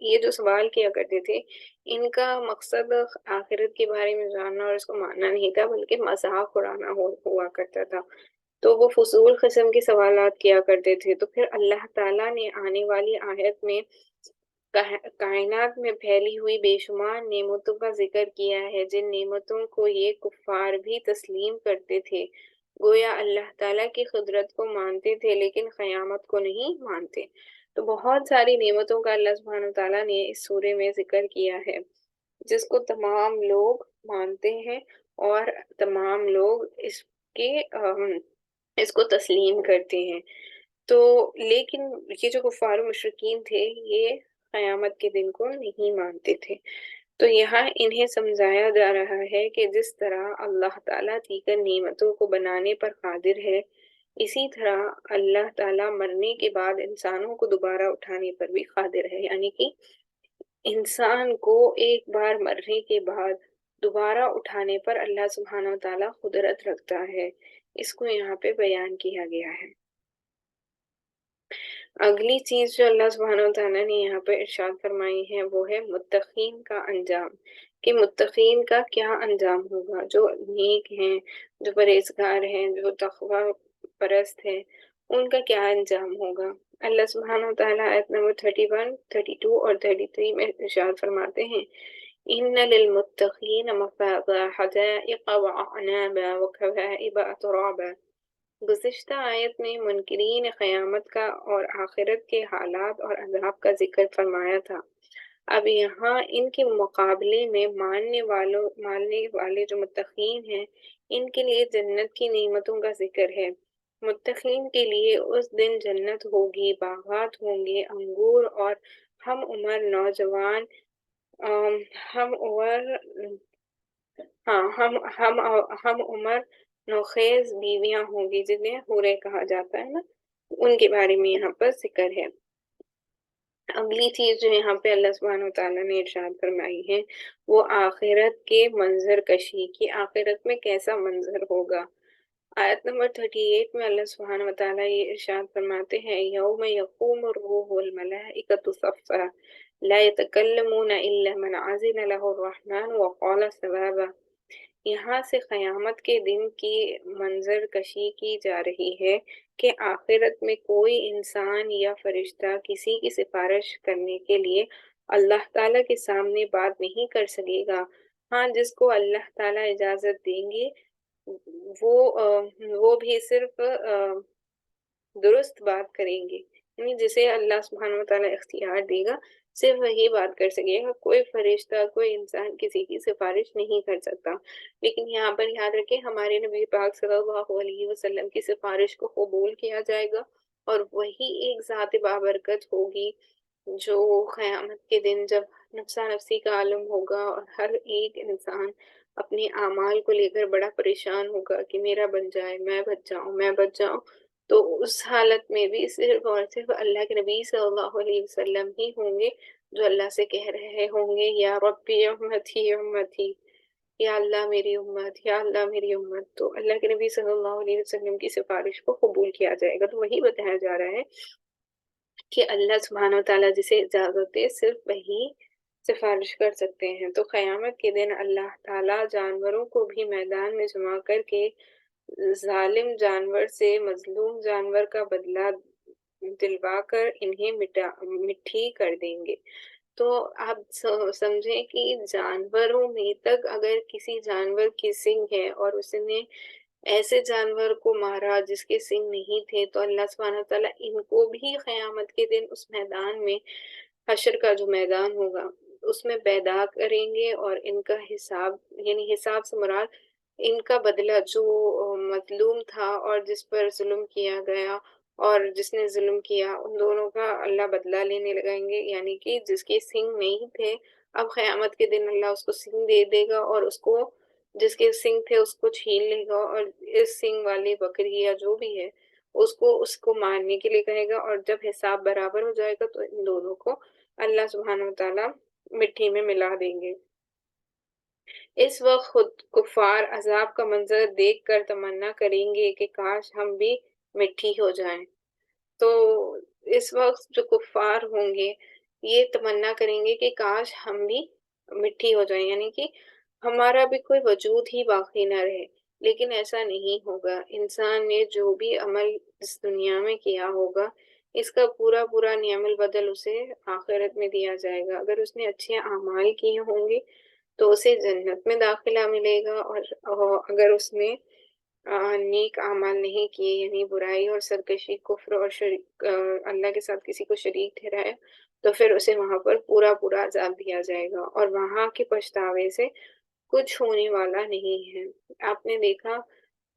یہ جو سوال کیا کرتے تھے، ان کا مقصد آخرت کے بارے میں جاننا اور اس کو ماننا نہیں تھا، بلکہ مذاق اڑانا ہوا کرتا تھا۔ تو وہ فضول قسم کے سوالات کیا کرتے تھے۔ تو پھر اللہ تعالیٰ نے آنے والی آیت میں کائنات میں پھیلی ہوئی بے شمار نعمتوں کا ذکر کیا ہے، جن نعمتوں کو یہ کفار بھی تسلیم کرتے تھے۔ گویا اللہ تعالیٰ کی قدرت کو مانتے تھے لیکن قیامت کو نہیں مانتے۔ تو بہت ساری نعمتوں کا اللہ سبحانہ وتعالیٰ نے اس سورے میں ذکر کیا ہے، جس کو تمام لوگ مانتے ہیں اور تمام لوگ کے اس کو تسلیم کرتے ہیں۔ تو لیکن یہ جو کفار و مشرکین تھے، یہ قیامت کے دن کو نہیں مانتے تھے۔ تو یہاں انہیں سمجھایا جا رہا ہے کہ جس طرح اللہ تعالیٰ دیگر نعمتوں کو بنانے پر قادر ہے، اسی طرح اللہ تعالیٰ مرنے کے بعد انسانوں کو دوبارہ اٹھانے پر بھی قادر ہے، یعنی کہ انسان کو ایک بار مرنے کے بعد دوبارہ اٹھانے پر اللہ سبحانہ وتعالیٰ قدرت رکھتا ہے۔ اس کو یہاں پہ بیان کیا گیا ہے۔ اگلی چیز جو اللہ سبحانہ وتعالیٰ نے یہاں پہ ارشاد فرمائی ہے وہ ہے متقین کا انجام، کہ متقین کا کیا انجام ہوگا، جو نیک ہیں، جو پرہیزگار ہیں، جو تقوی پرست ہیں، ان کا کیا انجام ہوگا۔ اللہ سبحانہ وتعالیٰ آیت نمبر 31، 32 اور 33 میں ارشاد فرماتے ہیں ان للمتقین مفازا حدائق واعنابا وکواعب اترابا۔ گزشتہ آیت میں منکرین قیامت کا اور آخرت کے حالات اور عذاب کا ذکر فرمایا تھا۔ اب یہاں ان کے مقابلے میں ماننے والے جو متقین ہیں، ان کے لیے جنت کی نعمتوں کا ذکر ہے۔ متقین کے لیے اس دن جنت ہوگی، باغات ہوں گے، انگور اور ہم عمر نوجوان ہم عمر ہم عمر نوخیز بیویاں ہوں گی، جنہیں حوریں کہا جاتا ہے نا، ان کے بارے میں یہاں پر ذکر ہے۔ اگلی چیز جو یہاں پہ اللہ سبحانہ وتعالیٰ نے ارشاد فرمائی ہے وہ آخرت کے منظر کشی کی، آخرت میں کیسا منظر ہوگا۔ آیت نمبر 38 میں اللہ سبحانہ وتعالیٰ یہ ارشاد فرماتے ہیں یوم یقوم الروح والملائکۃ صفا لا يتکلمون الا من اذن له الرحمن وقال صوابا۔ یہاں سے قیامت کے دن کی منظر کشی کی جا رہی ہے کہ آخرت میں کوئی انسان یا فرشتہ کسی کی سفارش کرنے کے لیے اللہ تعالیٰ کے سامنے بات نہیں کر سکے گا۔ ہاں، جس کو اللہ تعالیٰ اجازت دیں گے وہ بھی صرف درست بات کریں گے، یعنی جسے اللہ سبحانہ وتعالیٰ اختیار دے گا صرف وہی بات کر سکے گا، کوئی فرشتہ کوئی انسان کسی کی سفارش نہیں کر سکتا۔ لیکن یہاں پر یاد رکھیں ہمارے نبی پاک صلی اللہ علیہ وسلم کی سفارش کو قبول کیا جائے گا، اور وہی ایک ذات بابرکت ہوگی جو قیامت کے دن جب نفسا نفسی کا عالم ہوگا اور ہر ایک انسان اپنے اعمال کو لے کر بڑا پریشان ہوگا کہ میرا بن جائے، میں بچ جاؤں، تو اس حالت میں بھی صرف اور صرف اللہ کے نبی صلی اللہ علیہ وسلم ہی ہوں گے جو اللہ سے کہہ رہے ہوں گے یا ربی امتی امتی، یا اللہ میری امت، یا اللہ میری امت۔ تو اللہ کے نبی صلی اللہ علیہ وسلم کی سفارش کو قبول کیا جائے گا۔ تو وہی بتایا جا رہا ہے کہ اللہ سبحانہ وتعالیٰ جسے اجازت دے صرف وہی سفارش کر سکتے ہیں۔ تو قیامت کے دن اللہ تعالیٰ جانوروں کو بھی میدان میں جمع کر کے ظالم جانور سے مظلوم جانور کا بدلہ دلوا کر انہیں مٹھی کر دیں گے۔ تو آپ سمجھیں کہ جانوروں میں تک اگر کسی جانور کی سنگ ہے اور اس نے ایسے جانور کو مارا جس کے سنگ نہیں تھے، تو اللہ سبحانہ تعالیٰ ان کو بھی قیامت کے دن اس میدان میں، حشر کا جو میدان ہوگا، اس میں پیدا کریں گے، اور ان کا حساب، یعنی حساب سے مراد ان کا بدلہ، جو مظلوم تھا اور جس پر ظلم کیا گیا اور جس نے ظلم کیا، ان دونوں کا اللہ بدلہ لینے لگائیں گے۔ یعنی کہ جس کے سنگ نہیں تھے، اب قیامت کے دن اللہ اس کو سنگ دے دے گا، اور اس کو جس کے سنگ تھے اس کو چھین لے گا، اور اس سنگ والی بکری یا جو بھی ہے اس کو مارنے کے لیے کہے گا، اور جب حساب برابر ہو جائے گا تو ان دونوں کو اللہ سبحانہ وتعالیٰ مٹی میں ملا دیں گے۔ اس وقت خود کفار عذاب کا منظر دیکھ کر تمنا کریں گے کہ کاش ہم بھی مٹی ہو جائیں۔ تو اس وقت جو کفار ہوں گے یہ تمنا کریں گے کہ کاش ہم بھی مٹی ہو جائیں، یعنی کہ ہمارا بھی کوئی وجود ہی باقی نہ رہے۔ لیکن ایسا نہیں ہوگا، انسان نے جو بھی عمل اس دنیا میں کیا ہوگا، اس کا پورا پورا نعم البدل اسے آخرت میں دیا جائے گا۔ اگر اس نے اچھے اعمال کیے ہوں گے تو اسے جنت میں داخلہ ملے گا، اور اگر اس نے نیک اعمال نہیں کیے، یعنی برائی اور سرکشی، کفر اور اللہ کے ساتھ کسی کو شریک ٹھہرایا، تو پھر اسے وہاں پر پورا پورا عذاب دیا جائے گا، اور وہاں کے پچھتاوے سے کچھ ہونے والا نہیں ہے۔ آپ نے دیکھا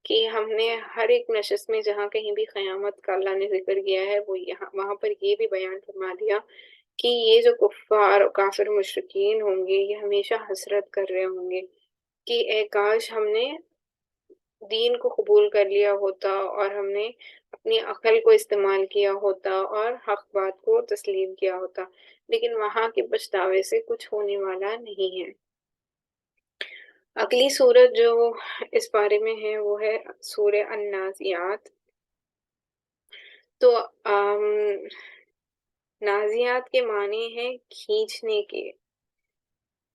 کہ ہم نے ہر ایک نشست میں جہاں کہیں بھی قیامت کا اللہ نے ذکر کیا ہے، وہ وہاں پر یہ بھی بیان فرما دیا کہ یہ جو کفار اور کافر مشرکین ہوں گے، یہ ہمیشہ حسرت کر رہے ہوں گے کہ اے کاش ہم نے دین کو قبول کر لیا ہوتا، اور ہم نے اپنی عقل کو استعمال کیا ہوتا اور حق بات کو تسلیم کیا ہوتا، لیکن وہاں کے پچھتاوے سے کچھ ہونے والا نہیں ہے۔ اگلی سورت جو اس بارے میں ہے وہ ہے سورہ النازعات۔ تو نازعات کے معنی ہے کھینچنے کے،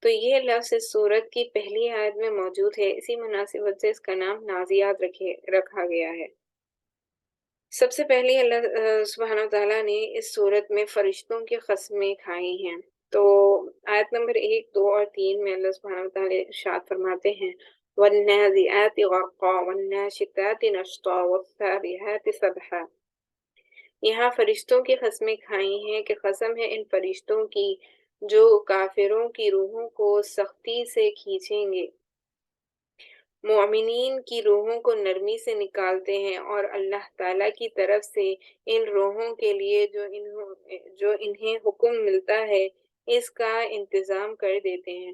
تو یہ لفظ اس سورت کی پہلی آیت میں موجود ہے، اسی مناسبت سے اس کا نام نازعات رکھا گیا ہے۔ سب سے پہلے اللہ سبحانہ وتعالیٰ نے اس سورت میں فرشتوں کی قسمیں کھائی ہیں۔ تو آیت نمبر 1، 2 اور 3 میں اللہ سبحانہ وتعالیٰ ارشاد فرماتے ہیں وَالنَّازِعَاتِ غَرْقًا وَالنَّاشِطَاتِ نَشْطًا وَالسَّابِحَاتِ سَبْحًا۔ یہاں فرشتوں کی قسمیں کھائی ہیں کہ قسم ہے ان فرشتوں کی جو کافروں کی روحوں کو سختی سے کھینچیں گے، مومنین کی روحوں کو نرمی سے نکالتے ہیں، اور اللہ تعالیٰ کی طرف سے ان روحوں کے لیے جو انہیں حکم ملتا ہے اس کا انتظام کر دیتے ہیں۔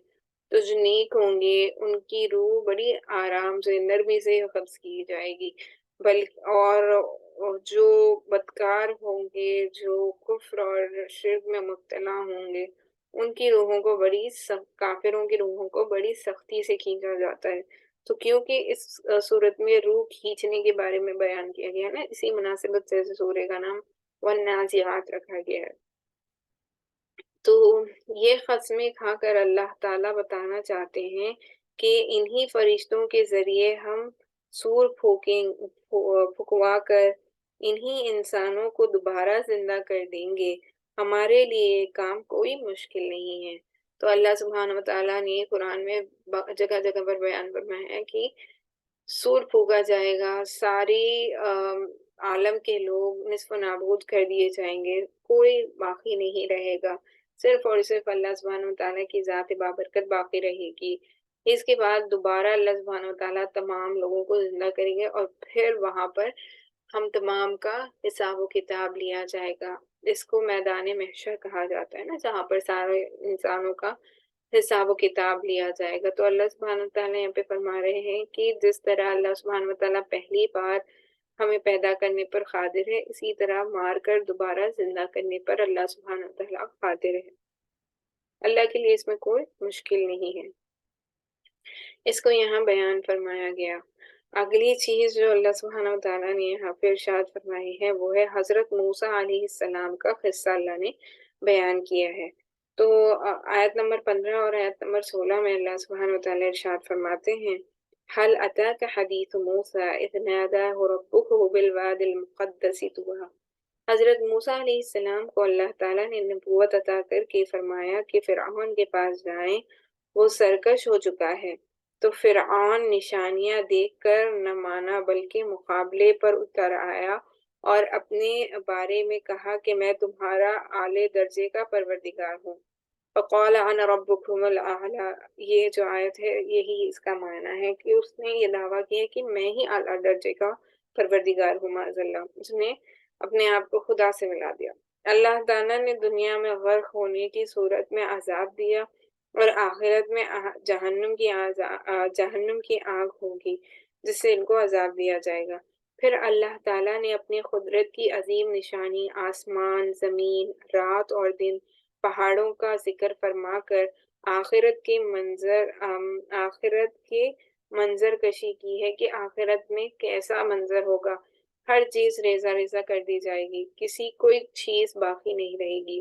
تو جو نیک ہوں گے ان کی روح بڑی آرام سے، نرمی سے قبض کی جائے گی، اور جو بدکار ہوں گے، جو کفر اور شرک میں مبتلا ہوں گے، ان کی روحوں کو کافروں کی روحوں کو بڑی سختی سے کھینچا جاتا ہے۔ تو کیونکہ اس صورت میں روح کھینچنے کے بارے میں بیان کیا گیا ہے نا، اسی مناسبت سے سورہ کا نام والنازعات رکھا گیا ہے۔ تو یہ قسمیں کھا کر اللہ تعالیٰ بتانا چاہتے ہیں کہ انہی فرشتوں کے ذریعے ہم سور پھکوا کر انہی انسانوں کو دوبارہ زندہ کر دیں گے، ہمارے لیے یہ کام کوئی مشکل نہیں ہے۔ تو اللہ سبحانہ وتعالیٰ نے قرآن میں جگہ جگہ پر بیان فرمایا ہے کہ سور پھونکا جائے گا، ساری عالم کے لوگ نصف و نابود کر دیے جائیں گے، کوئی باقی نہیں رہے گا، صرف اور صرف اللہ سبحانہ وتعالیٰ کی ذات بابرکت باقی رہے گی۔ اس کے بعد دوبارہ اللہ سبحانہ وتعالیٰ تمام لوگوں کو زندہ کریں گے، اور پھر وہاں پر ہم تمام کا حساب و کتاب لیا جائے گا۔ اس کو میدان محشر کہا جاتا ہے نا، جہاں پر سارے انسانوں کا حساب و کتاب لیا جائے گا۔ تو اللہ سبحانہ وتعالیٰ یہاں پہ فرما رہے ہیں کہ جس طرح اللہ سبحانہ وتعالیٰ پہلی بار ہمیں پیدا کرنے پر قادر ہے، اسی طرح مار کر دوبارہ زندہ کرنے پر اللہ سبحانہ وتعالیٰ قادر ہے۔ اللہ کے لیے اس میں کوئی مشکل نہیں ہے۔ اس کو یہاں بیان فرمایا گیا۔ اگلی چیز جو اللہ سبحانہ وتعالیٰ نے یہاں پہ ارشاد فرمائی ہے وہ ہے حضرت موسیٰ علیہ السلام کا قصہ اللہ نے بیان کیا ہے۔ تو آیت نمبر 15 اور آیت نمبر 16 میں اللہ سبحانہ وتعالیٰ ارشاد فرماتے ہیں حل اتاک حدیث موسیٰ اذ ناداہ ربہ بالواد المقدس طویٰ۔ حضرت موسیٰ علیہ السلام کو اللہ تعالیٰ نے نبوت عطا کر کے فرمایا کہ فرعون کے پاس جائیں، وہ سرکش ہو چکا ہے۔ تو فرعون نشانیاں دیکھ کر نہ مانا بلکہ مقابلے پر اتر آیا اور اپنے بارے میں کہا کہ میں تمہارا اعلی درجے کا پروردگار ہوں۔ فقال انا ربکم الاعلی، یہ جو آیت ہے یہی اس کا معنی ہے کہ اس نے یہ دعویٰ کیا کہ میں ہی اعلیٰ درجے کا پروردگار ہوں، معاذ اللہ، اس نے اپنے آپ کو خدا سے ملا دیا۔ اللہ تعالیٰ نے دنیا میں غرق ہونے کی صورت میں عذاب دیا، اور آخرت میں جہنم کی آگ ہوگی جس سے ان کو عذاب دیا جائے گا۔ پھر اللہ تعالیٰ نے اپنی قدرت کی عظیم نشانی آسمان، زمین، رات اور دن، پہاڑوں کا ذکر فرما کر آخرت کے منظر کشی کی ہے کہ آخرت میں کیسا منظر ہوگا۔ ہر چیز ریزہ ریزہ کر دی جائے گی، کوئی چیز باقی نہیں رہے گی۔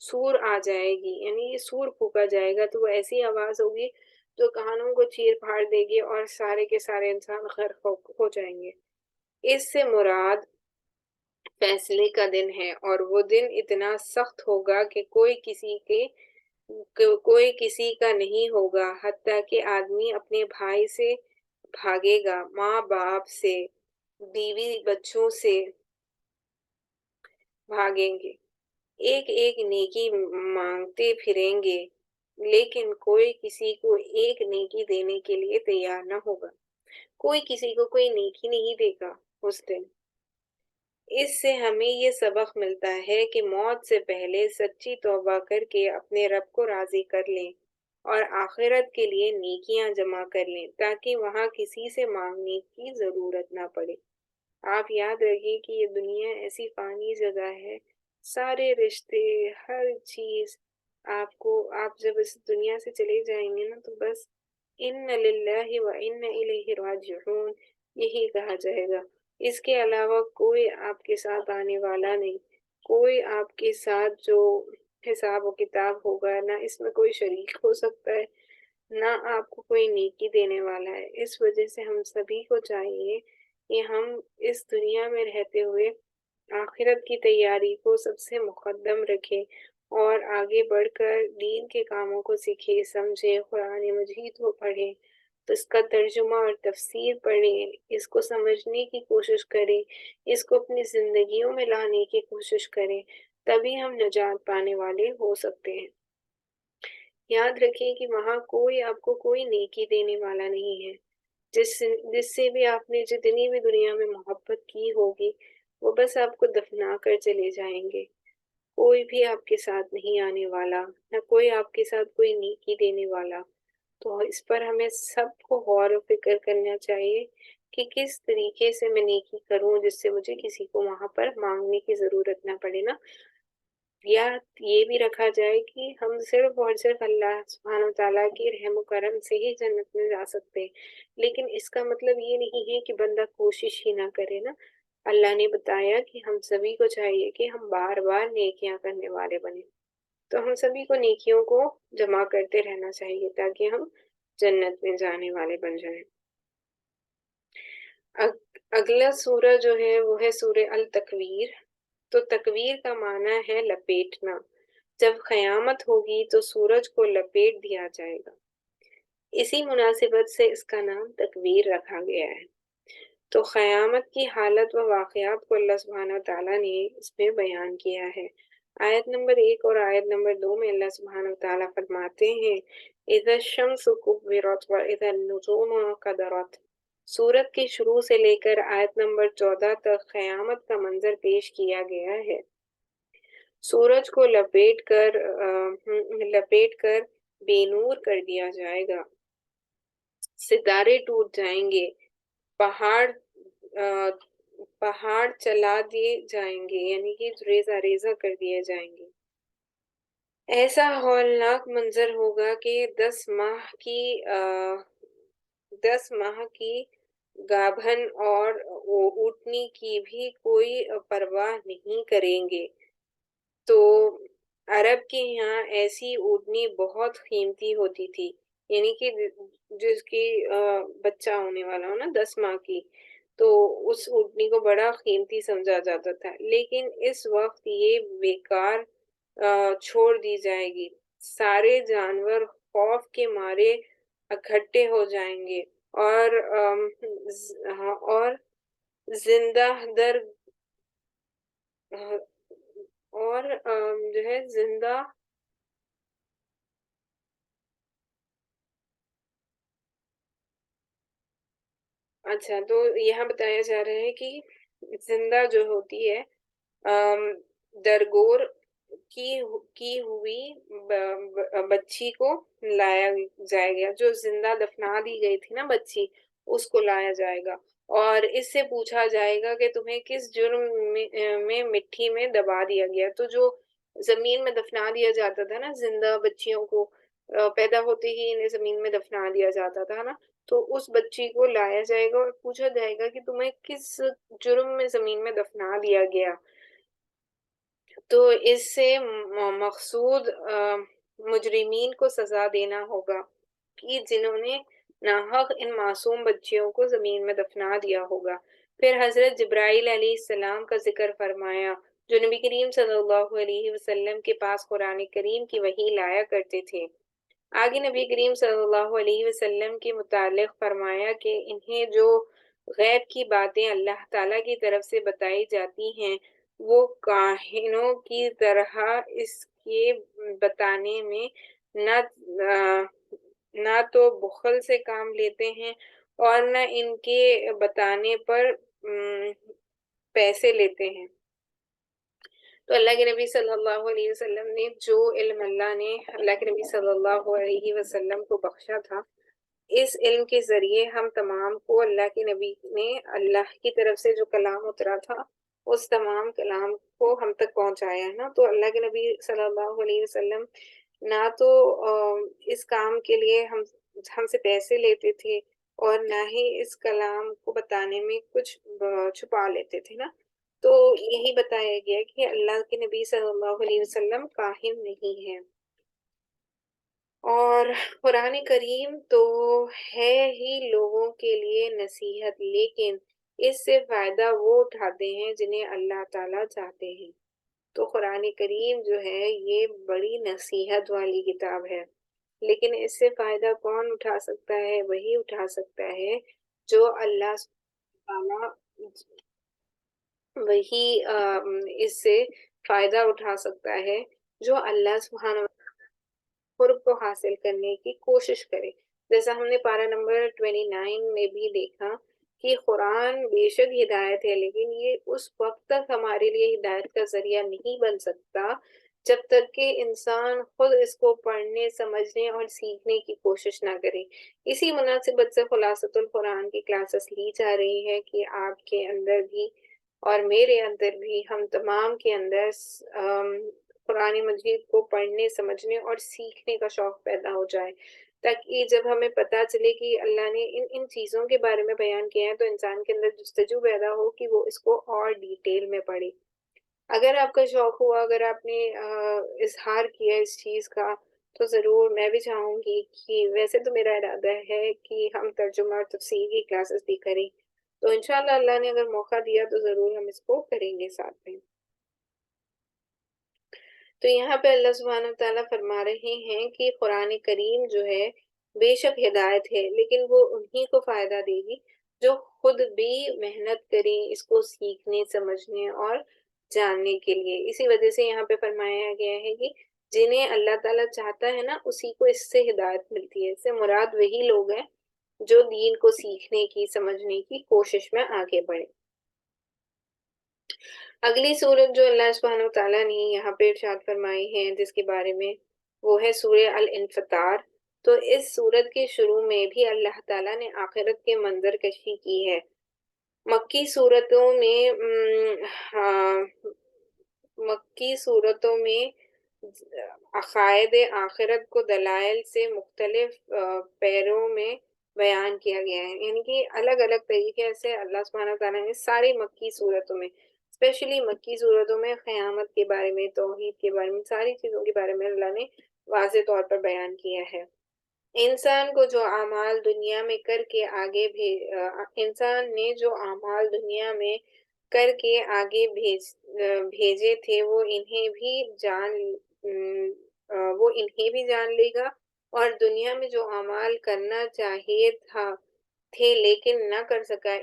سور آ جائے گی، یعنی یہ سور پھونکا جائے گا، تو وہ ایسی آواز ہوگی جو کانوں کو چیر پھاڑ دے گی اور سارے کے سارے انسان غرق ہو جائیں گے۔ اس سے مراد فیصلے کا دن ہے، اور وہ دن اتنا سخت ہوگا کہ کوئی کسی کا نہیں ہوگا، حتیٰ کہ آدمی اپنے بھائی سے بھاگے گا، ماں باپ سے، بیوی بچوں سے بھاگیں گے، ایک ایک نیکی مانگتے پھریں گے، لیکن کوئی کسی کو ایک نیکی دینے کے لیے تیار نہ ہوگا، کوئی کسی کو کوئی نیکی نہیں دے گا اس دن۔ اس سے ہمیں یہ سبق ملتا ہے کہ موت سے پہلے سچی توبہ کر کے اپنے رب کو راضی کر لیں اور آخرت کے لیے نیکیاں جمع کر لیں، تاکہ وہاں کسی سے مانگنے کی ضرورت نہ پڑے۔ آپ یاد رکھیں کہ یہ دنیا ایسی فانی جگہ ہے، سارے رشتے، ہر چیز آپ جب اس دنیا سے چلے جائیں گے نا، تو بس ان للہ و ان الیہ راجعون یہی کہا جائے گا۔ اس کے علاوہ کوئی آپ کے ساتھ آنے والا نہیں، کوئی آپ کے ساتھ جو حساب و کتاب ہوگا، نہ اس میں کوئی شریک ہو سکتا ہے، نہ آپ کو کوئی نیکی دینے والا ہے۔ اس وجہ سے ہم سبھی کو چاہیے کہ ہم اس دنیا میں رہتے ہوئے آخرت کی تیاری کو سب سے مقدم رکھیں اور آگے بڑھ کر دین کے کاموں کو سیکھیں، سمجھیں، قرآن مجید کو پڑھیں، تو اس کا ترجمہ اور تفسیر پڑھیں، اس کو سمجھنے کی کوشش کریں، اس کو اپنی زندگیوں میں لانے کی کوشش کریں، تبھی ہم نجات پانے والے ہو سکتے ہیں۔ یاد رکھیں کہ وہاں کوئی آپ کو کوئی نیکی دینے والا نہیں ہے، جس سے بھی آپ نے جتنی بھی دنیا میں محبت کی ہوگی، وہ بس آپ کو دفنا کر چلے جائیں گے۔ کوئی بھی آپ کے ساتھ نہیں آنے والا، نہ کوئی آپ کے ساتھ کوئی نیکی دینے والا۔ تو اس پر ہمیں سب کو غور و فکر کرنا چاہیے کہ کس طریقے سے میں نیکی کروں جس سے مجھے کسی کو وہاں پر مانگنے کی ضرورت نہ پڑے نا، یا یہ بھی رکھا جائے کہ ہم صرف اور صرف اللہ سبحانہ وتعالیٰ کی رحم و کرم سے ہی جنت میں جا سکتے ہیں، لیکن اس کا مطلب یہ نہیں ہے کہ بندہ کوشش ہی نہ کرے نا۔ اللہ نے بتایا کہ ہم سبھی کو چاہیے کہ ہم بار بار نیکیاں کرنے والے بنیں، تو ہم سبھی کو نیکیوں کو جمع کرتے رہنا چاہیے تاکہ ہم جنت میں جانے والے بن جائیں۔ اگلا سورہ جو ہے وہ ہے سورہ التکویر۔ تو تکویر کا معنی ہے لپیٹنا۔ جب قیامت ہوگی تو سورج کو لپیٹ دیا جائے گا، اسی مناسبت سے اس کا نام تکویر رکھا گیا ہے۔ تو قیامت کی حالت و واقعات کو اللہ سبحانہ وتعالیٰ نے اس میں بیان کیا ہے۔ آیت نمبر 1 اور آیت نمبر 2 میں اللہ سبحانہ وتعالیٰ فرماتے ہیں اِذَا الشَّمْسُ كُوِّرَتْ وَإِذَا النُّجُومُ انكَدَرَتْ۔ سورت کے شروع سے لے کر آیت نمبر 14 تک قیامت کا منظر پیش کیا گیا ہے۔ سورج کو لپیٹ کر بے نور کر دیا جائے گا، ستارے ٹوٹ جائیں گے، پہاڑ چلا دیے جائیں گے، یعنی کہ ریزہ ریزہ کر دیے جائیں گے۔ ایسا ہولناک منظر ہوگا کہ 10 ماہ کی گابھن اور اونٹنی کی بھی کوئی پرواہ نہیں کریں گے۔ تو عرب کے یہاں ایسی اونٹنی بہت قیمتی ہوتی تھی، یعنی کہ جس کی بچہ ہونے والا ہو نا 10 ماہ کی، تو اس اونٹنی کو بڑا قیمتی سمجھا جاتا تھا، لیکن اس وقت یہ بیکار چھوڑ دی جائے گی۔ سارے جانور خوف کے مارے اکٹھے ہو جائیں گے اور زندہ در اور جو ہے زندہ اچھا، تو یہاں بتایا جا رہا ہے کہ زندہ جو ہوتی ہے درگور کی ہوئی بچی کو لایا جائے گا، جو زندہ دفنا دی گئی تھی نا بچی، اس کو لایا جائے گا، اور اس سے پوچھا جائے گا کہ تمہیں کس جرم میں مٹی میں دبا دیا گیا۔ تو جو زمین میں دفنا دیا جاتا تھا نا زندہ بچیوں کو، پیدا ہوتے ہی انہیں زمین میں دفنا دیا جاتا تھا نا، تو اس بچی کو لایا جائے گا اور پوچھا جائے گا کہ تمہیں کس جرم میں زمین میں دفنا دیا گیا۔ تو اس سے مقصود مجرمین کو سزا دینا ہوگا کہ جنہوں نے ناحق ان معصوم بچیوں کو زمین میں دفنا دیا ہوگا۔ پھر حضرت جبرائیل علیہ السلام کا ذکر فرمایا جو نبی کریم صلی اللہ علیہ وسلم کے پاس قرآن کریم کی وحی لایا کرتے تھے۔ آگے نبی کریم صلی اللہ علیہ وسلم کے متعلق فرمایا کہ انہیں جو غیب کی باتیں اللہ تعالیٰ کی طرف سے بتائی جاتی ہیں وہ کاہنوں کی طرح اس کے بتانے میں نہ تو بخل سے کام لیتے ہیں اور نہ ان کے بتانے پر پیسے لیتے ہیں۔ تو اللہ کے نبی صلی اللہ علیہ وسلم نے جو علم اللہ نے اللہ کے نبی صلی اللہ علیہ وسلم کو بخشا تھا، اس علم کے ذریعے ہم تمام کو اللہ کے نبی نے اللہ کی طرف سے جو کلام اترا تھا اس تمام کلام کو ہم تک پہنچایا ہے نا۔ تو اللہ کے نبی صلی اللہ علیہ وسلم نہ تو اس کام کے لیے ہم سے پیسے لیتے تھے اور نہ ہی اس کلام کو بتانے میں کچھ چھپا لیتے تھے نا۔ تو یہی بتایا گیا کہ اللہ کے نبی صلی اللہ علیہ وسلم کاہن نہیں ہیں۔ اور قرآن کریم تو ہے ہی لوگوں کے لیے نصیحت، لیکن اس سے فائدہ وہ اٹھاتے ہیں جنہیں اللہ تعالیٰ چاہتے ہیں۔ تو قرآن کریم جو ہے یہ بڑی نصیحت والی کتاب ہے، لیکن اس سے فائدہ کون اٹھا سکتا ہے؟ وہی اٹھا سکتا ہے جو اللہ تعالیٰ وہی اس سے فائدہ اٹھا سکتا ہے جو اللہ سبحانہ قرب کو حاصل کرنے کی کوشش کرے۔ جیسا ہم نے پارہ نمبر 29 میں بھی دیکھا کہ قرآن بے شک ہدایت ہے، لیکن یہ اس وقت تک ہمارے لیے ہدایت کا ذریعہ نہیں بن سکتا جب تک کہ انسان خود اس کو پڑھنے، سمجھنے اور سیکھنے کی کوشش نہ کرے۔ اسی مناسبت سے خلاصۃ القرآن کی کلاسز لی جا رہی ہے کہ آپ کے اندر بھی اور میرے اندر بھی، ہم تمام کے اندر قرآن مجید کو پڑھنے، سمجھنے اور سیکھنے کا شوق پیدا ہو جائے، تاکہ جب ہمیں پتہ چلے کہ اللہ نے ان چیزوں کے بارے میں بیان کیا ہے تو انسان کے اندر جستجو پیدا ہو کہ وہ اس کو اور ڈیٹیل میں پڑھے۔ اگر آپ کا شوق ہوا، اگر آپ نے اظہار کیا اس چیز کا، تو ضرور میں بھی چاہوں گی کہ ویسے تو میرا ارادہ ہے کہ ہم ترجمہ اور تفسیر کی کلاسز بھی کریں، تو انشاءاللہ اللہ نے اگر موقع دیا تو ضرور ہم اس کو کریں گے ساتھ میں۔ تو یہاں پہ اللہ سبحانہ تعالیٰ فرما رہے ہیں کہ قرآن کریم جو ہے بے شک ہدایت ہے، لیکن وہ انہی کو فائدہ دے گی جو خود بھی محنت کریں اس کو سیکھنے، سمجھنے اور جاننے کے لیے۔ اسی وجہ سے یہاں پہ فرمایا گیا ہے کہ جنہیں اللہ تعالیٰ چاہتا ہے نا اسی کو اس سے ہدایت ملتی ہے۔ اس سے مراد وہی لوگ ہیں جو دین کو سیکھنے کی، سمجھنے کی کوشش میں آگے بڑھیں۔ اگلی سورت جو اللہ سبحانہ وتعالیٰ نے یہاں پہ ارشاد فرمائی ہے جس کے بارے میں، وہ ہے سورہ الانفطار۔ تو اس سورت کے شروع میں بھی اللہ تعالیٰ نے آخرت کے منظر کشی کی ہے۔ مکی صورتوں میں عقائد آخرت کو دلائل سے مختلف پیروں میں بیان کیا گیا ہے، یعنی کہ الگ الگ طریقے سے اللہ سبحانہ تعالیٰ نے ساری مکی صورتوں میں، اسپیشلی مکی صورتوں میں قیامت کے بارے میں، توحید کے بارے میں، ساری چیزوں کے بارے میں اللہ نے واضح طور پر بیان کیا ہے۔ انسان کو جو اعمال دنیا میں کر کے انسان نے جو اعمال دنیا میں کر کے آگے بھیجے تھے وہ انہیں بھی جان لے گا، اور دنیا میں جو اعمال کرنا چاہیے تھے لیکن نہ کر سکا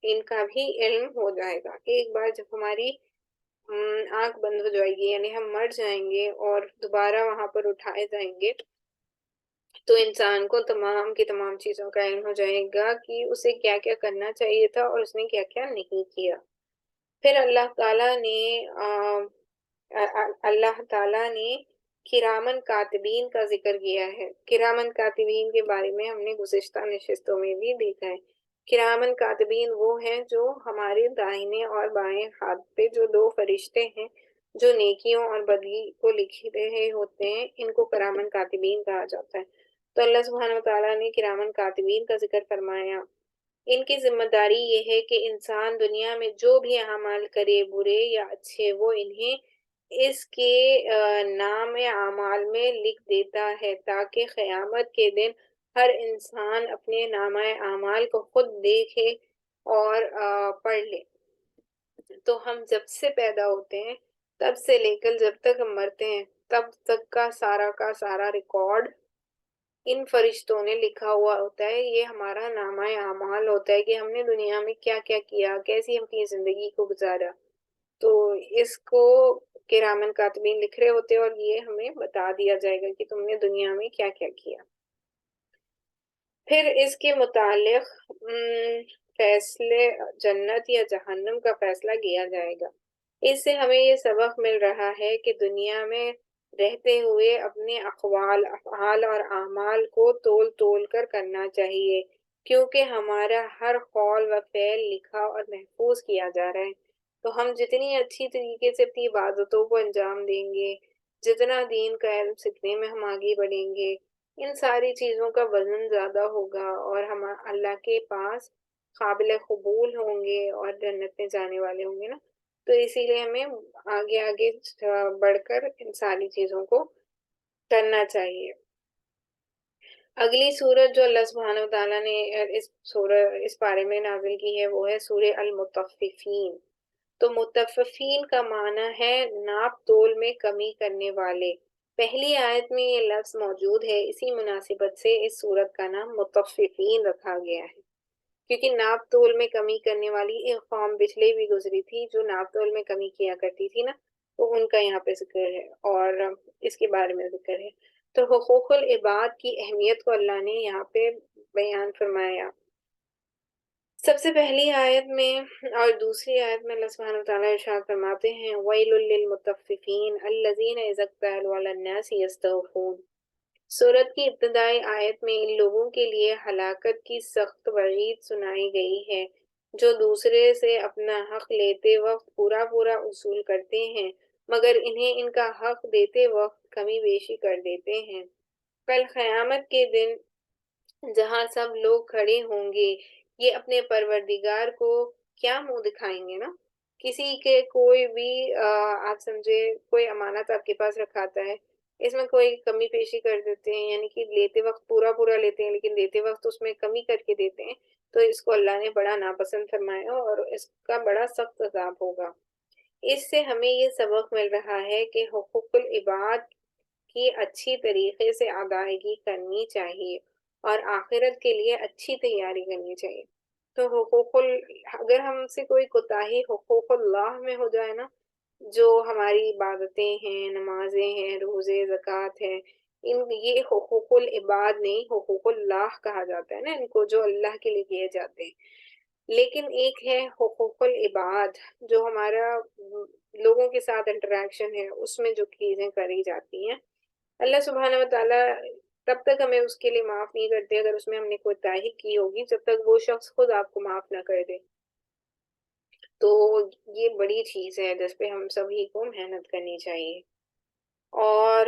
ان کا بھی علم ہو جائے گا۔ ایک بار جب ہماری آنکھ بند ہو جائے گی، یعنی ہم مر جائیں گے اور دوبارہ وہاں پر اٹھائے جائیں گے، تو انسان کو تمام کی تمام چیزوں کا علم ہو جائے گا کہ اسے کیا کیا کرنا چاہیے تھا اور اس نے کیا کیا نہیں کیا۔ پھر اللہ تعالیٰ نے کرامن کاتبین کا ذکر کیا ہے۔ کرامن کاتبین کے بارے میں ہم نے گزشتہ نشستوں میں بھی دیکھا ہے۔ کرامن کاتبین وہ ہیں جو ہمارے دائیں اور بائیں ہاتھ پہ جو دو فرشتے ہیں جو نیکیوں اور بدی کو لکھ رہے ہوتے ہیں، ان کو کرامن کاتبین کہا جاتا ہے۔ تو اللہ سبحانہ وتعالیٰ نے کرامن کاتبین کا ذکر فرمایا۔ ان کی ذمہ داری یہ ہے کہ انسان دنیا میں جو بھی اعمال کرے، برے یا اچھے، وہ انہیں اس کے نام اعمال میں لکھ دیتا ہے تاکہ قیامت کے دن ہر انسان اپنے نام اعمال کو خود دیکھے اور پڑھ لے۔ تو ہم جب سے پیدا ہوتے ہیں تب سے لے کر جب تک ہم مرتے ہیں تب تک کا سارا ریکارڈ ان فرشتوں نے لکھا ہوا ہوتا ہے۔ یہ ہمارا نامہ اعمال ہوتا ہے کہ ہم نے دنیا میں کیا کیا کیا، کیسی ہم اپنی زندگی کو گزارا۔ تو اس کو کرامن کاتبین لکھ رہے ہوتے ہیں اور یہ ہمیں بتا دیا جائے گا کہ تم نے دنیا میں کیا کیا کیا۔ پھر اس کے متعلق فیصلے جنت یا جہنم کا فیصلہ کیا جائے گا۔ اس سے ہمیں یہ سبق مل رہا ہے کہ دنیا میں رہتے ہوئے اپنے اقوال، افعال اور اعمال کو تول تول کر کرنا چاہیے، کیونکہ ہمارا ہر قول و فعل لکھا اور محفوظ کیا جا رہا ہے۔ تو ہم جتنی اچھی طریقے سے اپنی عبادتوں کو انجام دیں گے، جتنا دین کا علم سیکھنے میں ہم آگے بڑھیں گے، ان ساری چیزوں کا وزن زیادہ ہوگا اور ہم اللہ کے پاس قابل قبول ہوں گے اور جنت میں جانے والے ہوں گے نا۔ تو اسی لیے ہمیں آگے آگے بڑھ کر ان ساری چیزوں کو کرنا چاہیے۔ اگلی سورت جو اللہ سبحانہ وتعالیٰ نے اس بارے میں نازل کی ہے وہ ہے سورہ المطففین۔ تو مطففین کا معنی ہے ناپ تول میں کمی کرنے والے۔ پہلی آیت میں یہ لفظ موجود ہے، اسی مناسبت سے اس سورت کا نام مطففین رکھا گیا ہے، کیونکہ ناپ تول میں کمی کرنے والی ایک قوم پچھلے بھی گزری تھی جو ناپ تول میں کمی کیا کرتی تھی نا، تو ان کا یہاں پہ ذکر ہے اور اس کے بارے میں ذکر ہے۔ تو حقوق العباد کی اہمیت کو اللہ نے یہاں پہ بیان فرمایا۔ سب سے پہلی آیت میں اور دوسری آیت میں اللہ سبحانہ وتعالیٰ ارشاد فرماتے ہیں وَيْلٌ لِّلْمُطَفِّفِينَ الَّذِينَ إِذَا اكْتَالُوا عَلَى النَّاسِ يَسْتَوْفُونَ۔ سورت کی ابتدائی آیت میں ان لوگوں کے لیے ہلاکت کی سخت وعید سنائی گئی ہے جو دوسرے سے اپنا حق لیتے وقت پورا پورا وصول کرتے ہیں مگر انہیں ان کا حق دیتے وقت کمی بیشی کر دیتے ہیں۔ کل قیامت کے دن جہاں سب لوگ کھڑے ہوں گے، یہ اپنے پروردگار کو کیا منہ دکھائیں گے نا۔ کسی کے کوئی بھی آپ سمجھے کوئی امانت آپ کے پاس رکھاتا ہے، اس میں کوئی کمی پیشی کر دیتے ہیں، یعنی کہ لیتے وقت پورا پورا لیتے ہیں لیکن دیتے وقت اس میں کمی کر کے دیتے ہیں، تو اس کو اللہ نے بڑا ناپسند فرمایا اور اس کا بڑا سخت عذاب ہوگا۔ اس سے ہمیں یہ سبق مل رہا ہے کہ حقوق العباد کی اچھی طریقے سے ادائیگی کرنی چاہیے اور آخرت کے لیے اچھی تیاری کرنی چاہیے۔ تو اگر ہم سے کوئی کوتاہی حقوق اللہ میں ہو جائے نا، جو ہماری عبادتیں ہیں، نمازیں ہیں، روزے، زکوٰۃ ہیں، یہ حقوق العباد نہیں حقوق اللہ کہا جاتا ہے نا ان کو، جو اللہ کے لیے کیے جاتے ہیں۔ لیکن ایک ہے حقوق العباد جو ہمارا لوگوں کے ساتھ انٹریکشن ہے، اس میں جو چیزیں کری جاتی ہیں، اللہ سبحانہ وتعالیٰ تب تک ہمیں اس کے لیے معاف نہیں کرتے اگر اس میں ہم نے کوتاہی کی ہوگی، جب تک وہ شخص خود آپ کو معاف نہ کر دے۔ تو یہ بڑی چیز ہے جس پہ ہم سبھی کو محنت کرنی چاہیے۔ اور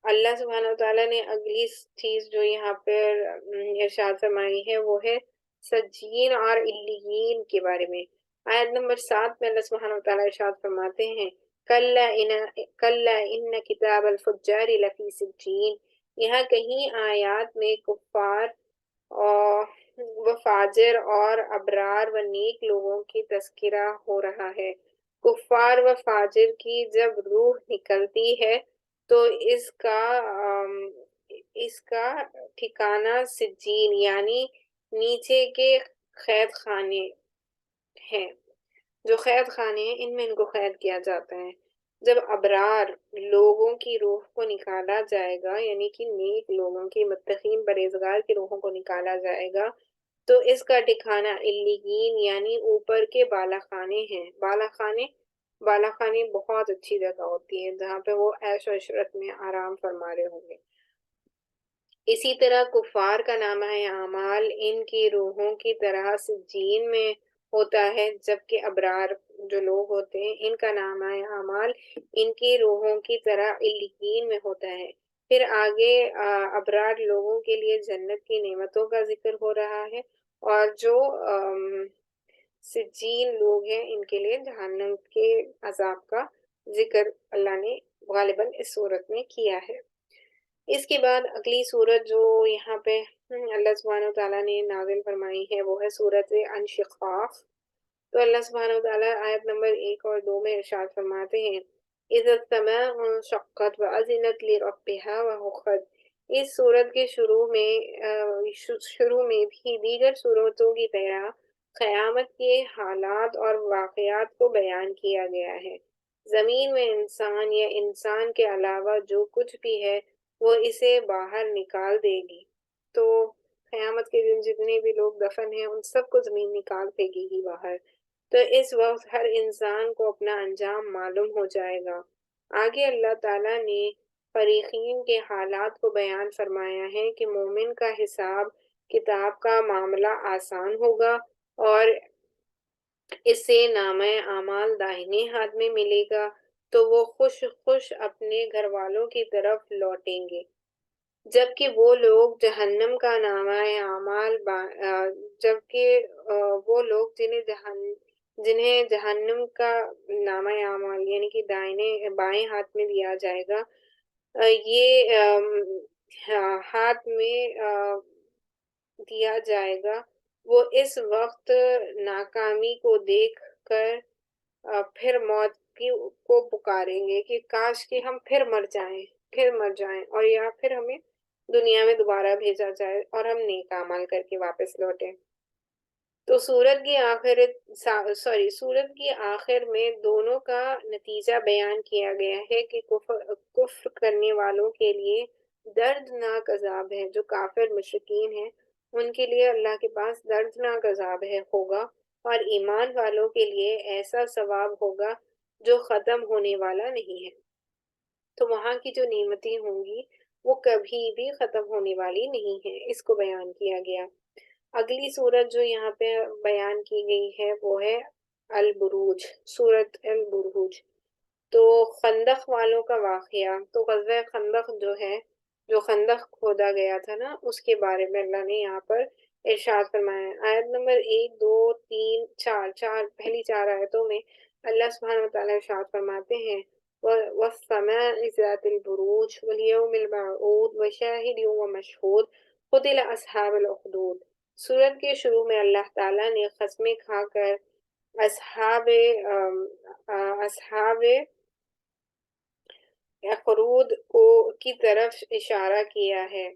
اللہ سبحانہ وتعالیٰ نے اگلی چیز جو یہاں پر ارشاد فرمائی ہے وہ ہے سجین اور علیین کے بارے میں۔ آیت نمبر 7 میں اللہ سبحانہ وتعالیٰ ارشاد فرماتے ہیں کَلَّا إِنَّ كِتَابَ الْفُجَّارِ لَفِي سِجِّينَ۔ یہاں کہیں آیات میں کفار و فاجر اور ابرار و نیک لوگوں کی تذکرہ ہو رہا ہے۔ کفار و فاجر کی جب روح نکلتی ہے تو اس کا ٹھکانہ سجین یعنی نیچے کے قید خانے ہیں، جو قید خانے ہیں ان میں ان کو قید کیا جاتا ہے۔ جب ابرار لوگوں کی روح کو نکالا جائے گا، یعنی کہ نیک لوگوں کی، متقین پرہیزگار کی روحوں کو نکالا جائے گا، تو اس کا ٹھکانہ علیین یعنی اوپر کے بالا خانے ہیں۔ بالا خانے بہت اچھی جگہ ہوتی ہے جہاں پہ وہ عیش و عشرت میں آرام فرما رہے ہوں گے۔ اسی طرح کفار کا نامہ اعمال ان کی روحوں کی طرح سجین میں ہوتا ہے، جبکہ ابرار جو لوگ ہوتے ہیں ان کا نامہ اعمال ان کی روحوں کی طرح علیین میں ہوتا ہے۔ پھر آگے ابرار لوگوں کے لیے جنت کی نعمتوں کا ذکر ہو رہا ہے اور جو سجین لوگ ہیں ان کے لیے جہنم کے عذاب کا ذکر اللہ نے غالباً اس صورت میں کیا ہے۔ اس کے بعد اگلی صورت جو یہاں پہ اللہ سبحانہ وتعالیٰ نے نازل فرمائی ہے وہ ہے صورت انشقاق۔ تو اللہ سبحانہ وتعالیٰ آیت نمبر 1 اور 2 میں ارشاد فرماتے ہیں اِذَا السَّمَاءُ انشَقَّتْ وَأَذِنَتْ لِرَبِّهَا وَحُقَّتْ۔ اس صورت کے شروع میں بھی دیگر صورتوں کی طرح قیامت کے حالات اور واقعات کو بیان کیا گیا ہے۔ زمین میں انسان یا انسان کے علاوہ جو کچھ بھی ہے وہ اسے باہر نکال دے گی۔ تو قیامت کے دن جتنے بھی لوگ دفن ہیں ان سب کو زمین نکال دے گی ہی باہر۔ تو اس وقت ہر انسان کو اپنا انجام معلوم ہو جائے گا۔ آگے اللہ تعالیٰ نے فریقین کے حالات کو بیان فرمایا ہے کہ مومن کا حساب کتاب کا معاملہ آسان ہوگا اور اس سے نامہ اعمال داہنے ہاتھ میں ملے گا تو وہ خوش خوش اپنے گھر والوں کی طرف لوٹیں گے، جبکہ وہ لوگ جہنم کا نامہ اعمال وہ لوگ جنہیں جہنم کا نامہ اعمال یعنی کہ دائیں بائیں ہاتھ میں دیا جائے گا، یہ ہاتھ میں دیا جائے گا، وہ اس وقت ناکامی کو دیکھ کر پھر موت کو پکاریں گے کہ کاش کہ ہم پھر مر جائیں اور یا پھر ہمیں دنیا میں دوبارہ بھیجا جائے اور ہم نیک اعمال کر کے واپس لوٹیں۔ تو سورت کی آخر میں دونوں کا نتیجہ بیان کیا گیا ہے کہ کفر کرنے والوں کے لیے دردناک عذاب ہے، جو کافر مشرکین ہیں ان کے لیے اللہ کے پاس دردناک عذاب ہوگا، اور ایمان والوں کے لیے ایسا ثواب ہوگا جو ختم ہونے والا نہیں ہے۔ تو وہاں کی جو نعمتیں ہوں گی وہ کبھی بھی ختم ہونے والی نہیں ہے، اس کو بیان کیا گیا۔ اگلی صورت جو یہاں پہ بیان کی گئی ہے وہ ہے البروج، صورت البروج۔ تو خندق والوں کا واقعہ، تو غزوہ خندق جو خندق کھودا گیا تھا نا، اس کے بارے میں اللہ نے یہاں پر ارشاد فرمایا ہے۔ آیت نمبر 1 2 3 4 پہلی 4 آیتوں میں اللہ سبحانہ وتعالیٰ ارشاد فرماتے ہیں وَالسَّمَاءِ ذَاتِ الْبُرُوجِ وَالْيَوْمِ الْمَوْعُودِ وَشَاهِدٍ وَمَشْهُودٍ قُتِلَ أَصْحَابُ الْأُخْدُودِ۔ سورت کے شروع میں اللہ تعالیٰ نے قسمیں کھا کر اصحاب اخرود کی طرف اشارہ کیا ہے۔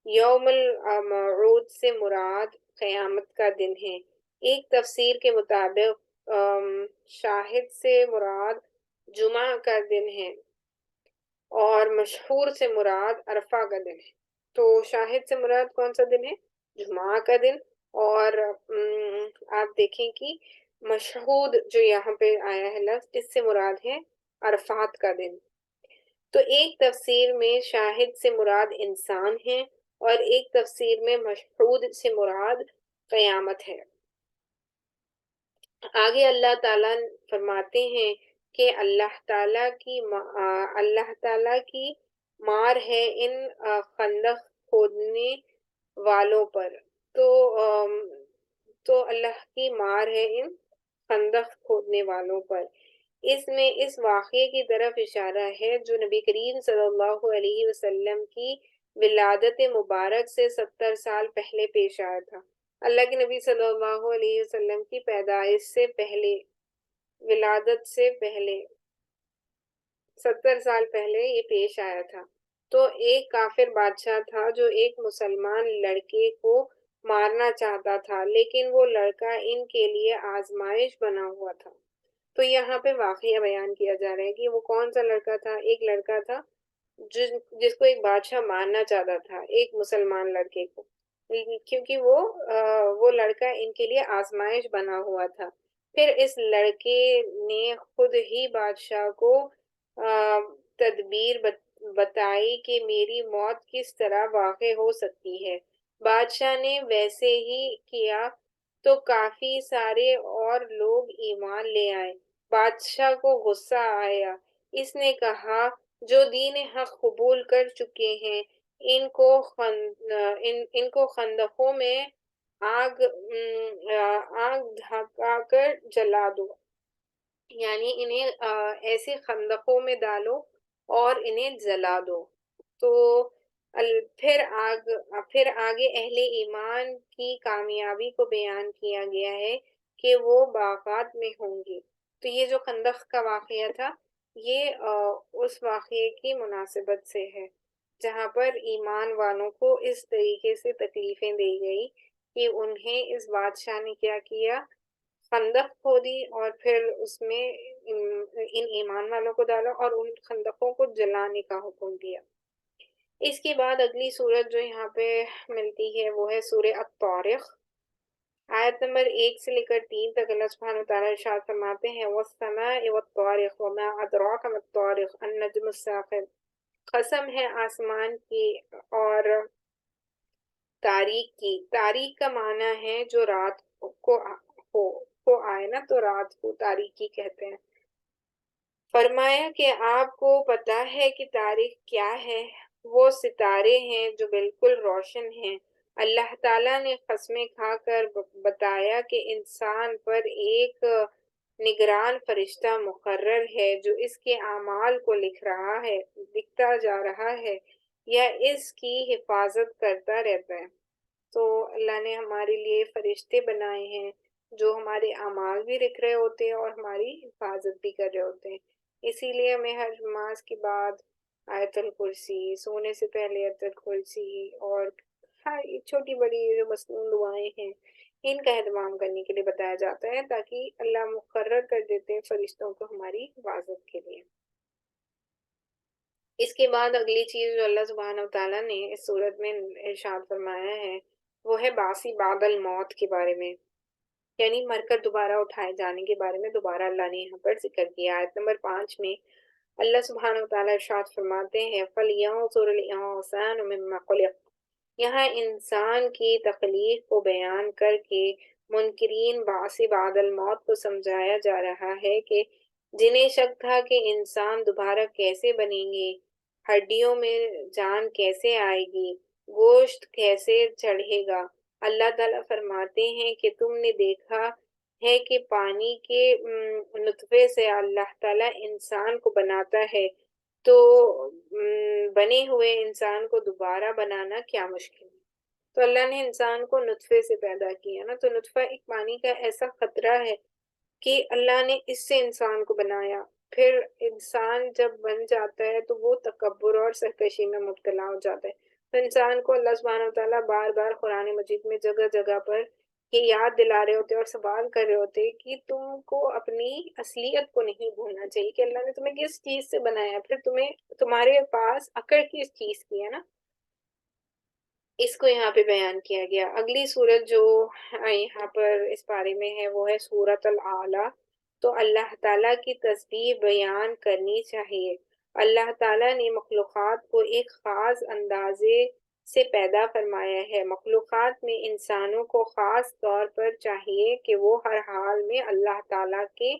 یوم الموعود سے مراد قیامت کا دن ہے۔ ایک تفسیر کے مطابق شاہد سے مراد جمعہ کا دن ہے اور مشہور سے مراد عرفہ کا دن ہے۔ تو شاہد سے مراد کون سا دن ہے؟ جمعہ کا دن، اور آپ دیکھیں کہ مشہود جو یہاں پہ آیا ہے لفظ، اس سے مراد ہے عرفات کا دن۔ تو ایک تفسیر میں شاہد سے مراد انسان ہے اور ایک تفسیر میں مشہود سے مراد قیامت ہے۔ آگے اللہ تعالیٰ فرماتے ہیں کہ اللہ تعالیٰ کی مار ہے ان خندق کھودنے والوں پر۔ تو اللہ کی مار ہے ان خندق کھودنے والوں پر۔ اس میں اس واقعے کی طرف اشارہ ہے جو نبی کریم صلی اللہ علیہ وسلم کی ولادت مبارک سے 70 سال پہلے پیش آیا تھا۔ اللہ کے نبی صلی اللہ علیہ وسلم کی پیدائش سے پہلے، ولادت سے پہلے 70 سال پہلے یہ پیش آیا تھا۔ تو ایک کافر بادشاہ تھا جو ایک مسلمان لڑکے کو مارنا چاہتا تھا، لیکن وہ لڑکا ان کے لیے آزمائش بنا ہوا تھا۔ تو یہاں پہ واقعہ بیان کیا جا رہا ہے کہ وہ کون سا لڑکا تھا؟ ایک لڑکا تھا جس کو ایک بادشاہ مارنا چاہتا تھا، ایک مسلمان لڑکے کو، کیونکہ وہ لڑکا ان کے لیے آزمائش بنا ہوا تھا۔ پھر اس لڑکے نے خود ہی بادشاہ کو تدبیر بتائی کہ میری موت کس طرح واقع ہو سکتی ہے۔ بادشاہ نے ویسے ہی کیا تو کافی سارے اور لوگ ایمان لے آئے۔ بادشاہ کو غصہ آیا، اس نے کہا جو دین حق قبول کر چکے ہیں ان کو خندقوں میں آگ دھکا کر جلا دو۔ یعنی انہیں ایسے خندقوں میں ڈالو اور انہیں جلا دو۔ تو پھر آگے اہل ایمان کی کامیابی کو بیان کیا گیا ہے کہ وہ باغات میں ہوں گے۔ تو یہ جو خندق کا واقعہ تھا، یہ اس واقعے کی مناسبت سے ہے، جہاں پر ایمان والوں کو اس طریقے سے تکلیفیں دی گئی کہ انہیں اس بادشاہ نے کیا کیا، خندق کھودی اور پھر اس میں ان ایمان والوں کو ڈالا اور ان خندقوں کو جلانے کا حکم دیا۔ اس کے بعد اگلی سورت جو یہاں پہ ملتی ہے وہ ہے سورہ الطارق۔ آیت نمبر 1 سے لے کر 3 تک اللہ سبحانہ وتعالیٰ ارشاد فرماتے ہیں وَالسَّمَاءِ وَالطَّارِقِ وَمَا أَدْرَاكَ مَا الطَّارِقُ النَّجْمُ الثَّاقِبُ، قسم ہے آسمان کی اور تاریخ کی۔ تاریخ کا معنی ہے جو رات کو آئے نا، تو رات کو تاریخی کہتے ہیں۔ فرمایا کہ آپ کو پتا ہے کہ تاریخ کیا ہے؟ وہ ستارے ہیں جو بالکل روشن ہیں۔ اللہ تعالیٰ نے قسمیں کھا کر بتایا کہ انسان پر ایک نگران فرشتہ مقرر ہے جو اس کے اعمال کو لکھتا جا رہا ہے یا اس کی حفاظت کرتا رہتا ہے۔ تو اللہ نے ہمارے لیے فرشتے بنائے ہیں جو ہمارے اعمال بھی لکھ رہے ہوتے ہیں اور ہماری حفاظت بھی کر رہے ہوتے ہیں۔ اسی لیے ہمیں ہر نماز کے بعد آیت الکرسی، سونے سے پہلے آیت الکرسی اور ہر چھوٹی بڑی جو مصنون دعائیں ہیں ان کا اہتمام کرنے کے لیے بتایا جاتا ہے، تاکہ اللہ مقرر کر دیتے ہیں فرشتوں کو ہماری حفاظت کے لیے۔ اس کے بعد اگلی چیز جو اللہ سبحانہ وتعالیٰ نے اس صورت میں ارشاد فرمایا ہے وہ ہے باسی بعد الموت کے بارے میں، یعنی مر کر دوبارہ اٹھائے جانے کے بارے میں دوبارہ اللہ نے یہاں پر ذکر کیا۔ آیت نمبر 5 میں اللہ سبحانہ وتعالیٰ ارشاد فرماتے ہیں فَلْيَنظُرِ الْإِنسَانُ مِمَّا خُلِقَ، یہاں انسان کی تخلیق کو بیان کر کے منکرین بعث بعد الموت کو سمجھایا جا رہا ہے کہ جنہیں شک تھا کہ انسان دوبارہ کیسے بنیں گے، ہڈیوں میں جان کیسے آئے گی، گوشت کیسے چڑھے گا۔ اللہ تعالیٰ فرماتے ہیں کہ تم نے دیکھا ہے کہ پانی کے نطفے سے اللہ تعالیٰ انسان کو بناتا ہے، تو بنے ہوئے انسان کو دوبارہ بنانا کیا مشکل ہے۔ تو اللہ نے انسان کو نطفے سے پیدا کیا نا، تو نطفہ ایک پانی کا ایسا خطرہ ہے کہ اللہ نے اس سے انسان کو بنایا۔ پھر انسان جب بن جاتا ہے تو وہ تکبر اور سرکشی میں مبتلا ہو جاتا ہے۔ تو انسان کو اللہ سبحانہ وتعالیٰ بار بار قرآن مجید میں جگہ جگہ پر یہ یاد دلا رہے ہوتے اور سوال کر رہے ہوتے کہ تم کو اپنی اصلیت کو نہیں بھولنا چاہیے کہ اللہ نے تمہیں کس چیز سے بنایا، پھر تمہارے پاس عقل کس چیز کی ہے نا، اس کو یہاں پہ بیان کیا گیا۔ اگلی سورت جو یہاں پر اس بارے میں ہے وہ ہے سورۃ الاعلیٰ۔ تو اللہ تعالیٰ کی تسبیح بیان کرنی چاہیے۔ اللہ تعالیٰ نے مخلوقات کو ایک خاص اندازے سے پیدا فرمایا ہے۔ مخلوقات میں انسانوں کو خاص طور پر چاہیے کہ وہ ہر حال میں اللہ تعالیٰ کے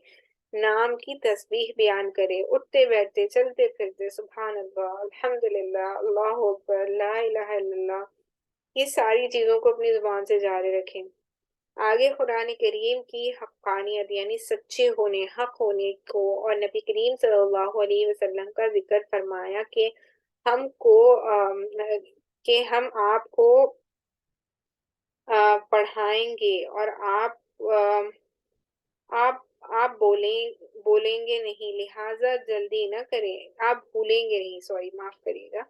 نام کی تسبیح بیان کرے، اٹھتے بیٹھتے چلتے پھرتے سبحان اللہ، الحمدللہ، اللہ اکبر، لا الہ الا اللہ، یہ ساری چیزوں کو اپنی زبان سے جاری رکھیں۔ آگے قرآن کریم کی حقانیت یعنی سچے ہونے، حق ہونے کو اور نبی کریم صلی اللہ علیہ وسلم کا ذکر فرمایا کہ ہم آپ کو پڑھائیں گے اور آپ بولیں گے نہیں، لہٰذا جلدی نہ کریں، آپ بھولیں گے نہیں، معاف کریے گا،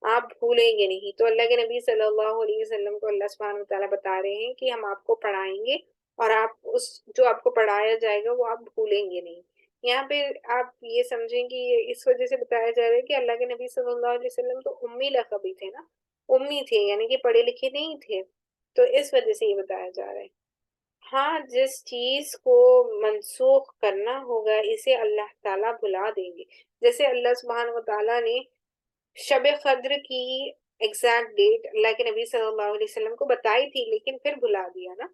آپ بھولیں گے نہیں۔ تو اللہ کے نبی صلی اللہ علیہ وسلم کو اللہ سبحانہ وتعالیٰ بتا رہے ہیں کہ ہم آپ کو پڑھائیں گے اور جو آپ کو پڑھایا جائے گا وہ آپ بھولیں گے نہیں۔ یہاں پہ آپ یہ سمجھیں کہ یہ اس وجہ سے بتایا جا رہا ہے کہ اللہ کے نبی صلی اللہ علیہ وسلم تو امی لقبی تھے نا، امی تھے یعنی کہ پڑھے لکھے نہیں تھے، تو اس وجہ سے یہ بتایا جا رہا ہے۔ ہاں، جس چیز کو منسوخ کرنا ہوگا اسے اللہ تعالیٰ بھلا دیں گے۔ جیسے اللہ سبحانہ وتعالیٰ نے شب قدر کی ایگزیکٹ ڈیٹ اللہ کے نبی صلی اللہ علیہ وسلم کو بتائی تھی لیکن پھر بھلا دیا نا،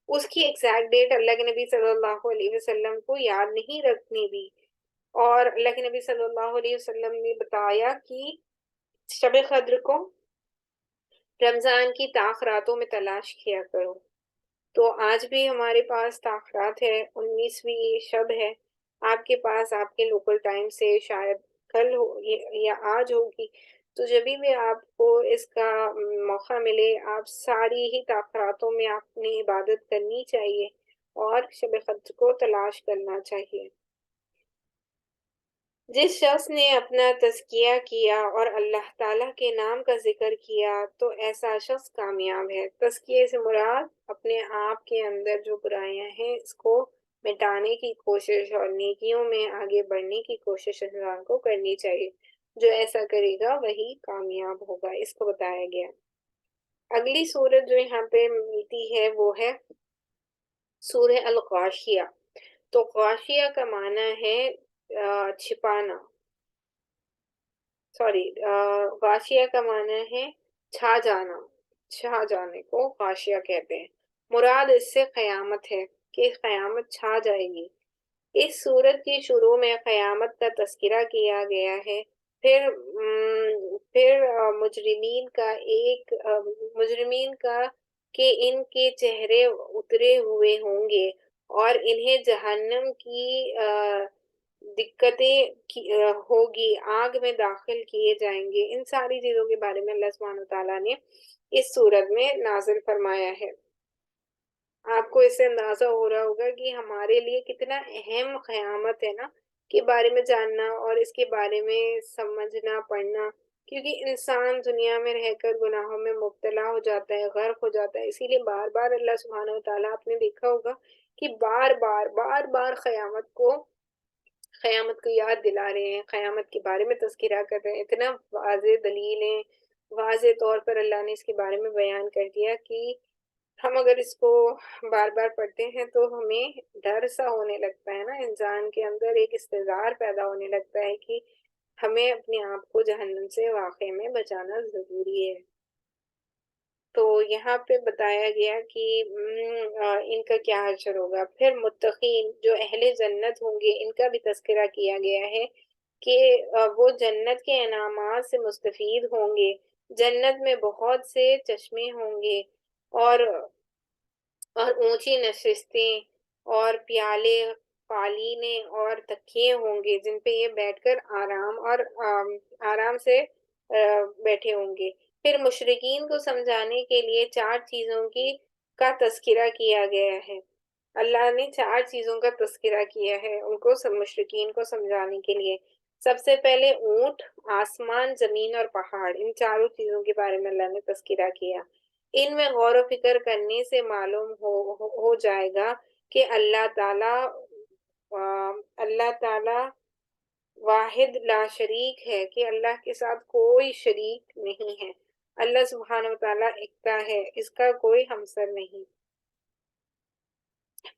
اس کی ایگزیکٹ ڈیٹ اللہ کے نبی صلی اللہ علیہ وسلم کو یاد نہیں رکھنی دی، اور اللہ کے نبی صلی اللہ علیہ وسلم نے بتایا کہ شب قدر کو رمضان کی تاخراتوں میں تلاش کیا کرو۔ تو آج بھی ہمارے پاس تاخرات ہے، 19ویں شب ہے، آپ کے پاس آپ کے لوکل ٹائم سے شاید کل ہو یا آج ہوگی، تو جبھی بھی آپ کو اس کا موقع ملے، آپ ساری ہی تاخیراتوں میں آپ نے عبادت کرنی چاہیے اور شب قدر کو تلاش کرنا چاہیے۔ جس شخص نے اپنا تزکیہ کیا اور اللہ تعالیٰ کے نام کا ذکر کیا تو ایسا شخص کامیاب ہے۔ تزکیے سے مراد اپنے آپ کے اندر جو برائیاں ہیں اس کو مٹانے کی کوشش اور نیکیوں میں آگے بڑھنے کی کوشش انسان کو کرنی چاہیے۔ جو ایسا کرے گا وہی کامیاب ہوگا، اس کو بتایا گیا۔ اگلی سورت جو یہاں پہ ملتی ہے وہ ہے سورہ الغاشیہ۔ تو غاشیہ کا معنی ہے چھپانا، سوری، غاشیہ کا معنی ہے چھا جانا، چھا جانے کو غاشیہ کہتے ہیں۔ مراد اس سے قیامت ہے کہ قیامت چھا جائے گی۔ اس سورت کی شروع میں قیامت کا تذکرہ کیا گیا ہے، پھر مجرمین کا کہ ان کے چہرے اترے ہوئے ہوں گے اور انہیں جہنم کی دقتیں ہوگی، آگ میں داخل کیے جائیں گے۔ ان ساری چیزوں کے بارے میں اللہ سبحانہ وتعالیٰ نے اس سورت میں نازل فرمایا ہے۔ آپ کو اس سے اندازہ ہو رہا ہوگا کہ ہمارے لیے کتنا اہم قیامت ہے نا کے بارے میں جاننا اور اس کے بارے میں سمجھنا پڑھنا، کیونکہ انسان دنیا میں رہ کر گناہوں میں مبتلا ہو جاتا ہے، غرق ہو جاتا ہے، اسی لیے بار بار اللہ سبحانہ وتعالیٰ آپ نے دیکھا ہوگا کہ بار بار قیامت کو یاد دلا رہے ہیں، قیامت کے بارے میں تذکرہ کر رہے ہیں۔ اتنا واضح دلیلیں، واضح طور پر اللہ نے اس کے بارے میں بیان کر دیا کہ ہم اگر اس کو بار بار پڑھتے ہیں تو ہمیں ڈر سا ہونے لگتا ہے نا، انسان کے اندر ایک استحضار پیدا ہونے لگتا ہے کہ ہمیں اپنے آپ کو جہنم سے واقعی میں بچانا ضروری ہے۔ تو یہاں پہ بتایا گیا کہ ان کا کیا حشر ہوگا۔ پھر متقین جو اہل جنت ہوں گے ان کا بھی تذکرہ کیا گیا ہے کہ وہ جنت کے انعامات سے مستفید ہوں گے۔ جنت میں بہت سے چشمے ہوں گے اور اونچی نشستیں اور پیالے، قالینیں اور تکیے ہوں گے جن پہ یہ بیٹھ کر آرام سے بیٹھے ہوں گے۔ پھر مشرکین کو سمجھانے کے لیے چار چیزوں کا تذکرہ کیا گیا ہے۔ اللہ نے چار چیزوں کا تذکرہ کیا ہے ان کو مشرکین کو سمجھانے کے لیے۔ سب سے پہلے اونٹ، آسمان، زمین اور پہاڑ، ان چاروں چیزوں کے بارے میں اللہ نے تذکرہ کیا۔ ان میں غور و فکر کرنے سے معلوم ہو جائے گا کہ اللہ تعالی واحد لا شریک ہے، کہ اللہ کے ساتھ کوئی شریک نہیں ہے۔ اللہ سبحانہ وتعالیٰ ایکتا ہے، اس کا کوئی ہمسر نہیں۔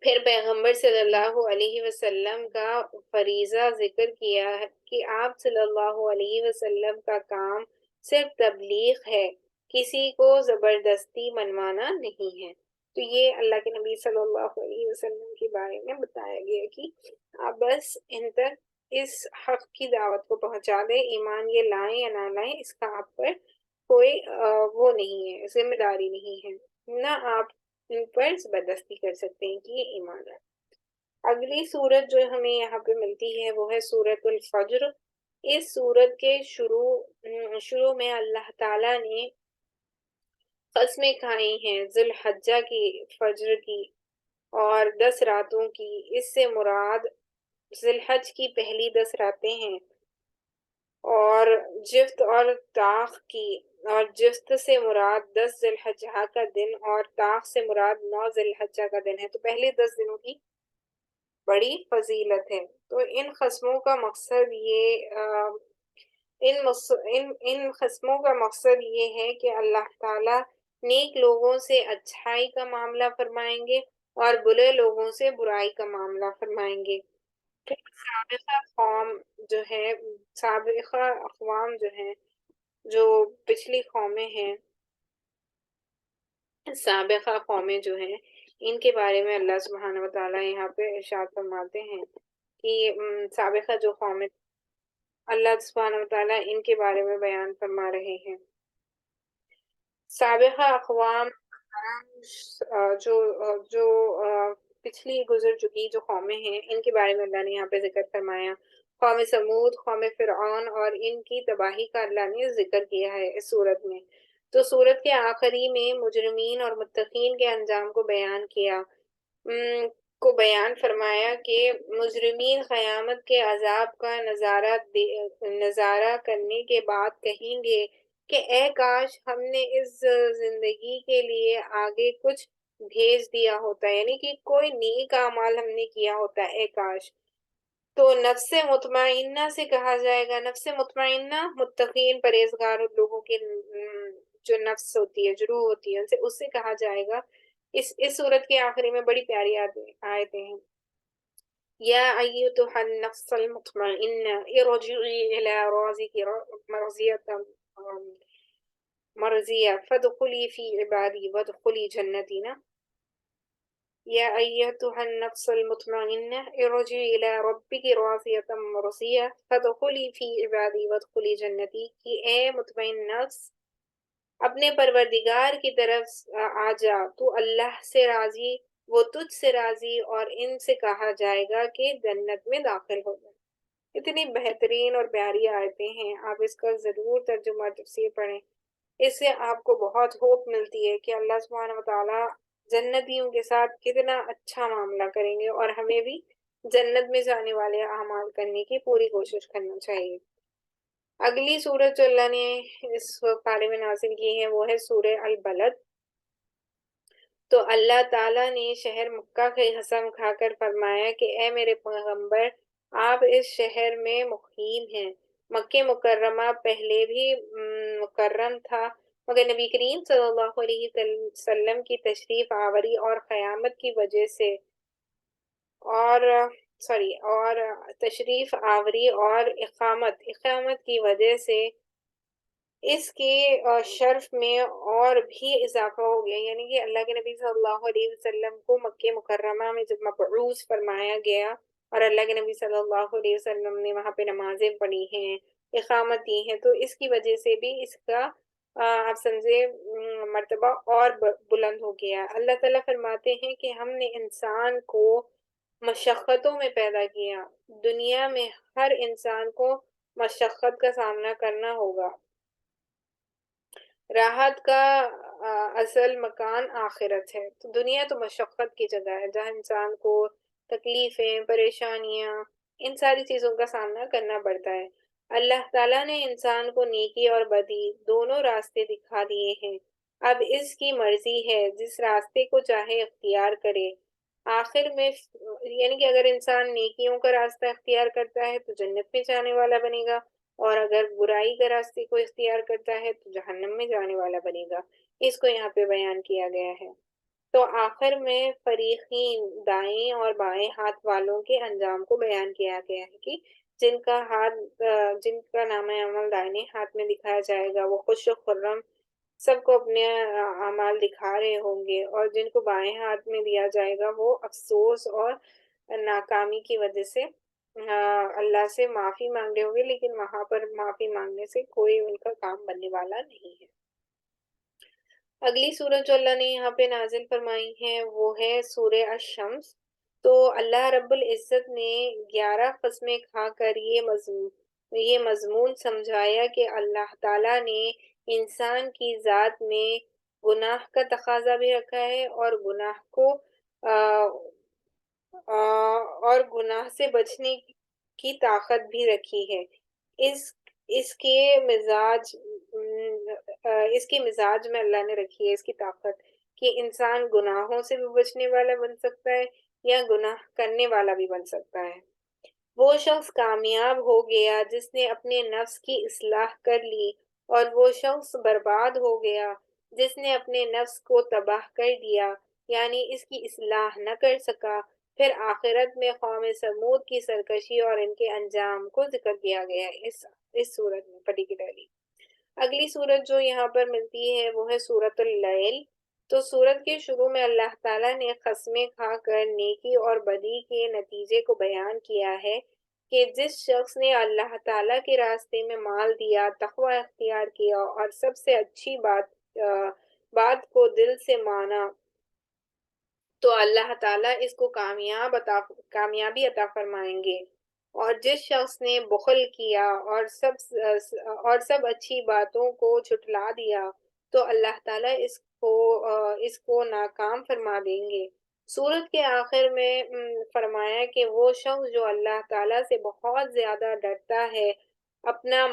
پھر پیغمبر صلی اللہ علیہ وسلم کا فریضہ ذکر کیا ہے کہ آپ صلی اللہ علیہ وسلم کا کام صرف تبلیغ ہے، کسی کو زبردستی منوانا نہیں ہے۔ تو یہ اللہ کے نبی صلی اللہ علیہ وسلم کے بارے میں بتایا گیا کہ آپ بس ان تک اس حق کی دعوت کو پہنچا دیں، ایمان یہ لائیں یا نہ لائیں اس کا آپ پر کوئی وہ نہیں ہے، ذمہ داری نہیں ہے، نہ آپ ان پر زبردستی کر سکتے ہیں کہ یہ ایمان ہے۔ اگلی سورت جو ہمیں یہاں پہ ملتی ہے وہ ہے سورت الفجر۔ اس سورت کے شروع میں اللہ تعالیٰ نے قسمیں کھائی ہیں ذی الحجہ کی، فجر کی اور 10 راتوں کی۔ اس سے مراد ذی الحج کی پہلی 10 راتیں ہیں، اور جفت اور طاق کی، اور جفت سے مراد 10 ذی الحجہ کا دن اور طاق سے مراد 9 ذی الحجہ کا دن ہے۔ تو پہلے 10 دنوں کی بڑی فضیلت ہے۔ تو ان قسموں کا مقصد یہ ہے کہ اللہ تعالیٰ نیک لوگوں سے اچھائی کا معاملہ فرمائیں گے اور برے لوگوں سے برائی کا معاملہ فرمائیں گے۔ پھر سابقہ اقوام جو ہیں، جو پچھلی قومیں ہیں، سابقہ قومیں جو ہیں ان کے بارے میں اللہ سبحانہ وتعالیٰ یہاں پہ ارشاد فرماتے ہیں کہ سابقہ جو قومیں، اللہ سبحانہ وتعالیٰ ان کے بارے میں بیان فرما رہے ہیں۔ سابقہ اقوام جو پچھلی گزر چکی جو قومیں ہیں ان کے بارے میں اللہ نے یہاں پہ ذکر فرمایا. قوم سمود، قوم فرعون اور ان کی تباہی کا اللہ نے ذکر کیا ہے اس صورت میں. تو صورت کے آخری میں مجرمین اور متقین کے انجام کو بیان کیا، بیان فرمایا کہ مجرمین قیامت کے عذاب کا نظارہ کرنے کے بعد کہیں گے کہ اے کاش ہم نے اس زندگی کے لیے آگے کچھ بھیج دیا ہوتا، یعنی کہ کوئی نیک اعمال ہم نے کیا ہوتا، اے کاش. تو نفس مطمئنہ سے کہا جائے گا. نفس مطمئنہ متقین پرہیزگار لوگوں کی جو نفس ہوتی ہے، جو روح ہوتی ہے، اس سے کہا جائے گا. اس صورت کے آخری میں بڑی پیاری آیتیں ہیں. یا ایتها النفس المطمئنہ ارجعی الی ربک مرضیہ فادخلی فی عبادی وادخلی جنتی نا. یا ایتها النفس المطمئنہ ارجعی الی ربک راضیۃ مرضیہ فادخلی فی عبادی وادخلی جنتی، کہ اے مطمئن نفس اپنے پروردگار کی طرف آ جا، تو اللہ سے راضی، وہ تجھ سے راضی، اور ان سے کہا جائے گا کہ جنت میں داخل ہو جائے. اتنی بہترین اور پیاری آیتیں ہیں، آپ اس کا ضرور ترجمہ اور تفسیر پڑھیں. اس سے آپ کو بہت ہوپ ملتی ہے کہ اللہ سبحانہ وتعالیٰ جنتیوں کے ساتھ کتنا اچھا معاملہ کریں گے، اور ہمیں بھی جنت میں جانے والے اعمال کرنے کی پوری کوشش کرنا چاہیے. اگلی سورت جو اللہ نے اس پارے میں نازل کی ہے وہ ہے سورہ البلد. تو اللہ تعالیٰ نے شہر مکہ کی قسم کھا کر فرمایا کہ اے میرے پیغمبر، آپ اس شہر میں مقیم ہیں. مکہ مکرمہ پہلے بھی مکرم تھا، مگر نبی کریم صلی اللہ علیہ وسلم کی تشریف آوری اور قیامت کی وجہ سے اور تشریف آوری اور اقامت کی وجہ سے اس کے شرف میں اور بھی اضافہ ہو گیا. یعنی کہ اللہ کے نبی صلی اللہ علیہ وسلم کو مکہ مکرمہ میں جب مبعوث فرمایا گیا اور اللہ کے نبی صلی اللہ علیہ وسلم نے وہاں پہ نمازیں پڑھی ہیں، اقامت دی ہیں، تو اس کی وجہ سے بھی اس کا آپ سمجھے مرتبہ اور بلند ہو گیا. اللہ تعالیٰ فرماتے ہیں کہ ہم نے انسان کو مشقتوں میں پیدا کیا. دنیا میں ہر انسان کو مشقت کا سامنا کرنا ہوگا. راحت کا اصل مکان آخرت ہے. تو دنیا تو مشقت کی جگہ ہے جہاں انسان کو تکلیفیں، پریشانیاں، ان ساری چیزوں کا سامنا کرنا پڑتا ہے. اللہ تعالیٰ نے انسان کو نیکی اور بدی دونوں راستے دکھا دیے ہیں. اب اس کی مرضی ہے جس راستے کو چاہے اختیار کرے. آخر میں یعنی کہ اگر انسان نیکیوں کا راستہ اختیار کرتا ہے تو جنت میں جانے والا بنے گا، اور اگر برائی کا راستے کو اختیار کرتا ہے تو جہنم میں جانے والا بنے گا. اس کو یہاں پہ بیان کیا گیا ہے. تو آخر میں فریقین دائیں اور بائیں ہاتھ والوں کے انجام کو بیان کیا گیا ہے کہ جن کا نام عمل دائیں ہاتھ میں دکھایا جائے گا وہ خوش و خرم سب کو اپنے اعمال دکھا رہے ہوں گے، اور جن کو بائیں ہاتھ میں دیا جائے گا وہ افسوس اور ناکامی کی وجہ سے اللہ سے معافی مانگ رہے ہوں گے، لیکن وہاں پر معافی مانگنے سے کوئی ان کا کام بننے والا نہیں ہے. اگلی سورت جو اللہ نے یہاں پہ نازل فرمائی ہے وہ ہے سورہ الشمس. تو اللہ رب العزت نے 11 قسمیں کھا کر یہ مضمون سمجھایا کہ اللہ تعالیٰ نے انسان کی ذات میں گناہ کا تقاضا بھی رکھا ہے، اور گناہ سے بچنے کی طاقت بھی رکھی ہے. اس کے مزاج میں اللہ نے رکھی ہے اس کی طاقت کہ انسان گناہوں سے بھی بچنے والا بن سکتا ہے یا گناہ کرنے والا بھی بن سکتا ہے. وہ شخص کامیاب ہو گیا جس نے اپنے نفس کی اصلاح کر لی، اور وہ شخص برباد ہو گیا جس نے اپنے نفس کو تباہ کر دیا، یعنی اس کی اصلاح نہ کر سکا. پھر آخرت میں قوم سمود کی سرکشی اور ان کے انجام کو ذکر کیا گیا ہے اس صورت میں پرٹیکولرلی. اگلی صورت جو یہاں پر ملتی ہے وہ ہے سورۃ اللیل. تو سورت کے شروع میں اللہ تعالیٰ نے قسمیں کھا کر نیکی اور بدی کے نتیجے کو بیان کیا ہے کہ جس شخص نے اللہ تعالیٰ کے راستے میں مال دیا، تقوی اختیار کیا اور سب سے اچھی بات کو دل سے مانا تو اللہ تعالیٰ اس کو کامیابی عطا فرمائیں گے۔ اور جس شخص نے بخل کیا اور سب اچھی باتوں کو جھٹلا دیا تو اللہ تعالیٰ اس کو ناکام فرما دیں گے۔ سورت کے آخر میں فرمایا کہ وہ شخص جو اللہ تعالیٰ سے بہت زیادہ ڈرتا ہے، اپنا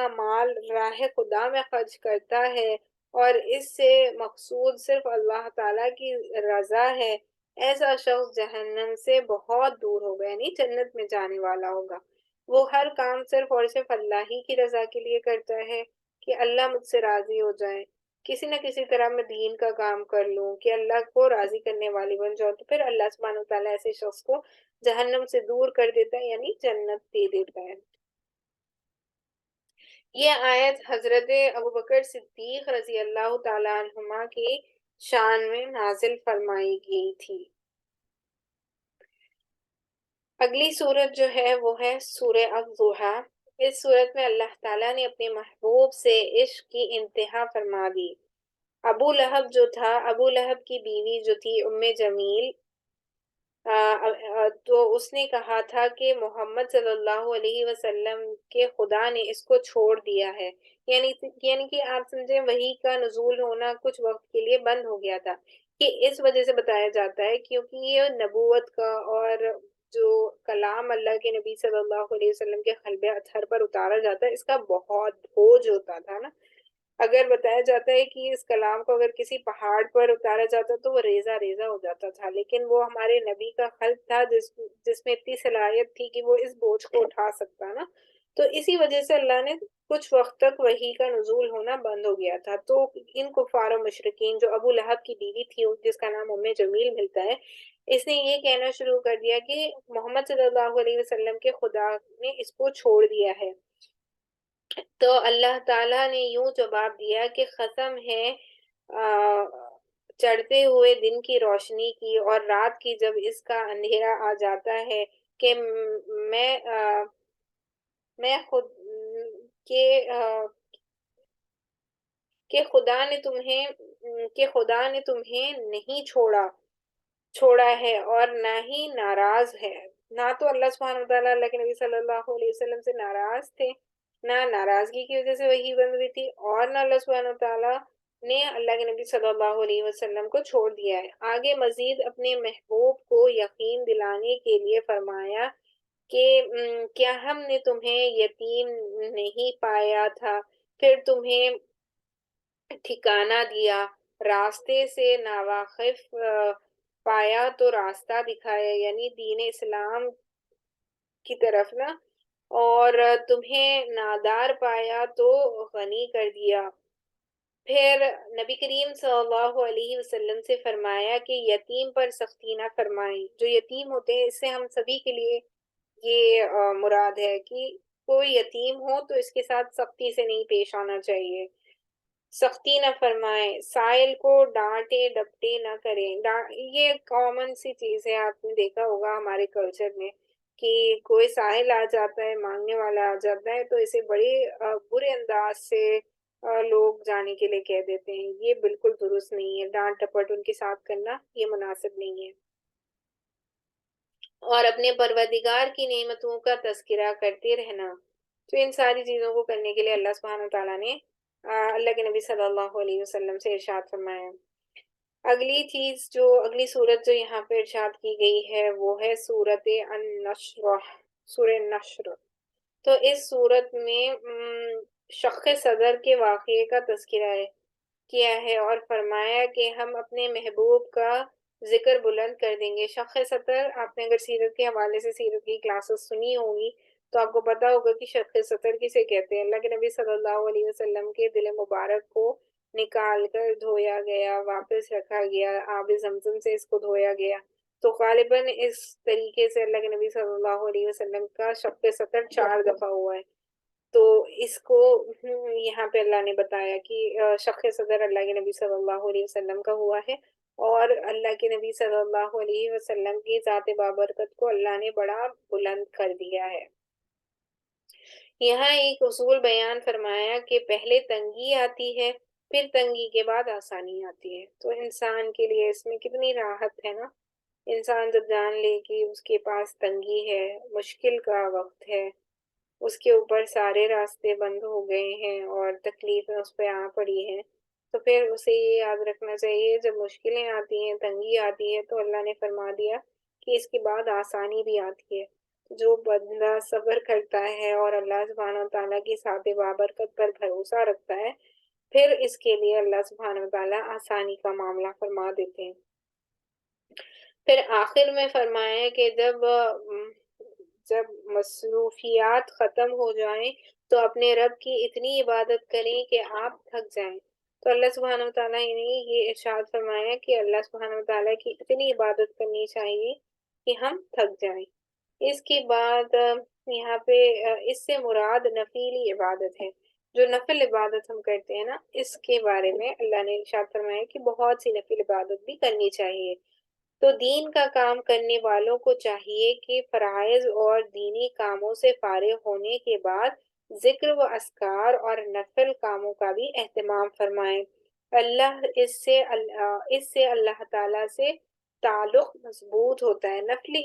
مال راہ خدا میں خرچ کرتا ہے اور اس سے مقصود صرف اللہ تعالیٰ کی رضا ہے، ایسا شخص جہنم سے بہت دور ہوگا، یعنی جنت میں جانے والا ہوگا۔ وہ ہر کام صرف اور صرف اللہ ہی کی رضا کے لیے کرتا ہے کہ اللہ مجھ سے راضی ہو جائے۔ کسی نہ کسی طرح میں دین کا کام کر لوں کہ اللہ کو راضی کرنے والی بن جاؤ، تو پھر اللہ سبحانہ وتعالیٰ ایسے شخص کو جہنم سے دور کر دیتا ہے، یعنی جنت دے دیتا ہے۔ یہ آیت حضرت ابوبکر صدیق رضی اللہ تعالیٰ عنہما کی شان میں نازل فرمائی گئی تھی۔ اگلی سورت جو ہے وہ ہے سورہ الضحیٰ۔ اس سورت میں اللہ تعالیٰ نے اپنے محبوب سے عشق کی انتہا فرما دی۔ ابو لہب کی بیوی جو تھی جمیل، تو اس نے کہا تھا کہ محمد صلی اللہ علیہ وسلم کے خدا نے اس کو چھوڑ دیا ہے، یعنی کہ آپ سمجھیں وحی کا نزول ہونا کچھ وقت کے لیے بند ہو گیا تھا، کہ اس وجہ سے بتایا جاتا ہے کیونکہ یہ نبوت کا اور جو کلام اللہ کے نبی صلی اللہ علیہ وسلم کے قلب اطہر پر اتارا جاتا ہے، اس کا بہت بوجھ ہوتا تھا نا۔ اگر بتایا جاتا ہے کہ اس کلام کو اگر کسی پہاڑ پر اتارا جاتا تو وہ ریزہ ریزہ ہو جاتا تھا، لیکن وہ ہمارے نبی کا خلق تھا جس میں اتنی صلاحیت تھی کہ وہ اس بوجھ کو اٹھا سکتا نا۔ تو اسی وجہ سے اللہ نے کچھ وقت تک وحی کا نزول ہونا بند ہو گیا تھا۔ تو ان کفار و مشرکین، جو ابو لہب کی بیوی تھی جس کا نام جمیل ملتا ہے، اس نے یہ کہنا شروع کر دیا کہ محمد صلی اللہ علیہ وسلم کے خدا نے اس کو چھوڑ دیا ہے۔ تو اللہ تعالیٰ نے یوں جواب دیا کہ قسم ہے چڑھتے ہوئے دن کی روشنی کی اور رات کی جب اس کا اندھیرا آ جاتا ہے، کہ میں خود کہ خدا نے تمہیں نہیں چھوڑا ہے اور نہ ہی ناراض ہے۔ نہ تو اللہ سبحانہ وتعالیٰ اللہ کے نبی صلی اللہ علیہ وسلم سے ناراض تھے، نہ ناراضگی کی وجہ سے وحی بند ہوئی تھی، اور نہ اللہ سبحانہ وتعالیٰ نے اللہ کے نبی صلی اللہ علیہ وسلم کو چھوڑ دیا ہے۔ آگے مزید اپنے محبوب کو یقین دلانے کے لیے فرمایا کہ کیا ہم نے تمہیں یتیم نہیں پایا تھا، پھر تمہیں ٹھکانہ دیا، راستے سے ناواقف پایا تو راستہ دکھایا، یعنی دین اسلام کی طرف نا، اور تمہیں نادار پایا تو غنی کر دیا۔ پھر نبی کریم صلی اللہ علیہ وسلم سے فرمایا کہ یتیم پر سختی نہ فرمائیں۔ جو یتیم ہوتے ہیں، اس سے ہم سبھی کے لیے یہ مراد ہے کہ کوئی یتیم ہو تو اس کے ساتھ سختی سے نہیں پیش آنا چاہیے، سختی نہ فرمائیں، سائل کو ڈانٹے ڈپٹے نہ کریں۔ یہ کامن سی چیز ہے، آپ نے دیکھا ہوگا ہمارے کلچر میں کہ کوئی ساحل آ جاتا ہے، مانگنے والا آ جاتا ہے تو اسے بڑے برے انداز سے لوگ جانے کے لیے کہہ دیتے ہیں۔ یہ بالکل درست نہیں ہے، ڈانٹ ڈپٹ ان کے ساتھ کرنا یہ مناسب نہیں ہے۔ اور اپنے پروردگار کی نعمتوں کا تذکرہ کرتے رہنا۔ تو ان ساری چیزوں کو کرنے کے لیے اللہ سبحانہ تعالیٰ نے اللہ کے نبی صلی اللہ علیہ وسلم سے ارشاد فرمایا۔ اگلی صورت جو یہاں پہ ارشاد کی گئی ہے وہ ہے سورۃ النشر، سورہ نشر۔ تو اس صورت میں شق صدر کے واقعے کا تذکرہ کیا ہے اور فرمایا کہ ہم اپنے محبوب کا ذکر بلند کر دیں گے۔ شق صدر، آپ نے اگر سیرت کے حوالے سے سیرت کی کلاسز سنی ہوگی تو آپ کو پتا ہوگا کہ شق صدر کسے کہتے ہیں۔ اللہ کے نبی صلی اللہ علیہ وسلم کے دل مبارک کو نکال کر دھویا گیا، واپس رکھا گیا، آب زمزم سے اس کو دھویا گیا۔ تو غالباً اس طریقے سے اللہ کے نبی صلی اللہ علیہ وسلم کا شق صدر 4 دفعہ ہوا ہے۔ تو اس کو یہاں پہ اللہ نے بتایا کہ شق صدر اللہ کے نبی صلی اللہ علیہ وسلم کا ہوا ہے، اور اللہ کے نبی صلی اللہ علیہ وسلم کی ذات بابرکت کو اللہ نے بڑا بلند کر دیا ہے۔ یہاں ایک اصول بیان فرمایا کہ پہلے تنگی آتی ہے پھر تنگی کے بعد آسانی آتی ہے۔ تو انسان کے لیے اس میں کتنی راحت ہے نا، انسان جب جان لے کہ اس کے پاس تنگی ہے، مشکل کا وقت ہے، اس کے اوپر سارے راستے بند ہو گئے ہیں اور تکلیفیں اس پہ آ پڑی ہیں، تو پھر اسے یہ یاد رکھنا چاہیے جب مشکلیں آتی ہیں، تنگی آتی ہے، تو اللہ نے فرما دیا کہ اس کے بعد آسانی بھی آتی ہے۔ جو بندہ صبر کرتا ہے اور اللہ سبحانہ وتعالیٰ کی ذات بابرکت پر بھروسہ رکھتا ہے، پھر اس کے لیے اللہ سبحانہ وتعالیٰ آسانی کا معاملہ فرما دیتے ہیں۔ پھر آخر میں فرمایا کہ جب مصروفیات ختم ہو جائیں تو اپنے رب کی اتنی عبادت کریں کہ آپ تھک جائیں۔ تو اللہ سبحانہ وتعالیٰ نے یہ ارشاد فرمایا کہ اللہ سبحانہ وتعالیٰ کی اتنی عبادت کرنی چاہیے کہ ہم تھک جائیں۔ اس کے بعد یہاں پہ اس سے مراد نفلی عبادت ہے، جو نفل عبادت ہم کرتے ہیں نا، اس کے بارے میں اللہ نے ارشاد فرمایا کہ بہت سی نفل عبادت بھی کرنی چاہیے۔ تو دین کا کام کرنے والوں کو چاہیے کہ فرائض اور دینی کاموں سے فارغ ہونے کے بعد ذکر و اذکار اور نفل کاموں کا بھی اہتمام فرمائیں۔ اس سے اللہ تعالیٰ سے تعلق مضبوط ہوتا ہے۔ نفلی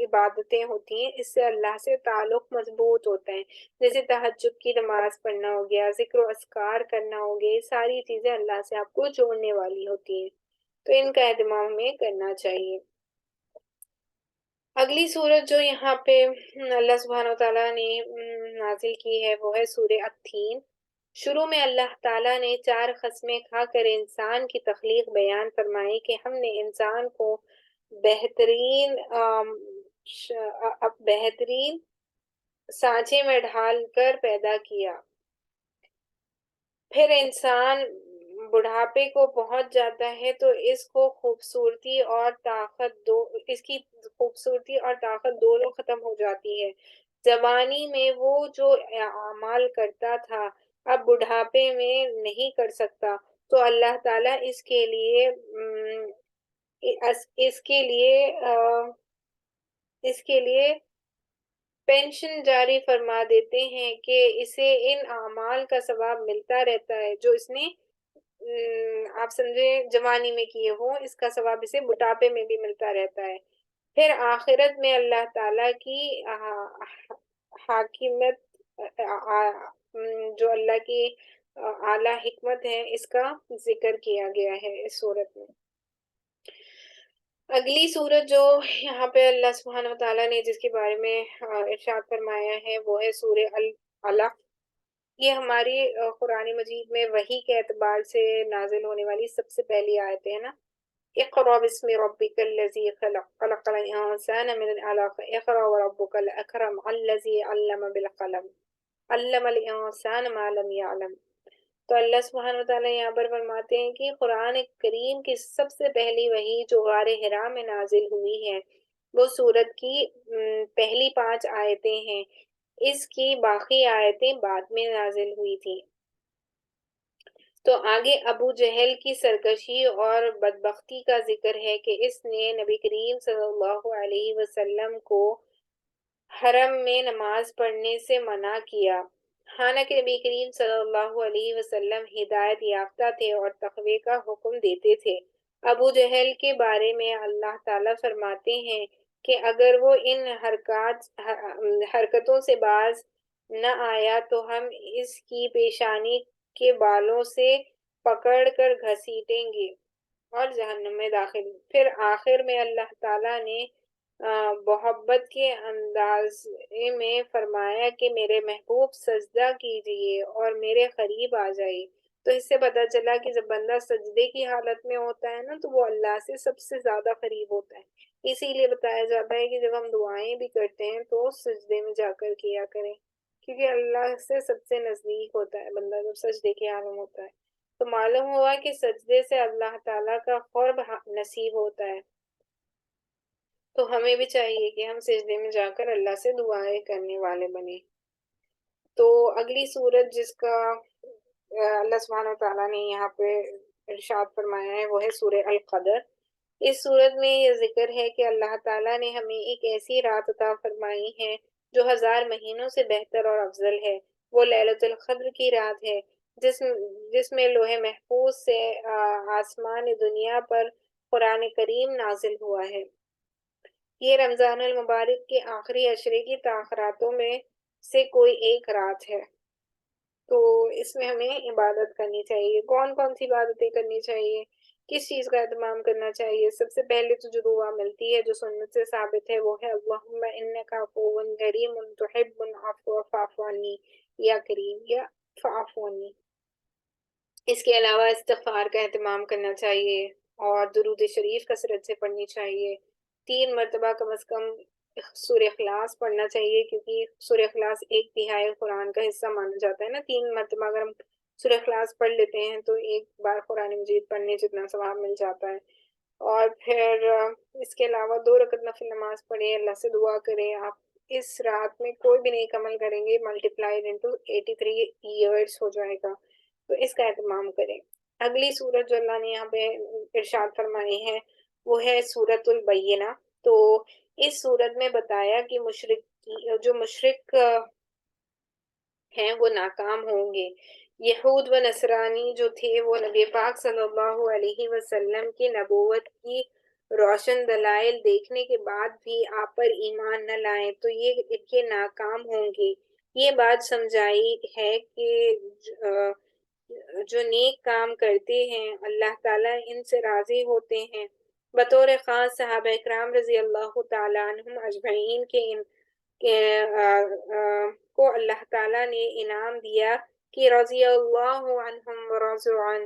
عبادتیں ہوتی ہیں، اس سے اللہ سے تعلق مضبوط ہوتا ہے، جیسے تہجد کی نماز پڑھنا ہو گیا، ذکر و اذکار کرنا ہو گیا، یہ ساری چیزیں اللہ سے آپ کو جوڑنے والی ہوتی ہیں، تو ان کا اہتمام ہمیں کرنا چاہیے۔ اگلی صورت جو یہاں پہ اللہ سبحانہ وتعالیٰ نے نازل کی ہے وہ ہے سورہ التین۔ شروع میں اللہ تعالیٰ نے 4 قسمیں کھا کر انسان کی تخلیق بیان فرمائی کہ ہم نے انسان کو بہترین سانچے میں ڈھال کر پیدا کیا۔ پھر انسان بڑھاپے کو پہنچ جاتا ہے تو اس کی خوبصورتی اور طاقت دونوں ختم ہو جاتی ہے۔ جوانی میں وہ جو اعمال کرتا تھا اب بڑھاپے میں نہیں کر سکتا، تو اللہ تعالیٰ اس کے لیے پینشن جاری فرما دیتے ہیں کہ اسے ان اعمال کا ثواب ملتا رہتا ہے جو اس نے آپ سمجھیں جوانی میں کیے ہوں، اس کا ثواب اسے بڑھاپے میں بھی ملتا رہتا ہے۔ پھر آخرت میں اللہ تعالیٰ کی حاکمیت، جو اللہ کی اعلیٰ حکمت ہے، اس کا ذکر کیا گیا ہے اس صورت میں۔ اگلی صورت جو یہاں پہ اللہ سبحانہ وتعالیٰ نے جس کے بارے میں ارشاد فرمایا ہے وہ ہے سورہ العلق۔ یہ ہماری قرآن مجید میں وحی کے اعتبار سے نازل ہونے والی سب سے پہلی آیتیں ہیں نا۔ اقرأ بسم ربک الذی خلق خلق الانسان من العلق اقرأ وربک الاکرم الذی علم بالقلم علم الانسان ما لم يعلم۔ تو اللہ سبحانہ وتعالیٰ یہاں پر فرماتے ہیں کہ قرآن کریم کی سب سے پہلی وحی جو غار حرا میں نازل ہوئی ہے وہ سورت کی پہلی 5 آیتیں ہیں، اس کی باقی آیتیں بعد میں نازل ہوئی تھیں۔ تو آگے ابو جہل کی سرکشی اور بدبختی کا ذکر ہے کہ اس نے نبی کریم صلی اللہ علیہ وسلم کو حرم میں نماز پڑھنے سے منع کیا، حالانکہ نبی کریم صلی اللہ علیہ وسلم ہدایت یافتہ تھے اور تقوی کا حکم دیتے تھے۔ ابو جہل کے بارے میں اللہ تعالیٰ فرماتے ہیں کہ اگر وہ ان حرکتوں سے باز نہ آیا تو ہم اس کی پیشانی کے بالوں سے پکڑ کر گھسیٹیں گے اور جہنم میں داخل۔ پھر آخر میں اللہ تعالیٰ نے محبت کے انداز میں فرمایا کہ میرے محبوب سجدہ کیجئے اور میرے قریب آ جائے۔ تو اس سے پتہ چلا کہ جب بندہ سجدے کی حالت میں ہوتا ہے نا تو وہ اللہ سے سب سے زیادہ قریب ہوتا ہے۔ اسی لیے بتایا جاتا ہے کہ جب ہم دعائیں بھی کرتے ہیں تو سجدے میں جا کر کیا کریں، کیونکہ اللہ سے سب سے نزدیک ہوتا ہے بندہ جب سجدے کی حال میں ہوتا ہے۔ تو معلوم ہوا کہ سجدے سے اللہ تعالیٰ کا قرب نصیب ہوتا ہے، تو ہمیں بھی چاہیے کہ ہم سجدے میں جا کر اللہ سے دعائیں کرنے والے بنیں۔ تو اگلی صورت جس کا اللہ سبحانہ وتعالیٰ نے یہاں پہ ارشاد فرمایا ہے وہ ہے سورہ القدر۔ اس صورت میں یہ ذکر ہے کہ اللہ تعالیٰ نے ہمیں ایک ایسی رات عطا فرمائی ہے جو 1000 مہینوں سے بہتر اور افضل ہے، وہ لیلۃ القدر کی رات ہے۔ جس میں لوح محفوظ سے آسمان دنیا پر قرآن کریم نازل ہوا ہے۔ یہ رمضان المبارک کے آخری عشرے کی تاخیراتوں میں سے کوئی ایک رات ہے۔ تو اس میں ہمیں عبادت کرنی چاہیے۔ کون کون سی عبادتیں کرنی چاہیے، کس چیز کا اہتمام کرنا چاہیے؟ سب سے پہلے تو جو دعا ملتی ہے، جو سنت سے ثابت ہے، وہ ہے اللہم انک عفو کریم تحب العفو فاعف عنی، یا کریم یا فاعف عنی۔ اس کے علاوہ استغفار کا اہتمام کرنا چاہیے اور درود شریف کثرت سے پڑھنی چاہیے۔ 3 مرتبہ کم از کم سورہ اخلاص پڑھنا چاہیے، کیونکہ سورہ اخلاص 1/3 قرآن کا حصہ مانا جاتا ہے نا۔ 3 مرتبہ اگر ہم سورہ اخلاص پڑھ لیتے ہیں تو ایک بار قرآن مجید پڑھنے جتنا ثواب مل جاتا ہے۔ اور پھر اس کے علاوہ 2 رکعت نفل نماز پڑھیں، اللہ سے دعا کریں۔ آپ اس رات میں کوئی بھی نیک عمل کریں گے، ملٹیپلائڈ انٹو 83 ایئرس ہو جائے گا، تو اس کا اہتمام کریں۔ اگلی سورت جو اللہ نے یہاں پہ ارشاد فرمائی ہے وہ ہے سورۃ البینہ۔ تو اس سورت میں بتایا کہ جو مشرک ہیں وہ ناکام ہوں گے۔ یہود و نصرانی جو تھے وہ نبی پاک صلی اللہ علیہ وسلم کی نبوت کی روشن دلائل دیکھنے کے بعد بھی آپ پر ایمان نہ لائیں تو یہ ناکام ہوں گے۔ یہ بات سمجھائی ہے کہ جو نیک کام کرتے ہیں اللہ تعالیٰ ان سے راضی ہوتے ہیں۔ بطور خاص صحابہ اکرام رضی اللہ تعالیٰ عنہم اجمعین کو اللہ تعالیٰ نے انعام دیا کہ رضی اللہ عنہم ورضوا عنہ،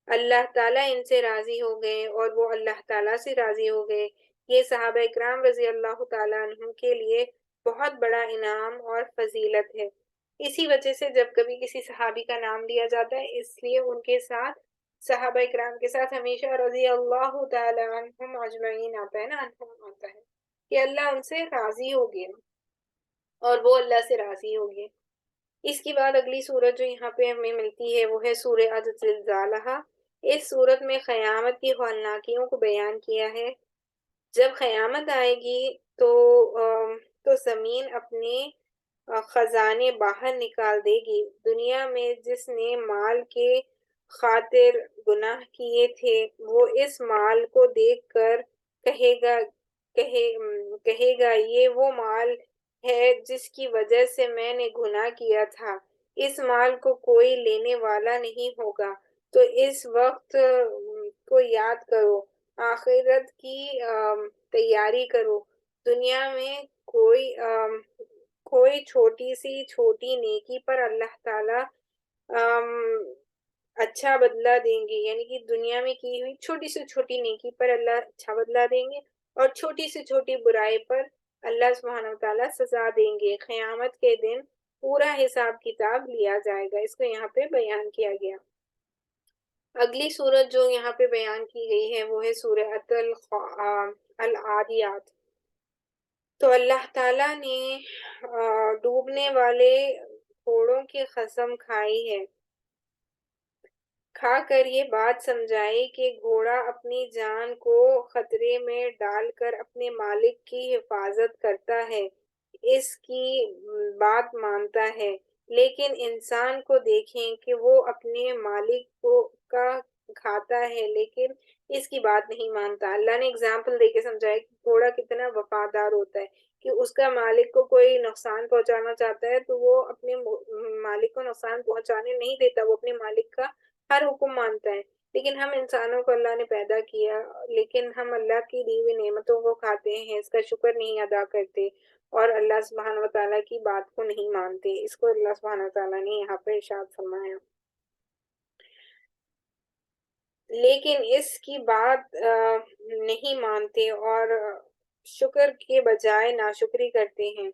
اللہ تعالیٰ ان سے راضی ہو گئے اور وہ اللہ تعالیٰ سے راضی ہو گئے۔ یہ صحابہ اکرام رضی اللہ تعالیٰ عنہم کے لیے بہت بڑا انعام اور فضیلت ہے۔ اسی وجہ سے جب کبھی کسی صحابی کا نام لیا جاتا ہے، اس لیے ان کے ساتھ صحابہ اکرام کے ساتھ ہمیشہ رضی اللہ تعالیٰ عنہم اجمعین آتا ہے نا، عنہم آتا ہے کہ اللہ ان سے راضی ہو گیا اور وہ اللہ سے راضی ہو گئے۔ اس کے بعد اگلی سورت جو یہاں پہ ہمیں ملتی ہے وہ ہے سورہ الزلزالہ۔ اس سورت میں قیامت کی ہولناکیوں کو بیان کیا ہے۔ جب قیامت آئے گی تو زمین اپنے خزانے باہر نکال دے گی۔ دنیا میں جس نے مال کے خاطر گناہ کیے تھے وہ اس مال کو دیکھ کر کہے گا یہ وہ مال ہے جس کی وجہ سے میں نے گناہ کیا تھا، اس مال کو کوئی لینے والا نہیں ہوگا۔ تو اس وقت کو یاد کرو، آخرت کی تیاری کرو۔ دنیا میں کوئی چھوٹی سی چھوٹی نیکی پر اللہ تعالیٰ اچھا بدلہ دیں گے، یعنی کہ دنیا میں کی ہوئی چھوٹی سے چھوٹی نیکی پر اللہ اچھا بدلہ دیں گے اور چھوٹی سے چھوٹی برائی پر اللہ سبحانہ وتعالیٰ سزا دیں گے۔ قیامت کے دن پورا حساب کتاب لیا جائے گا، اس کو یہاں پہ بیان کیا گیا۔ اگلی سورت جو یہاں پہ بیان کی گئی ہے وہ ہے سورۃ العادیات۔ تو اللہ تعالیٰ نے ڈوبنے والے گھوڑوں کی قسم کھائی ہے، کھا کر یہ بات سمجھائی کہ گھوڑا اپنی جان کو خطرے میں ڈال کر اپنے مالک کی حفاظت کرتا ہے، اس کی بات مانتا ہے، لیکن انسان کو دیکھیں کہ وہ اپنے مالک کا کھاتا ہے لیکن اس کی بات نہیں مانتا۔ اللہ نے اگزامپل دے کے سمجھایا کہ گھوڑا کتنا وفادار ہوتا ہے، کہ اس کا مالک کو کوئی نقصان پہنچانا چاہتا ہے تو وہ اپنے مالک کو نقصان پہنچانے نہیں دیتا، وہ اپنے مالک کا ہر حکم مانتا ہے۔ لیکن ہم انسانوں کو اللہ نے پیدا کیا لیکن ہم اللہ کی دی ہوئی نعمتوں کو کھاتے ہیں، اس کا شکر نہیں ادا کرتے اور اللہ سبحانہ وتعالیٰ کی بات کو نہیں مانتے۔ اس کو اللہ سبحانہ وتعالیٰ نے یہاں پہ ارشاد فرمایا، لیکن اس کی بات نہیں مانتے اور شکر کے بجائے ناشکری کرتے ہیں۔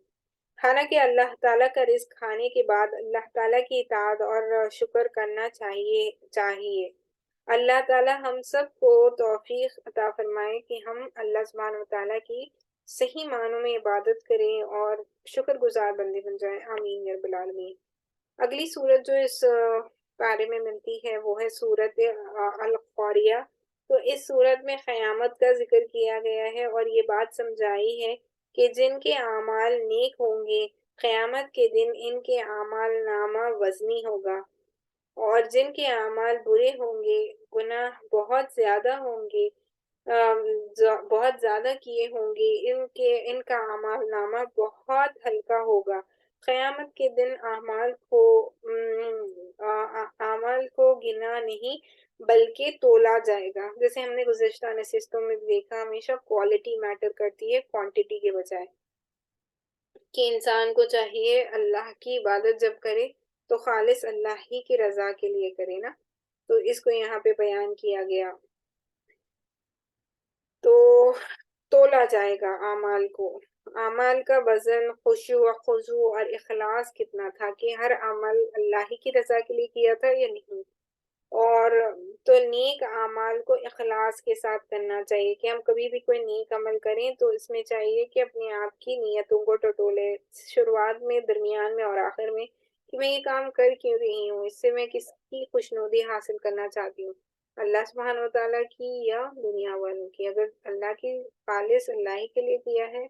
حالانکہ اللہ تعالیٰ کا رزق کھانے کے بعد اللہ تعالیٰ کی اطاعت اور شکر کرنا چاہیے۔ اللہ تعالیٰ ہم سب کو توفیق عطا فرمائے کہ ہم اللہ سبحانہ وتعالیٰ کی صحیح معنوں میں عبادت کریں اور شکر گزار بندے بن جائیں، آمین یا رب العالمین۔ اگلی سورت جو اس بارے میں ملتی ہے وہ ہے سورت القاریہ۔ تو اس سورت میں قیامت کا ذکر کیا گیا ہے اور یہ بات سمجھائی ہے کہ جن کے اعمال نیک ہوں گے قیامت کے دن ان کے اعمال نامہ وزنی ہوگا، اور جن کے اعمال برے ہوں گے، گناہ بہت زیادہ ہوں گے، بہت زیادہ کیے ہوں گے، ان کا اعمال نامہ بہت ہلکا ہوگا۔ قیامت کے دن اعمال کو گنا نہیں بلکہ تولا جائے گا۔ جیسے ہم نے گزشتہ نشستوں میں دیکھا، ہمیشہ کوالٹی میٹر کرتی ہے کوانٹٹی کے بجائے، کہ انسان کو چاہیے اللہ کی عبادت جب کرے تو خالص اللہ ہی کی رضا کے لیے کرے نا۔ تو اس کو یہاں پہ بیان کیا گیا۔ تو تولا جائے گا اعمال کو، اعمال کا وزن خشوع و خضوع اور اخلاص کتنا تھا، کہ ہر عمل اللہ ہی کی رضا کے لیے کیا تھا یا نہیں۔ اور تو نیک اعمال کو اخلاص کے ساتھ کرنا چاہیے، کہ ہم کبھی بھی کوئی نیک عمل کریں تو اس میں چاہیے کہ اپنے آپ کی نیتوں کو ٹٹولے، شروعات میں، درمیان میں اور آخر میں، کہ میں یہ کام کر کیوں رہی ہوں، اس سے میں کس کی خوشنودی حاصل کرنا چاہتی ہوں، اللہ سبحانہ و تعالیٰ کی یا دنیا والوں کی۔ اگر اللہ کی خالص اللہ ہی کے لیے کیا ہے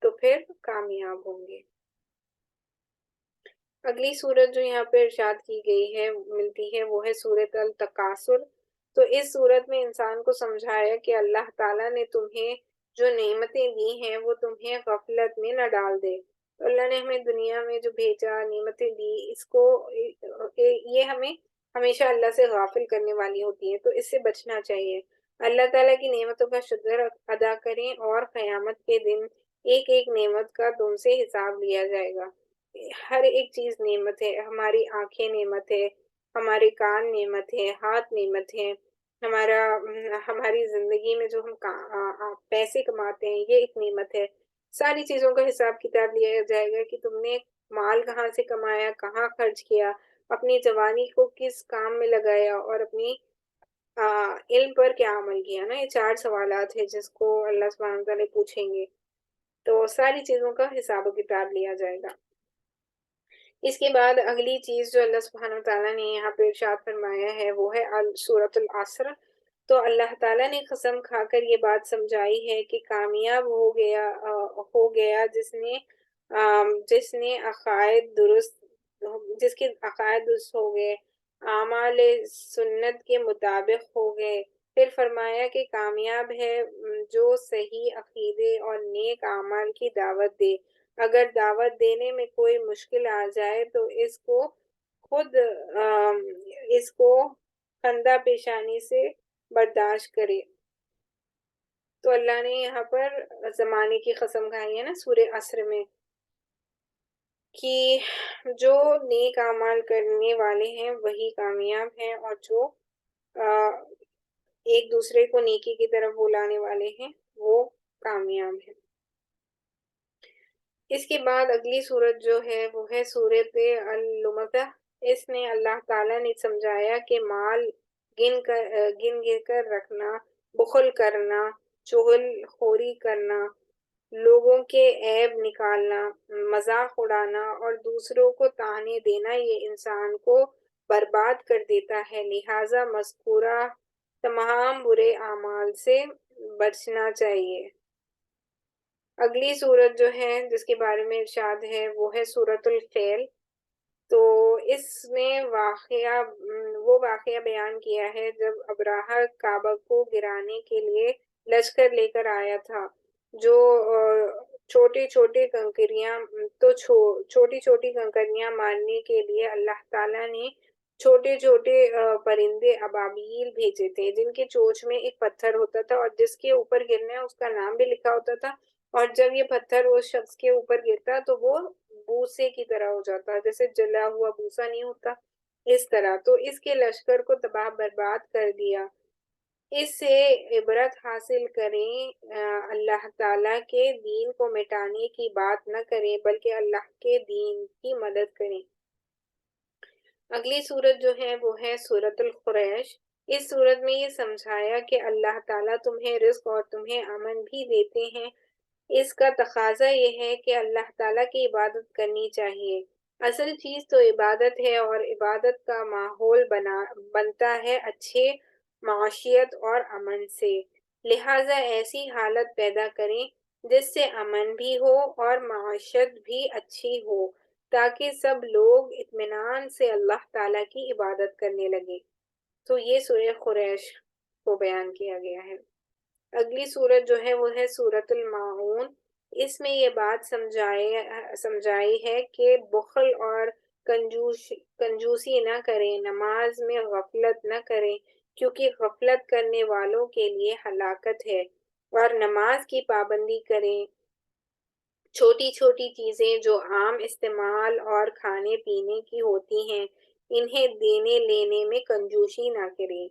تو پھر کامیاب ہوں گے۔ اگلی صورت جو یہاں پہ ارشاد کی گئی ہے، ملتی ہے، وہ ہے صورت التکاثر۔ تو اس صورت میں انسان کو سمجھایا کہ اللہ تعالیٰ نے تمہیں جو نعمتیں دی ہیں وہ تمہیں غفلت میں نہ ڈال دے۔ تو اللہ نے ہمیں دنیا میں جو بھیجا، نعمتیں دی، اس کو یہ ہمیں ہمیشہ اللہ سے غافل کرنے والی ہوتی ہیں، تو اس سے بچنا چاہیے۔ اللہ تعالیٰ کی نعمتوں کا شکر ادا کریں، اور قیامت کے دن ایک ایک نعمت کا تم سے حساب لیا جائے گا۔ ہر ایک چیز نعمت ہے، ہماری آنکھیں نعمت ہے، ہمارے کان نعمت ہے، ہاتھ نعمت ہے، ہماری زندگی میں جو ہم پیسے کماتے ہیں یہ ایک نعمت ہے۔ ساری چیزوں کا حساب کتاب لیا جائے گا، کہ تم نے مال کہاں سے کمایا، کہاں خرچ کیا، اپنی جوانی کو کس کام میں لگایا، اور اپنی علم پر کیا عمل کیا نا۔ یہ 4 سوالات ہیں جس کو اللہ سبحانہ وتعالیٰ پوچھیں گے، تو ساری چیزوں کا حساب و کتاب لیا جائے گا۔ اس کے بعد اگلی چیز جو اللہ سبحانہ وتعالیٰ نے یہاں پہ ارشاد فرمایا ہے وہ ہے سورۃ العصر۔ تو اللہ تعالیٰ نے قسم کھا کر یہ بات سمجھائی ہے کہ کامیاب ہو گیا جس نے عقائد درست، جس کے عقائد درست ہو گئے، اعمال سنت کے مطابق ہو گئے۔ پھر فرمایا کہ کامیاب ہے جو صحیح عقیدے اور نیک اعمال کی دعوت دے، اگر دعوت دینے میں کوئی مشکل آ جائے تو اس کو خندہ پیشانی سے برداشت کرے۔ تو اللہ نے یہاں پر زمانے کی قسم کھائی ہے نا سورہ عصر میں، کہ جو نیک اعمال کرنے والے ہیں وہی کامیاب ہیں، اور جو ایک دوسرے کو نیکی کی طرف بلانے والے ہیں وہ کامیاب ہیں۔ اس کے بعد اگلی صورت جو ہے وہ ہے صورت اللمزہ۔ اس نے اللہ تعالیٰ نے سمجھایا کہ مال گن کر رکھنا، بخل کرنا، چغل خوری کرنا، لوگوں کے عیب نکالنا، مذاق اڑانا اور دوسروں کو طعنے دینا یہ انسان کو برباد کر دیتا ہے، لہٰذا مذکورہ تمام برے اعمال سے بچنا چاہیے۔ اگلی صورت جو ہے جس کے بارے میں ارشاد ہے وہ ہے سورۃ الفیل۔ تو اس میں وہ واقعہ بیان کیا ہے جب ابراہہ کعبہ کو گرانے کے لیے لشکر لے کر آیا تھا، جو چھوٹی چھوٹی کنکریاں مارنے کے لیے اللہ تعالیٰ نے چھوٹے چھوٹے پرندے ابابیل بھیجے تھے، جن کے چونچ میں ایک پتھر ہوتا تھا، اور جس کے اوپر گرنا ہے اس کا نام بھی لکھا ہوتا تھا، اور جب یہ پتھر اس شخص کے اوپر گرتا تو وہ بوسے کی طرح ہو جاتا، جیسے جلا ہوا بوسا نہیں ہوتا اس طرح۔ تو اس کے لشکر کو تباہ برباد کر دیا۔ اس سے عبرت حاصل کریں، اللہ تعالیٰ کے دین کو مٹانے کی بات نہ کریں بلکہ اللہ کے دین کی مدد کریں۔ اگلی صورت جو ہے وہ ہے سورۃ القریش۔ اس صورت میں یہ سمجھایا کہ اللہ تعالیٰ تمہیں رزق اور تمہیں امن بھی دیتے ہیں، اس کا تقاضا یہ ہے کہ اللہ تعالیٰ کی عبادت کرنی چاہیے۔ اصل چیز تو عبادت ہے، اور عبادت کا ماحول بنتا ہے اچھے معاشیت اور امن سے، لہٰذا ایسی حالت پیدا کریں جس سے امن بھی ہو اور معاشیت بھی اچھی ہو۔ تاکہ سب لوگ اطمینان سے اللہ تعالیٰ کی عبادت کرنے لگے۔ تو یہ سورہ قریش کو بیان کیا گیا ہے۔ اگلی سورت جو ہے وہ ہے سورۃ الماعون۔ اس میں یہ بات سمجھائی ہے کہ بخل اور کنجوسی نہ کریں، نماز میں غفلت نہ کریں، کیونکہ غفلت کرنے والوں کے لیے ہلاکت ہے، اور نماز کی پابندی کریں۔ چھوٹی چھوٹی چیزیں جو عام استعمال اور کھانے پینے کی ہوتی ہیں، انہیں دینے لینے میں کنجوسی نہ کریں۔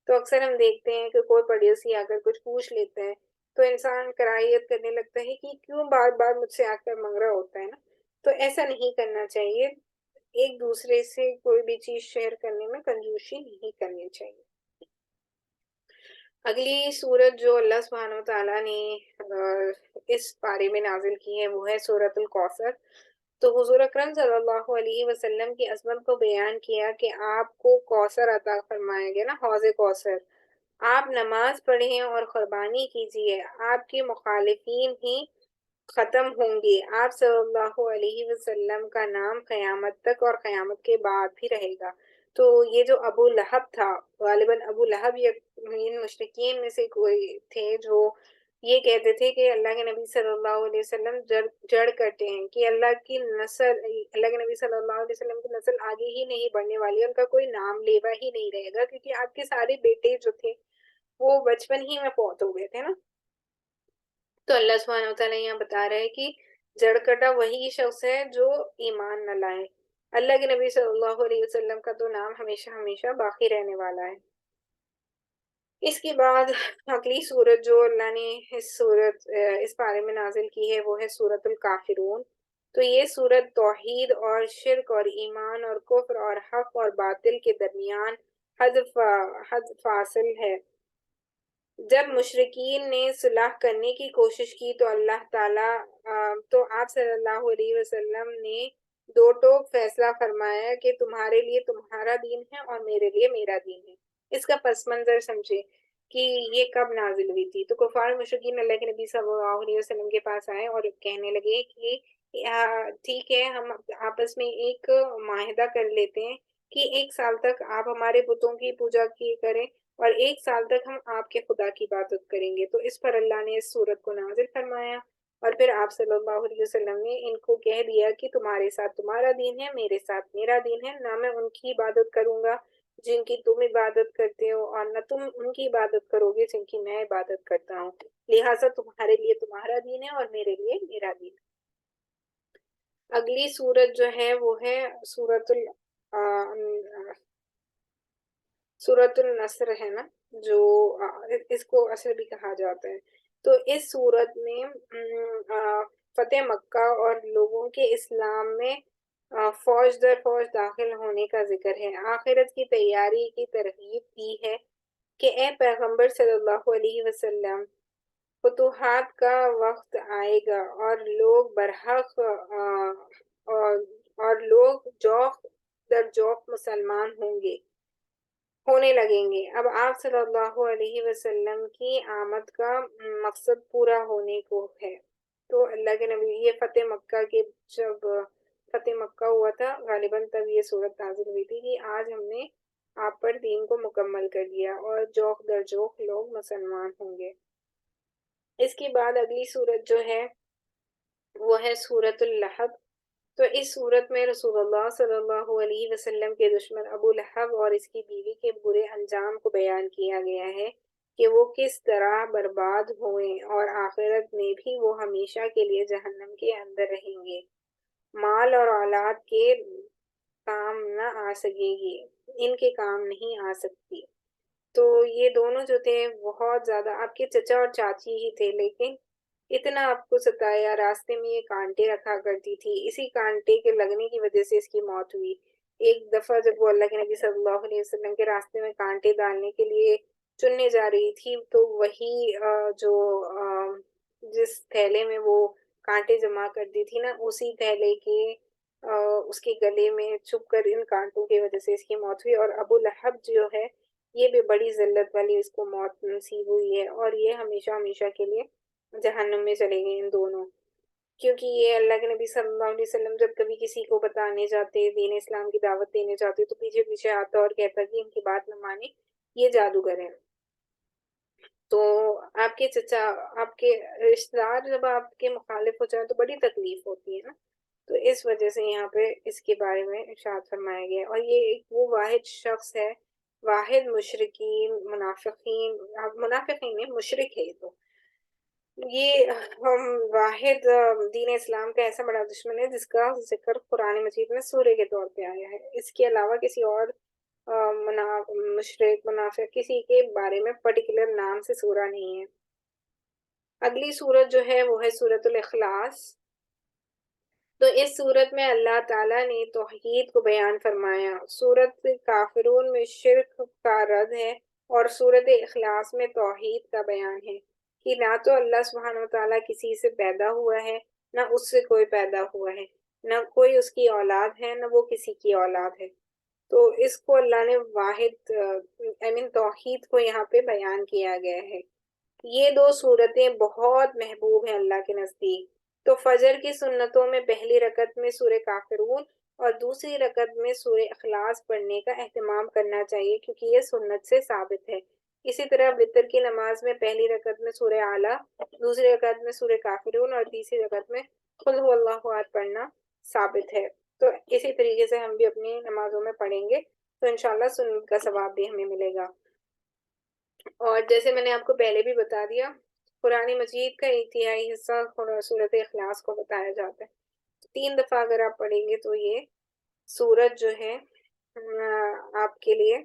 تو اکثر ہم دیکھتے ہیں کہ کوئی پڑوسی آ کر کچھ پوچھ لیتا ہے تو انسان کراہیت کرنے لگتا ہے کہ کیوں بار بار مجھ سے آ کر مانگ رہا ہوتا ہے نا۔ تو ایسا نہیں کرنا چاہیے، ایک دوسرے سے کوئی بھی چیز شیئر کرنے میں کنجوسی نہیں کرنی چاہیے۔ اگلی سورت جو اللہ سبحانہ و تعالیٰ نے اس بارے میں نازل کی ہے وہ ہے سورۃ الکوثر۔ تو حضور اکرم صلی اللہ علیہ وسلم کی عظمت کو بیان کیا کہ آپ کو کوثر عطا فرمایا گیا نا، حوض کوثر۔ آپ نماز پڑھیں اور قربانی کیجیے، آپ کے مخالفین ہی ختم ہوں گے۔ آپ صلی اللہ علیہ وسلم کا نام قیامت تک اور قیامت کے بعد بھی رہے گا۔ تو یہ جو ابو لہب تھا، غالباً ابو لہب یا مشرکین میں سے کوئی تھے جو یہ کہتے تھے کہ اللہ کے نبی صلی اللہ علیہ وسلم جڑ کرتے ہیں، کہ اللہ کی نسل، اللہ کے نبی صلی اللہ علیہ وسلم کی نسل آگے ہی نہیں بڑھنے والی ہے، ان کا کوئی نام لیوا ہی نہیں رہے گا، کیونکہ آپ کے سارے بیٹے جو تھے وہ بچپن ہی میں فوت ہو گئے تھے نا۔ تو اللہ سبحانہ وتعالیٰ یہاں بتا رہا ہے کہ جڑ کٹا وہی شخص ہے جو ایمان نہ لائے۔ اللہ کے نبی صلی اللہ علیہ وسلم کا تو نام ہمیشہ ہمیشہ باقی رہنے والا ہے۔ اس کے بعد اگلی سورت جو اللہ نے اس بارے میں نازل کی ہے وہ ہے سورۃ الکافرون۔ تو یہ سورت توحید اور شرک اور ایمان اور کفر اور حق اور باطل کے درمیان حد فاصل ہے۔ جب مشرکین نے صلح کرنے کی کوشش کی تو اللہ تعالیٰ تو آپ صلی اللہ علیہ وسلم نے دو ٹوک فیصلہ فرمایا کہ تمہارے لیے تمہارا دین ہے اور میرے لیے میرا دین ہے۔ اس کا پس منظر سمجھے کہ یہ کب نازل ہوئی تھی۔ تو کفار مشرکین اللہ کے نبی صلی اللہ علیہ وسلم کے پاس آئے اور کہنے لگے کہ ٹھیک ہے، ہم آپس میں ایک معاہدہ کر لیتے ہیں کہ 1 سال تک آپ ہمارے بتوں کی پوجا کی کریں اور 1 سال تک ہم آپ کے خدا کی عبادت کریں گے۔ تو اس پر اللہ نے اس سورت کو نازل فرمایا، اور پھر آپ صلی اللہ علیہ وسلم نے ان کو کہہ دیا کہ تمہارے ساتھ تمہارا دین ہے، میرے ساتھ میرا دین ہے، نہ میں ان کی عبادت کروں گا جن کی تم عبادت کرتے ہو، اور نہ تم ان کی عبادت کرو گے جن کی میں عبادت کرتا ہوں، لہٰذا تمہارے لیے تمہارا دین ہے اور میرے لیے میرا دین ہے۔ اگلی سورت جو ہے وہ ہے سورۃ النصر ہے نا، جو اس کو عصر بھی کہا جاتا ہے۔ تو اس سورت میں فتح مکہ اور لوگوں کے اسلام میں فوج در فوج داخل ہونے کا ذکر ہے۔ آخرت کی تیاری کی ترغیب دی ہے کہ اے پیغمبر صلی اللہ علیہ وسلم، فتوحات کا وقت آئے گا اور لوگ برحق اور لوگ جوق در جوق مسلمان ہونے لگیں گے۔ اب آپ صلی اللہ علیہ وسلم کی آمد کا مقصد پورا ہونے کو ہے۔ تو اللہ کے نبی، یہ فتح مکہ کے جب فتح مکہ ہوا تھا غالباً تب یہ صورت نازل ہوئی تھی کہ آج ہم نے آپ پر دین کو مکمل کر دیا اور جوق در جوق لوگ مسلمان ہوں گے۔ اس کے بعد اگلی سورت جو ہے وہ ہے سورۃ اللہب۔ تو اس صورت میں رسول اللہ صلی اللہ علیہ وسلم کے دشمن ابو لہب اور اس کی بیوی کے برے انجام کو بیان کیا گیا ہے کہ وہ کس طرح برباد ہوئے اور آخرت میں بھی وہ ہمیشہ کے لیے جہنم کے اندر رہیں گے۔ مال اور اولاد کے کام نہ آ سکے گی، ان کے کام نہیں آ سکتی۔ تو یہ دونوں جو تھے بہت زیادہ آپ کے چچا اور چاچی ہی تھے، لیکن اتنا آپ کو ستایا، راستے میں یہ کانٹے رکھا کرتی تھی، اسی کانٹے کے لگنے کی وجہ سے اس کی موت ہوئی۔ ایک دفعہ جب وہ اللہ کے نبی صلی اللہ علیہ وسلم کے راستے میں کانٹے ڈالنے کے لیے چننے جا رہی تھی تو وہی جس تھیلے میں وہ کانٹے جمع کرتی تھی نا، اسی تھیلے کے اس کے گلے میں چھپ کر ان کانٹوں کی وجہ سے اس کی موت ہوئی، اور ابو لہب جو ہے یہ بھی بڑی ذلت والی اس کو موت نصیب ہوئی ہے، اور یہ ہمیشہ ہمیشہ کے لیے جہنم میں چلے گئے ان دونوں۔ کیونکہ یہ اللہ کے نبی صلی اللہ علیہ وسلم جب کبھی کسی کو بتانے جاتے، دین اسلام کی دعوت دینے جاتے، تو پیچھے پیچھے آتا اور کہتا کہ ان کی بات نہ مانے، یہ جادوگر ہے۔ تو آپ کے چچا، آپ کے رشتے دار جب آپ کے مخالف ہو جائیں تو بڑی تکلیف ہوتی ہے نا، تو اس وجہ سے یہاں پہ اس کے بارے میں ارشاد فرمایا گیا ہے۔ اور یہ ایک وہ واحد شخص ہے، واحد مشرکین منافقین میں مشرک ہے یہ تو، یہ ہم واحد دین اسلام کا ایسا بڑا دشمن ہے جس کا ذکر قرآن مجید میں سورہ کے طور پہ آیا ہے۔ اس کے علاوہ کسی اور مشرک منافق کسی کے بارے میں پرٹیکولر نام سے سورہ نہیں ہے۔ اگلی سورت جو ہے وہ ہے سورۃ الاخلاص۔ تو اس سورت میں اللہ تعالیٰ نے توحید کو بیان فرمایا۔ سورت کافرون میں شرک کا رد ہے، اور سورت اخلاص میں توحید کا بیان ہے کہ نہ تو اللہ سبحانہ وتعالیٰ کسی سے پیدا ہوا ہے، نہ اس سے کوئی پیدا ہوا ہے، نہ کوئی اس کی اولاد ہے، نہ وہ کسی کی اولاد ہے۔ تو اس کو اللہ نے واحد توحید کو یہاں پہ بیان کیا گیا ہے۔ یہ دو صورتیں بہت محبوب ہیں اللہ کے نزدیک۔ تو فجر کی سنتوں میں پہلی رکعت میں سورہ کافرون اور دوسری رکعت میں سورہ اخلاص پڑھنے کا اہتمام کرنا چاہیے، کیونکہ یہ سنت سے ثابت ہے۔ اسی طرح وتر کی نماز میں پہلی رکعت میں سورہ اعلیٰ، دوسری رکعت میں سورہ کافرون اور تیسری رکعت میں قل هو اللہ احد پڑھنا ثابت ہے۔ تو اسی طریقے سے ہم بھی اپنی نمازوں میں پڑھیں گے تو انشاءاللہ سنت کا ثواب بھی ہمیں ملے گا۔ اور جیسے میں نے آپ کو پہلے بھی بتا دیا، قرآن مجید کا ایک تہائی حصہ سورۃ اخلاص کو بتایا جاتا ہے۔ 3 دفعہ اگر آپ پڑھیں گے تو یہ سورت جو ہے آپ کے لیے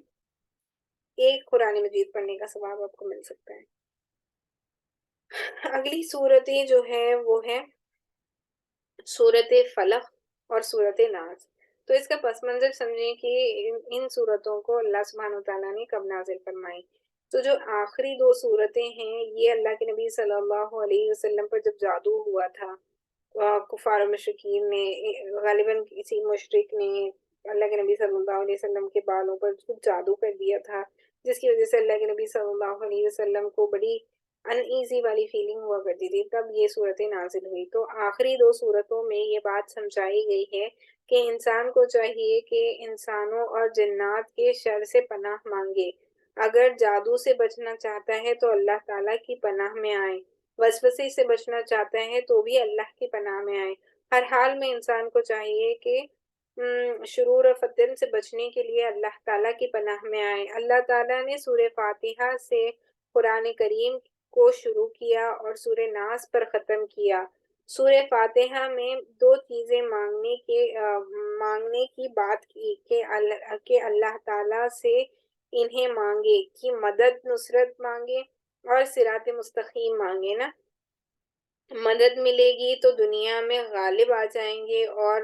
ایک قرآن مجید پڑھنے کا ثواب آپ کو مل سکتا ہے۔ اگلی صورتیں جو ہے وہ ہے سورت فلق اور سورت ناس۔ تو اس کا پس منظر سمجھیں کہ ان صورتوں کو اللہ سبحانہ وتعالیٰ نے کب نازل فرمائی۔ تو جو آخری 2 صورتیں ہیں یہ اللہ کے نبی صلی اللہ علیہ وسلم پر جب جادو ہوا تھا، کفار و مشرکین نے، غالباً کسی مشرک نے اللہ کے نبی صلی اللہ علیہ وسلم کے بالوں پر کچھ جادو کر دیا تھا، جس کی وجہ سے اللہ کے نبی صلی اللہ علیہ وسلم کو بڑی ان ایزی والی فیلنگ ہوا کرتی تھی، تب یہ صورتیں نازل ہوئی۔ تو آخری 2 صورتوں میں یہ بات سمجھائی گئی ہے کہ انسان کو چاہیے کہ انسانوں اور جنات کے شر سے پناہ مانگے۔ اگر جادو سے بچنا چاہتا ہے تو اللہ تعالیٰ کی پناہ میں آئے، وسوسے سے بچنا چاہتا ہے تو بھی اللہ کی پناہ میں آئے۔ ہر حال میں انسان کو چاہیے کہ شرور و فتن سے بچنے کے لیے اللہ تعالیٰ کی پناہ میں آئے۔ اللہ تعالیٰ نے سورہ فاتحہ سے قرآن کریم کو شروع کیا اور سورہ ناس پر ختم کیا۔ سورہ فاتحہ میں 2 چیزیں مانگنے کی بات کی کہ اللہ تعالیٰ سے انہیں مانگے کہ مدد نصرت مانگے اور صراط مستقیم مانگے نا۔ مدد ملے گی تو دنیا میں غالب آ جائیں گے، اور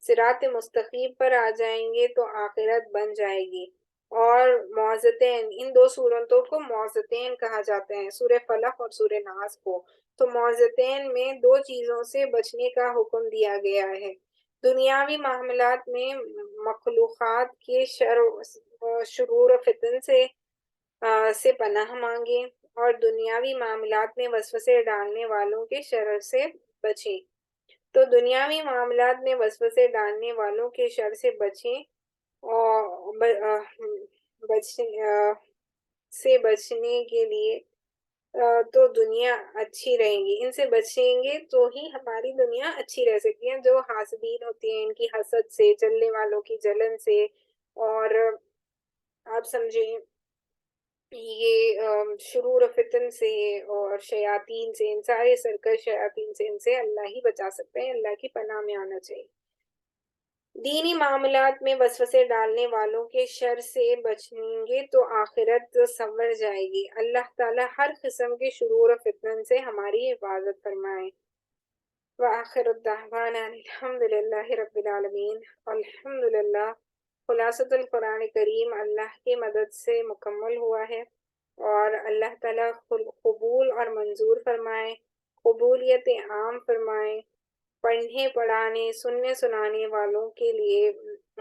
صراط مستقیم پر آ جائیں گے تو آخرت بن جائے گی۔ اور معوذتین، ان 2 صورتوں کو معوذتین کہا جاتا ہے، سورہ فلق اور سورہ ناس کو۔ تو معوذتین میں 2 چیزوں سے بچنے کا حکم دیا گیا ہے۔ دنیاوی معاملات میں مخلوقات کے شرور و فتن سے پناہ مانگیں، اور دنیاوی معاملات میں وسوسے ڈالنے والوں کے شر سے بچیں۔ تو دنیاوی معاملات میں وسوسے ڈالنے والوں کے شر سے بچیں، اور بچنے کے لیے تو دنیا اچھی رہیں گی، ان سے بچیں گے تو ہی ہماری دنیا اچھی رہ سکتی ہے۔ جو حاسدین ہوتے ہیں ان کی حسد سے، جلنے والوں کی جلن سے، اور آپ سمجھیں یہ شرور و فتن سے اور شیاطین سے، ان سارے سرکش شیاطین سے ان سے اللہ ہی بچا سکتے ہیں، اللہ کی پناہ میں آنا چاہیے۔ دینی معاملات میں وسوسے ڈالنے والوں کے شر سے بچیں گے تو آخرت سنور جائے گی۔ اللہ تعالیٰ ہر قسم کے شرور و فتن سے ہماری حفاظت فرمائے۔ وآخر الدعوانا الحمد للہ رب العالمین۔ الحمدللہ، خلاصۃ القرآن کریم اللہ کی مدد سے مکمل ہوا ہے، اور اللہ تعالیٰ قبول اور منظور فرمائے، قبولیت عام فرمائے، پڑھنے پڑھانے سننے سنانے والوں کے لیے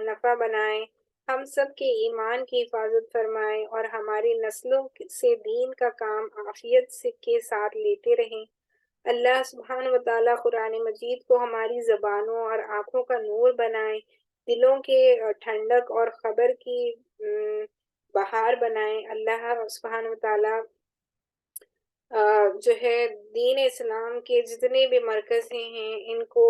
نفع بنائے، ہم سب کے ایمان کی حفاظت فرمائے، اور ہماری نسلوں سے دین کا کام عافیت کے ساتھ لیتے رہیں۔ اللہ سبحانہ و تعالیٰ قرآن مجید کو ہماری زبانوں اور آنکھوں کا نور بنائے، دلوں کے ٹھنڈک اور خبر کی بہار بنائے۔ اللہ سبحانہ و تعالیٰ جو ہے دین اسلام کے جتنے بھی مرکزیں ہیں ان کو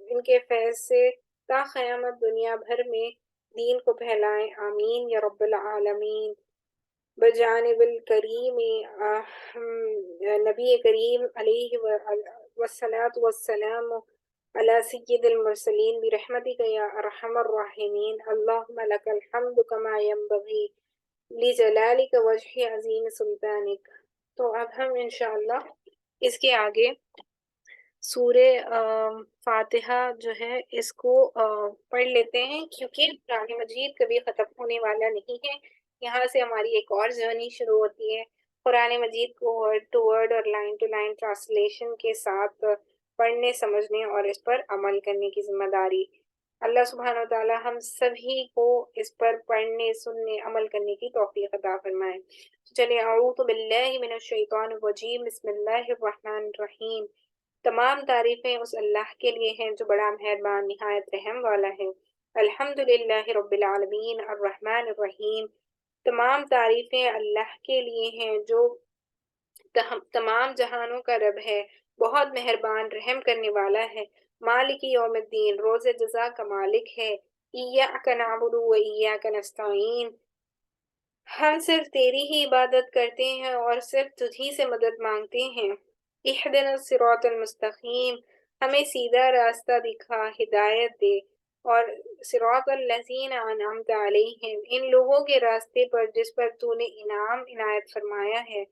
ان کے فیض سے تا قیامت دنیا بھر میں دین کو پھیلائیں، آمین یا رب العالمین۔ بجانب الکریم نبی کریم علیہ والصلاة والسلام علی سید المرسلین برحمتک یا ارحم الراحمین، اللہم لک الحمد کما ینبغی لجلالک وجہ عظیم سلطانک۔ تو اب ہم انشاءاللہ اس کے آگے سورہ فاتحہ جو ہے اس کو پڑھ لیتے ہیں، کیونکہ قرآن مجید کبھی ختم ہونے والا نہیں ہے۔ یہاں سے ہماری ایک اور جرنی شروع ہوتی ہے، قرآن مجید کو ورڈ ٹو ورڈ اور لائن ٹو لائن ٹرانسلیشن کے ساتھ پڑھنے، سمجھنے اور اس پر عمل کرنے کی ذمہ داری۔ اللہ سبحانہ وتعالی ہم سبھی کو اس پر پڑھنے، سننے، عمل کرنے کی توفیق عطا فرمائے۔ چلے اعوذ باللہ من الشیطان الرجیم، بسم اللہ الرحمن الرحیم۔ تمام تعریفیں اس اللہ کے لیے ہیں جو بڑا مہربان نہایت رحم والا ہے۔ الحمدللہ رب العالمین الرحمن الرحیم۔ تمام تعریفیں اللہ کے لیے ہیں جو تمام جہانوں کا رب ہے، بہت مہربان رحم کرنے والا ہے۔ مالک یوم الدین، روز جزا کا مالک ہے۔ ایاک نعبد و ایاک نستعین، ہم صرف تیری ہی عبادت کرتے ہیں اور صرف تجھی سے مدد مانگتے ہیں۔ اہدنا الصراط المستقیم، ہمیں سیدھا راستہ دکھا، ہدایت دے، اور صراط الذین انعمت علیہم، ان لوگوں کے راستے پر جس پر تو نے انعام عنایت فرمایا ہے۔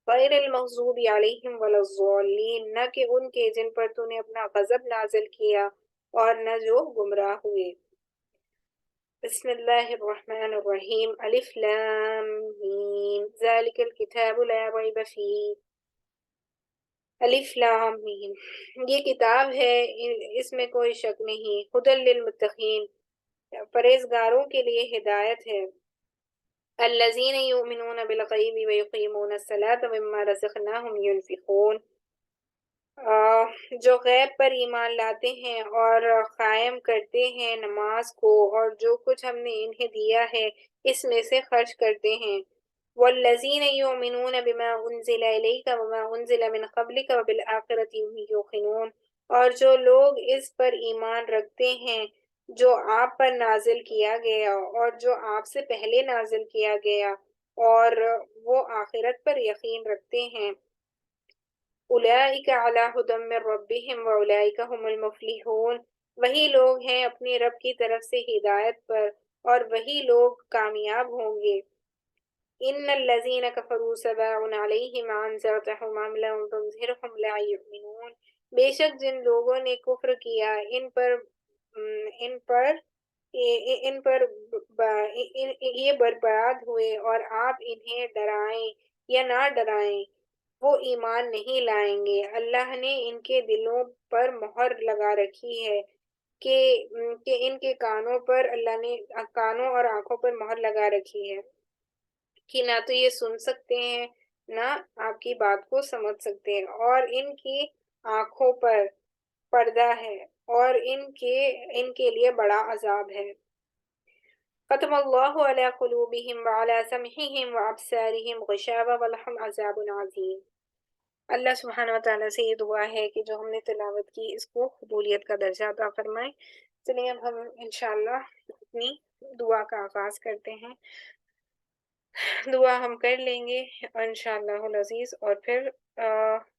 غیر المغضوب علیہم ولا الضالین، نہ کہ ان کے جن پر تو نے اپنا غضب نازل کیا اور نہ جو گمراہ ہوئے۔ بسم اللہ الرحمن الرحیم، الف لام میم، ذالک الکتاب لا ریب فیہ، الف لام میم، یہ کتاب ہے اس میں کوئی شک نہیں، ھدی للمتقین، پرہیزگاروں کے لیے ہدایت ہے۔ الذین یؤمنون بالغیب ویقیمون الصلاۃ ومما رزقناہم ینفقون، جو غیب پر ایمان لاتے ہیں اور قائم کرتے ہیں نماز کو، اور جو کچھ ہم نے انہیں دیا ہے اس میں سے خرچ کرتے ہیں۔ والذین یؤمنون بما انزل الیک وما انزل من قبلک وبالآخرۃ هم یوقنون، اور جو لوگ اس پر ایمان رکھتے ہیں جو آپ پر نازل کیا گیا اور جو آپ سے پہلے نازل کیا گیا، اور وہ آخرت پر یقین رکھتے ہیں۔ اولئک علی ھدی من ربہم واولئک ھم المفلحون، وہی لوگ ہیں اپنے رب کی طرف سے ہدایت پر اور وہی لوگ کامیاب ہوں گے۔ ان الذین کفروا سواء علیہم انذرتہم ام لم تنذرہم لا یؤمنون، بے شک جن لوگوں نے کفر کیا ان پر یہ برباد ہوئے، اور آپ انہیں ڈرائیں یا نہ ڈرائیں وہ ایمان نہیں لائیں گے۔ اللہ نے ان کے دلوں پر مہر لگا رکھی ہے کہ ان کے کانوں پر، اللہ نے کانوں اور آنکھوں پر مہر لگا رکھی ہے کہ نہ تو یہ سن سکتے ہیں نہ آپ کی بات کو سمجھ سکتے ہیں، اور ان کی آنکھوں پر پردہ ہے اور ان کے لیے بڑا عذاب ہے۔ ختم اللہ علی قلوبہم وعلی سمعہم وابصارہم غشاوہ ولہم عذاب عظیم۔ اللہ سبحانہ وتعالیٰ سے یہ دعا ہے کہ جو ہم نے تلاوت کی اس کو قبولیت کا درجہ عطا فرمائے۔ چلیے اب ہم انشاءاللہ اپنی دعا کا آغاز کرتے ہیں۔ دعا ہم کر لیں گے انشاءاللہ العزیز، اور پھر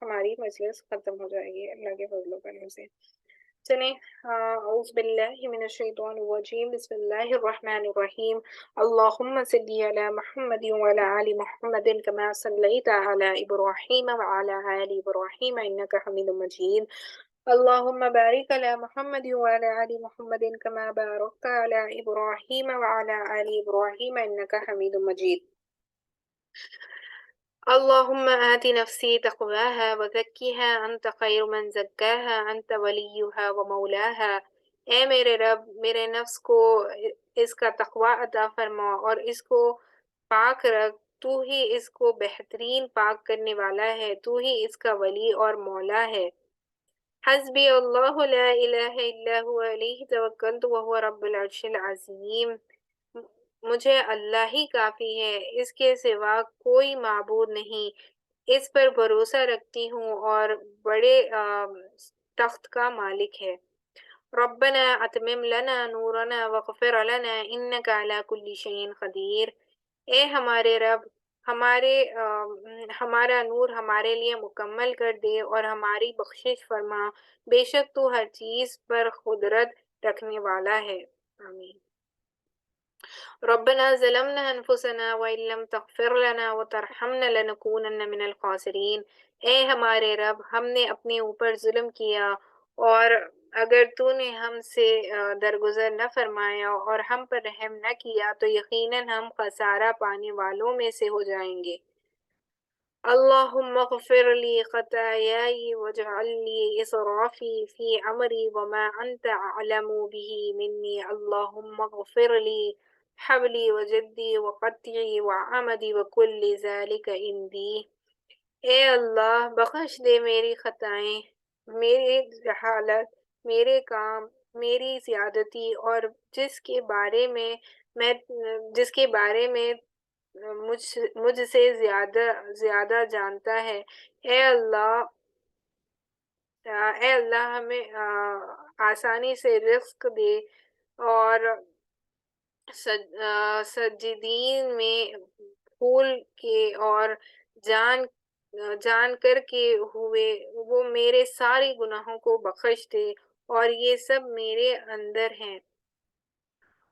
ہماری مجلس ختم ہو جائے گی اللہ کے فضل و کرم سے۔ چلیں، اعوذ باللہ من الشیطان الرجیم، بسم اللہ الرحمن الرحیم، اللہم صلی علی محمد وعلی آل محمد کما صلیت علی ابراہیم وعلی آل ابراہیم انک حمید مجید، اللہم بارک علی محمد وعلی آل محمد کما بارکت علی ابراہیم وعلی آل ابراہیم انک حمید مجید۔ اللہم آت نفسی تقواہا وزکیہا انت خیر من زکاہا انت ولیہا ومولاہا، اے میرے رب میرے نفس کو اس کا تقوی عطا فرما اور اس کو پاک رکھ، تو ہی اس کو بہترین پاک کرنے والا ہے، تو ہی اس کا ولی اور مولا ہے۔ حسبی اللہ لا الہ الا هو علیہ توکلت وهو رب العرش العظیم۔ مجھے اللہ ہی کافی ہے، اس کے سوا کوئی معبود نہیں، اس پر بھروسہ رکھتی ہوں اور بڑے تخت کا مالک ہے۔ ربنا اتمم لنا نورنا واغفر لنا انک علی کل شیء قدیر۔ اے ہمارے رب، ہمارا نور ہمارے لیے مکمل کر دے اور ہماری بخشش فرما، بے شک تو ہر چیز پر قدرت رکھنے والا ہے۔ آمین۔ ربنا ظلمنا انفسنا وان لم تغفر لنا وترحمنا لنکونن من الخاسرین۔ اے ہمارے رب، ہم نے اپنے اوپر ظلم کیا، اور اگر تو نے ہم سے درگزر نہ فرمایا اور ہم پر رحم نہ کیا تو یقیناً ہم خسارہ پانے والوں میں سے ہو جائیں گے۔ اللهم اغفر لي خطاياي واجعل لي إسرافي في أمري وما أنت أعلم به مني اللهم اغفر لي حبلي وجدي وقطعي وعمدي وكل ذلك عندي۔ اے اللہ، بخش دے میری خطائیں، میری جہالت، میرے کام، میری زیادتی، اور جس کے بارے میں میں جس کے بارے میں مجھ سے زیادہ زیادہ جانتا ہے۔ اے اللہ ہمیں آسانی سے رزق دے، اور سجدین میں پھول کے اور جان جان کر کے ہوئے وہ میرے سارے گناہوں کو بخش دے، اور یہ سب میرے اندر ہیں۔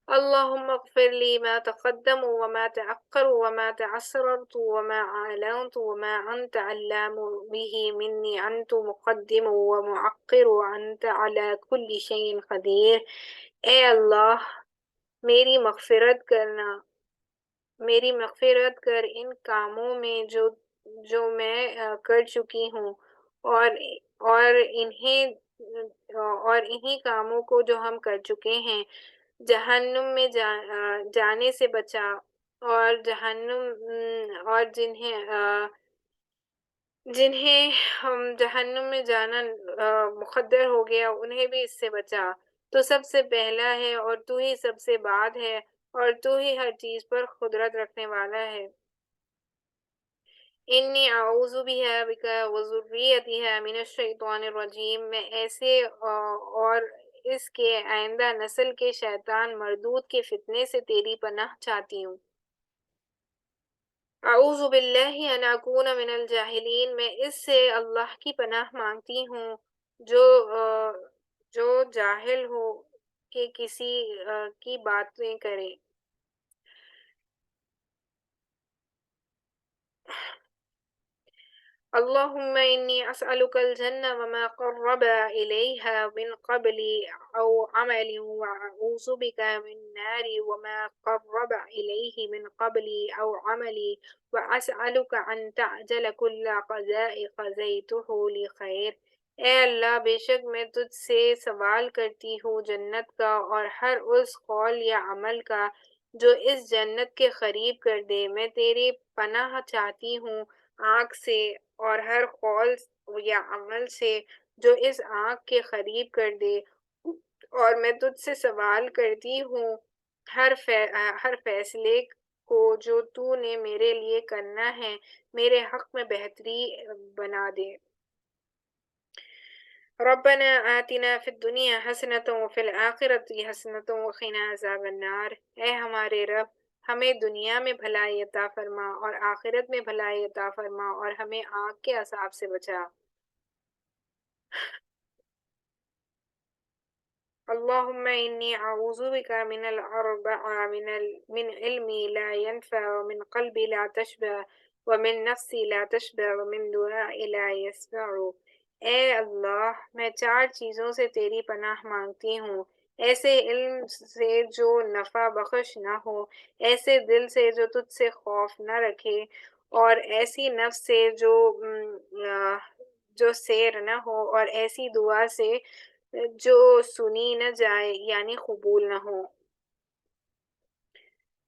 اللهم اغفر لي ما تقدم وما تأخر وما تأسررت وما أعلنت وما أنت علام به مني أنت مقدم ومؤخر وأنت على كل شيء قدير۔ اے اللہ، میری مغفرت کرنا، میری مغفرت کر ان کاموں میں جو میں کر چکی ہوں، اور انہی کاموں کو جو ہم کر چکے ہیں۔ جہنم میں جانے سے بچا، اور جنہیں جہنم میں جانا مقدر ہو گیا انہیں بھی اس سے بچا۔ تو سب سے پہلا ہے اور تو ہی سب سے بعد ہے، اور تو ہی ہر چیز پر قدرت رکھنے والا ہے۔ انی اعوذ بک وذریتها من الشیطان الرجیم۔ میں ایسے اور اس کے آئندہ نسل کے شیطان مردود کے فتنے سے تیری پناہ چاہتی ہوں۔ اعوذ باللہ ان اکون من الجاہلین۔ میں اس سے اللہ کی پناہ مانگتی ہوں جو جاہل ہو کہ کسی کی باتیں کرے۔ اللهم إني أسألك الجنة وما قرب إليها من قبل أو عمل وأعوذ بك من النار وما قرب إليه من قبل أو عمل وأسألك أن تعجل كل قضاء قضيته لخير۔ اے اللہ، بے شک میں تجھ سے سوال کرتی ہوں جنت کا اور ہر اس قول یا عمل کا جو اس جنت کے قریب کر دے۔ میں تیری پناہ چاہتی ہوں آگ سے، اور ہر قول یا عمل سے جو اس آگ کے قریب کر دے، اور میں تجھ سے سوال کرتی ہوں ہر فیصلے کو جو تو نے میرے لیے کرنا ہے میرے حق میں بہتری بنا دے۔ ربنا آتنا فی الدنیا حسنۃ وفی الآخرۃ حسنۃ وقنا عذاب النار۔ اے ہمارے رب، ہمیں دنیا میں بھلائی عطا فرما اور آخرت میں بھلائی عطا فرما، اور ہمیں آگ کے عذاب سے بچا۔ اللهم إني أعوذ بك من الأربع من علم لا ينفع ومن قلب لا تشبع ومن نفس لا تشبع ومن دعاء لا يسمع۔ اے اللہ، میں 4 چیزوں سے تیری پناہ مانگتی ہوں، ایسے علم سے جو نفع بخش نہ ہو، ایسے دل سے جو تجھ سے خوف نہ رکھے، اور ایسی نفس سے جو سیر نہ ہو، اور ایسی دعا سے جو سنی نہ جائے یعنی قبول نہ ہو۔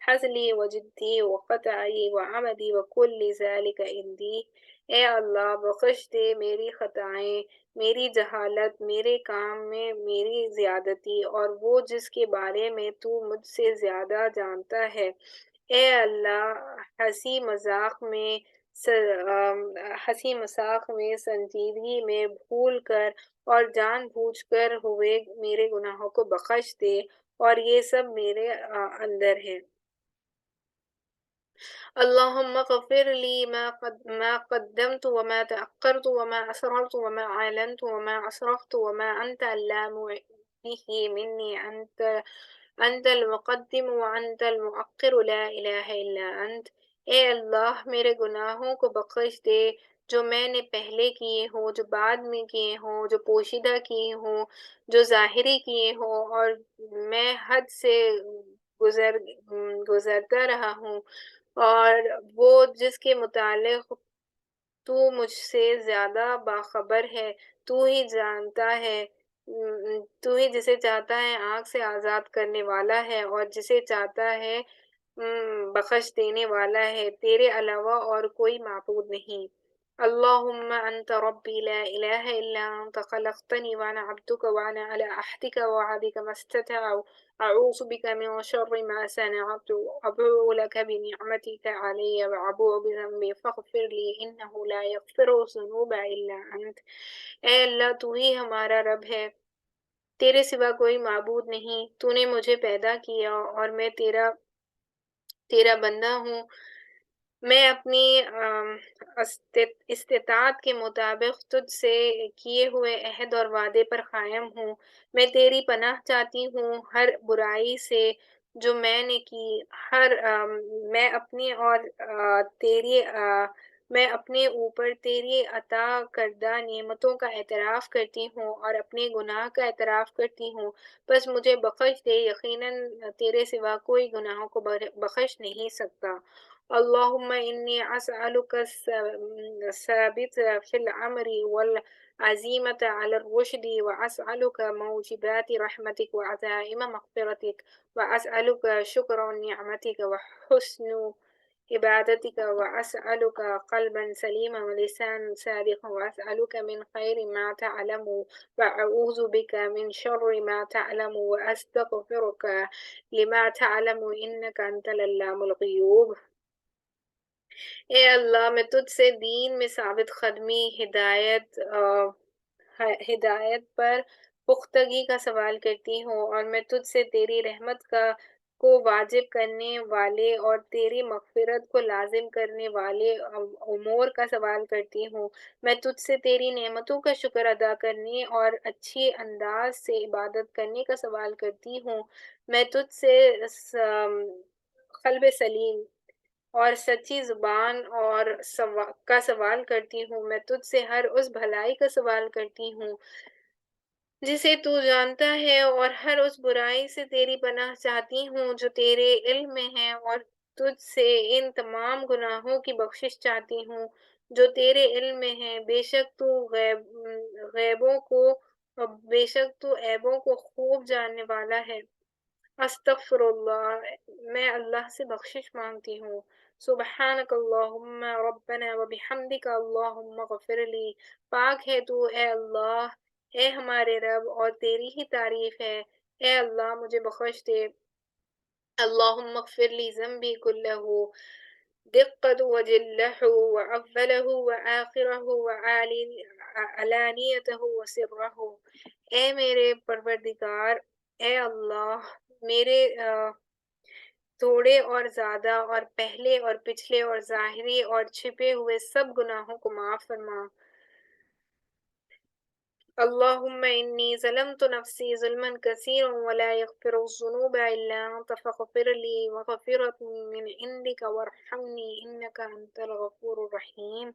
حزلی و جدی و قطعی و عمدی و کل ذالک عندی۔ اے اللہ بخش دے میری خطائیں، میری جہالت، میرے کام میں میری زیادتی، اور وہ جس کے بارے میں تو مجھ سے زیادہ جانتا ہے۔ اے اللہ ہنسی مذاق میں، سنجیدگی میں، بھول کر اور جان بوجھ کر ہوئے میرے گناہوں کو بخش دے، اور یہ سب میرے اندر ہے۔ اللهم اغفر لي ما قدمت وما تأخرت وما أسررت وما أعلنت وما أسرفت وما أنت علام به مني، أنت المقدم وأنت المؤخر لا إله إلا أنت۔ اے اللہ میرے گناہوں کو بخش دے، جو میں نے پہلے کیے ہوں، جو بعد میں کیے ہوں، جو پوشیدہ کیے ہوں، جو ظاہری کیے ہوں، اور میں حد سے گزرتا رہا ہوں، اور وہ جس کے متعلق تو مجھ سے زیادہ باخبر ہے۔ تو ہی جانتا ہے، تو ہی جسے چاہتا ہے آنکھ سے آزاد کرنے والا ہے، اور جسے چاہتا ہے بخش دینے والا ہے۔ تیرے علاوہ اور کوئی معبود نہیں۔ اللہم انت ربی لا الہ الا انت خلقتنی وانا عبدک وانا علی عہدک ووعدک ما استطعت اعوذ بک من شر ما صنعت ابوء لک بنعمتک علی وابوء بذنبی فاغفر لی انہ لا یغفر الذنوب الا انت۔ اے اللہ تو ہی ہمارا رب ہے، تیرے سوا کوئی معبود نہیں۔ تو نے مجھے پیدا کیا اور میں تیرا بندہ ہوں۔ میں اپنی استطاعت کے مطابق تجھ سے کیے ہوئے عہد اور وعدے پر قائم ہوں۔ میں تیری پناہ چاہتی ہوں ہر برائی سے جو میں نے کی۔ میں اپنی اور تیری میں اپنے اوپر تیری عطا کردہ نعمتوں کا اعتراف کرتی ہوں اور اپنے گناہ کا اعتراف کرتی ہوں، بس مجھے بخش دے، یقیناً تیرے سوا کوئی گناہوں کو بخش نہیں سکتا۔ اللہم انی اسألک الثبات فی الامر والعزیمة علی الرشد، واسألک موجبات رحمتک وعزائم مغفرتک، واسألک شکر نعمتک وحسن عبادتك، وأسألك قلبا سليما ولسانا صادقا، وأسألك من خير ما تعلم وأعوذ بك من شر ما تعلم وأستغفرك لما تعلم إنك أنت العلام الغيوب۔ اے اللہ میں تجھ سے دین میں ثابت قدمی، ہدایت پر پختگی کا سوال کرتی ہوں، اور میں تجھ سے تیری رحمت کو واجب کرنے والے اور تیری مغفرت کو لازم کرنے والے امور کا سوال کرتی ہوں۔ میں تجھ سے تیری نعمتوں کا شکر ادا کرنے اور اچھی انداز سے عبادت کرنے کا سوال کرتی ہوں۔ میں تجھ سے قلب سلیم اور سچی زبان کا سوال کرتی ہوں۔ میں تجھ سے ہر اس بھلائی کا سوال کرتی ہوں جسے تو جانتا ہے، اور ہر اس برائی سے تیری پناہ چاہتی ہوں جو تیرے علم میں ہے، اور تجھ سے ان تمام گناہوں کی بخشش چاہتی ہوں جو تیرے علم میں ہیں۔ بے شک تو عیبوں کو خوب جاننے والا ہے۔ استغفر اللہ، میں اللہ سے بخشش مانگتی ہوں۔ سبحانک اللہم ربنا وبحمدک اللہم اغفر لی۔ پاک ہے تو اے اللہ، اے ہمارے رب، اور تیری ہی تعریف ہے۔ اے اللہ مجھے بخش دے۔ اللہم اغفر لی ذنبی کلہ دقہ وجلہ وأولہ وآخرہ وعلانیتہ وسرہ۔ اے میرے پروردگار، اے اللہ میرے تھوڑے اور زیادہ، اور پہلے اور پچھلے اور ظاہری اور چھپے ہوئے سب گناہوں کو معاف فرما۔ اللہم انی ظلمت نفسی ظلما کثیرا ولا یغفر الذنوب الا انت فاغفر لی مغفرۃ من عندک وارحمنی انک انت الغفور الرحیم۔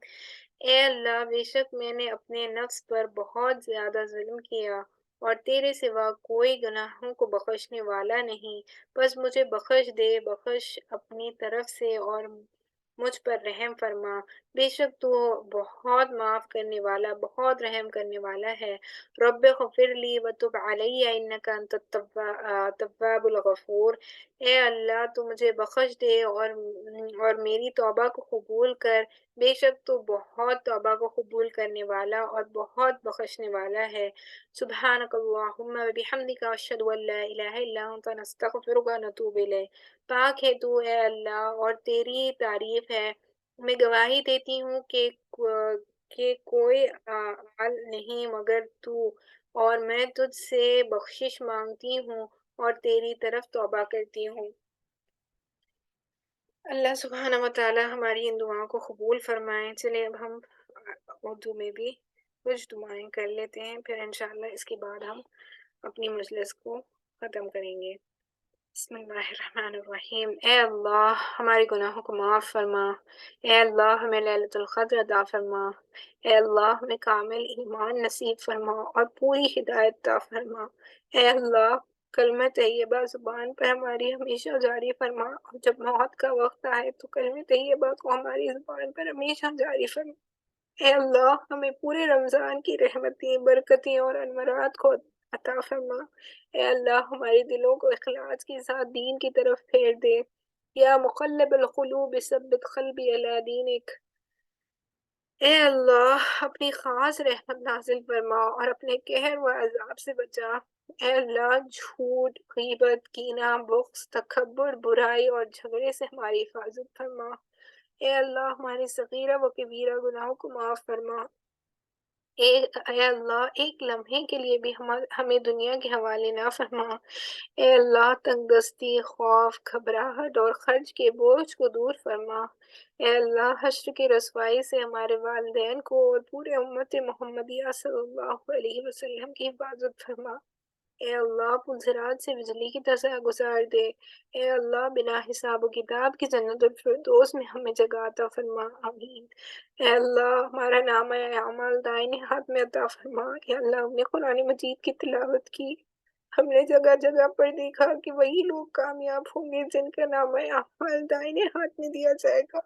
اے اللہ بے شک میں نے اپنے نفس پر بہت زیادہ ظلم کیا، اور تیرے سوا کوئی گناہوں کو بخشنے والا نہیں، بس مجھے بخش دے، بخش اپنی طرف سے، اور مجھ پر رحم فرما، بے شک تو بہت معاف کرنے والا، بہت رحم کرنے والا ہے۔ رب اغفر لی وتب علی انک انت التواب الغفور۔ اے اللہ تو مجھے بخش دے اور میری توبہ کو قبول کر، بے شک تو بہت توبہ کو قبول کرنے والا اور بہت بخشنے والا ہے۔ سبحانک اللہم و بحمدک اشہد ان لا الہ الا انت نستغفرک و نتوب الیک۔ پاک ہے تو اے اللہ اور تیری تعریف ہے، میں گواہی دیتی ہوں کہ کوئی عال نہیں مگر تو، اور میں تجھ سے بخشش مانگتی ہوں اور تیری طرف توبہ کرتی ہوں۔ اللہ سبحانہ و تعالی ہماری ان دعاؤں کو قبول فرمائیں۔ چلیں اب ہم اردو میں بھی کچھ دعائیں کر لیتے ہیں، پھر انشاءاللہ اس کے بعد ہم اپنی مجلس کو ختم کریں گے۔ بسم اللہ الرحمن الرحیم۔ اے اللہ ہمارے گناہوں کو معاف فرما، اے اللہ ہمیں ليلۃ القدر عطا فرما، اے اللہ ہمیں کامل ایمان نصیب فرما اور پوری ہدایت عطا فرما، اے اللہ کلمہ طیبہ زبان پر ہماری ہمیشہ جاری فرما، اور جب موت کا وقت آئے تو کلمہ طیبہ کو ہماری زبان پر ہمیشہ جاری فرما۔ اے اللہ ہمیں پورے رمضان کی رحمتیں، برکتیں اور انوارات کو عطا فرما۔ اے اللہ ہمارے دلوں کو اخلاص کے ساتھ دین کی طرف پھیر دے۔ یا مقلب القلوب ثبت قلبی علی دینک۔ اے اللہ اپنی خاص رحمت نازل فرما اور اپنے قہر و عذاب سے بچا۔ اے اللہ جھوٹ، غیبت، کینہ، بغض، تکبر، برائی اور جھگڑے سے ہماری حفاظت فرما۔ اے اللہ ہمارے صغیرہ و کبیرہ گناہوں کو معاف فرما۔ اے اللہ ایک لمحے کے لیے بھی ہمیں دنیا کے حوالے نہ فرما۔ اے اللہ تنگ دستی، خوف، گھبراہٹ اور خرچ کے بوجھ کو دور فرما۔ اے اللہ حشر کی رسوائی سے ہمارے والدین کو اور پورے امت محمدیہ صلی اللہ علیہ وسلم کی حفاظت فرما۔ اے اللہ پنزرات سے بجلی کی طرح گزار دے۔ اے اللہ بنا حساب و کتاب کی جنت الفردوس میں ہمیں جگہ عطا فرما، آمین۔ اے اللہ ہمارا نامہ اعمال دائیں ہاتھ میں عطا فرما۔ اے اللہ ہم نے قرآن مجید کی تلاوت کی، ہم نے جگہ جگہ پر دیکھا کہ وہی لوگ کامیاب ہوں گے جن کا نامہ اعمال دائیں ہاتھ میں دیا جائے گا۔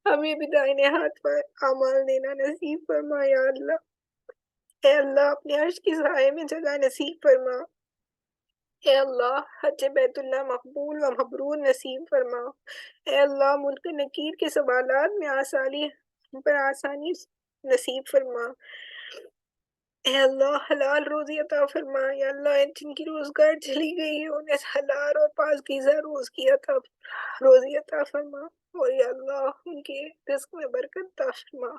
ہمیں بھی دائیں ہاتھ پر اعمال دینا نصیب فرما یا اللہ۔ اے اللہ اپنے عرش کی سائے میں جگہ نصیب فرما۔ اے اللہ حج بیت اللہ مقبول و مبرور نصیب فرما۔ اے اللہ ملک نکیر کے سوالات میں آسانی نصیب فرما۔ اے اللہ حلال روزی عطا فرما۔ یا اللہ جن کی روزگار چلی گئی ہے انہیں حلال اور پاکیزہ روزی عطا فرما، اور یا اللہ ان کے رزق میں برکت عطا فرما۔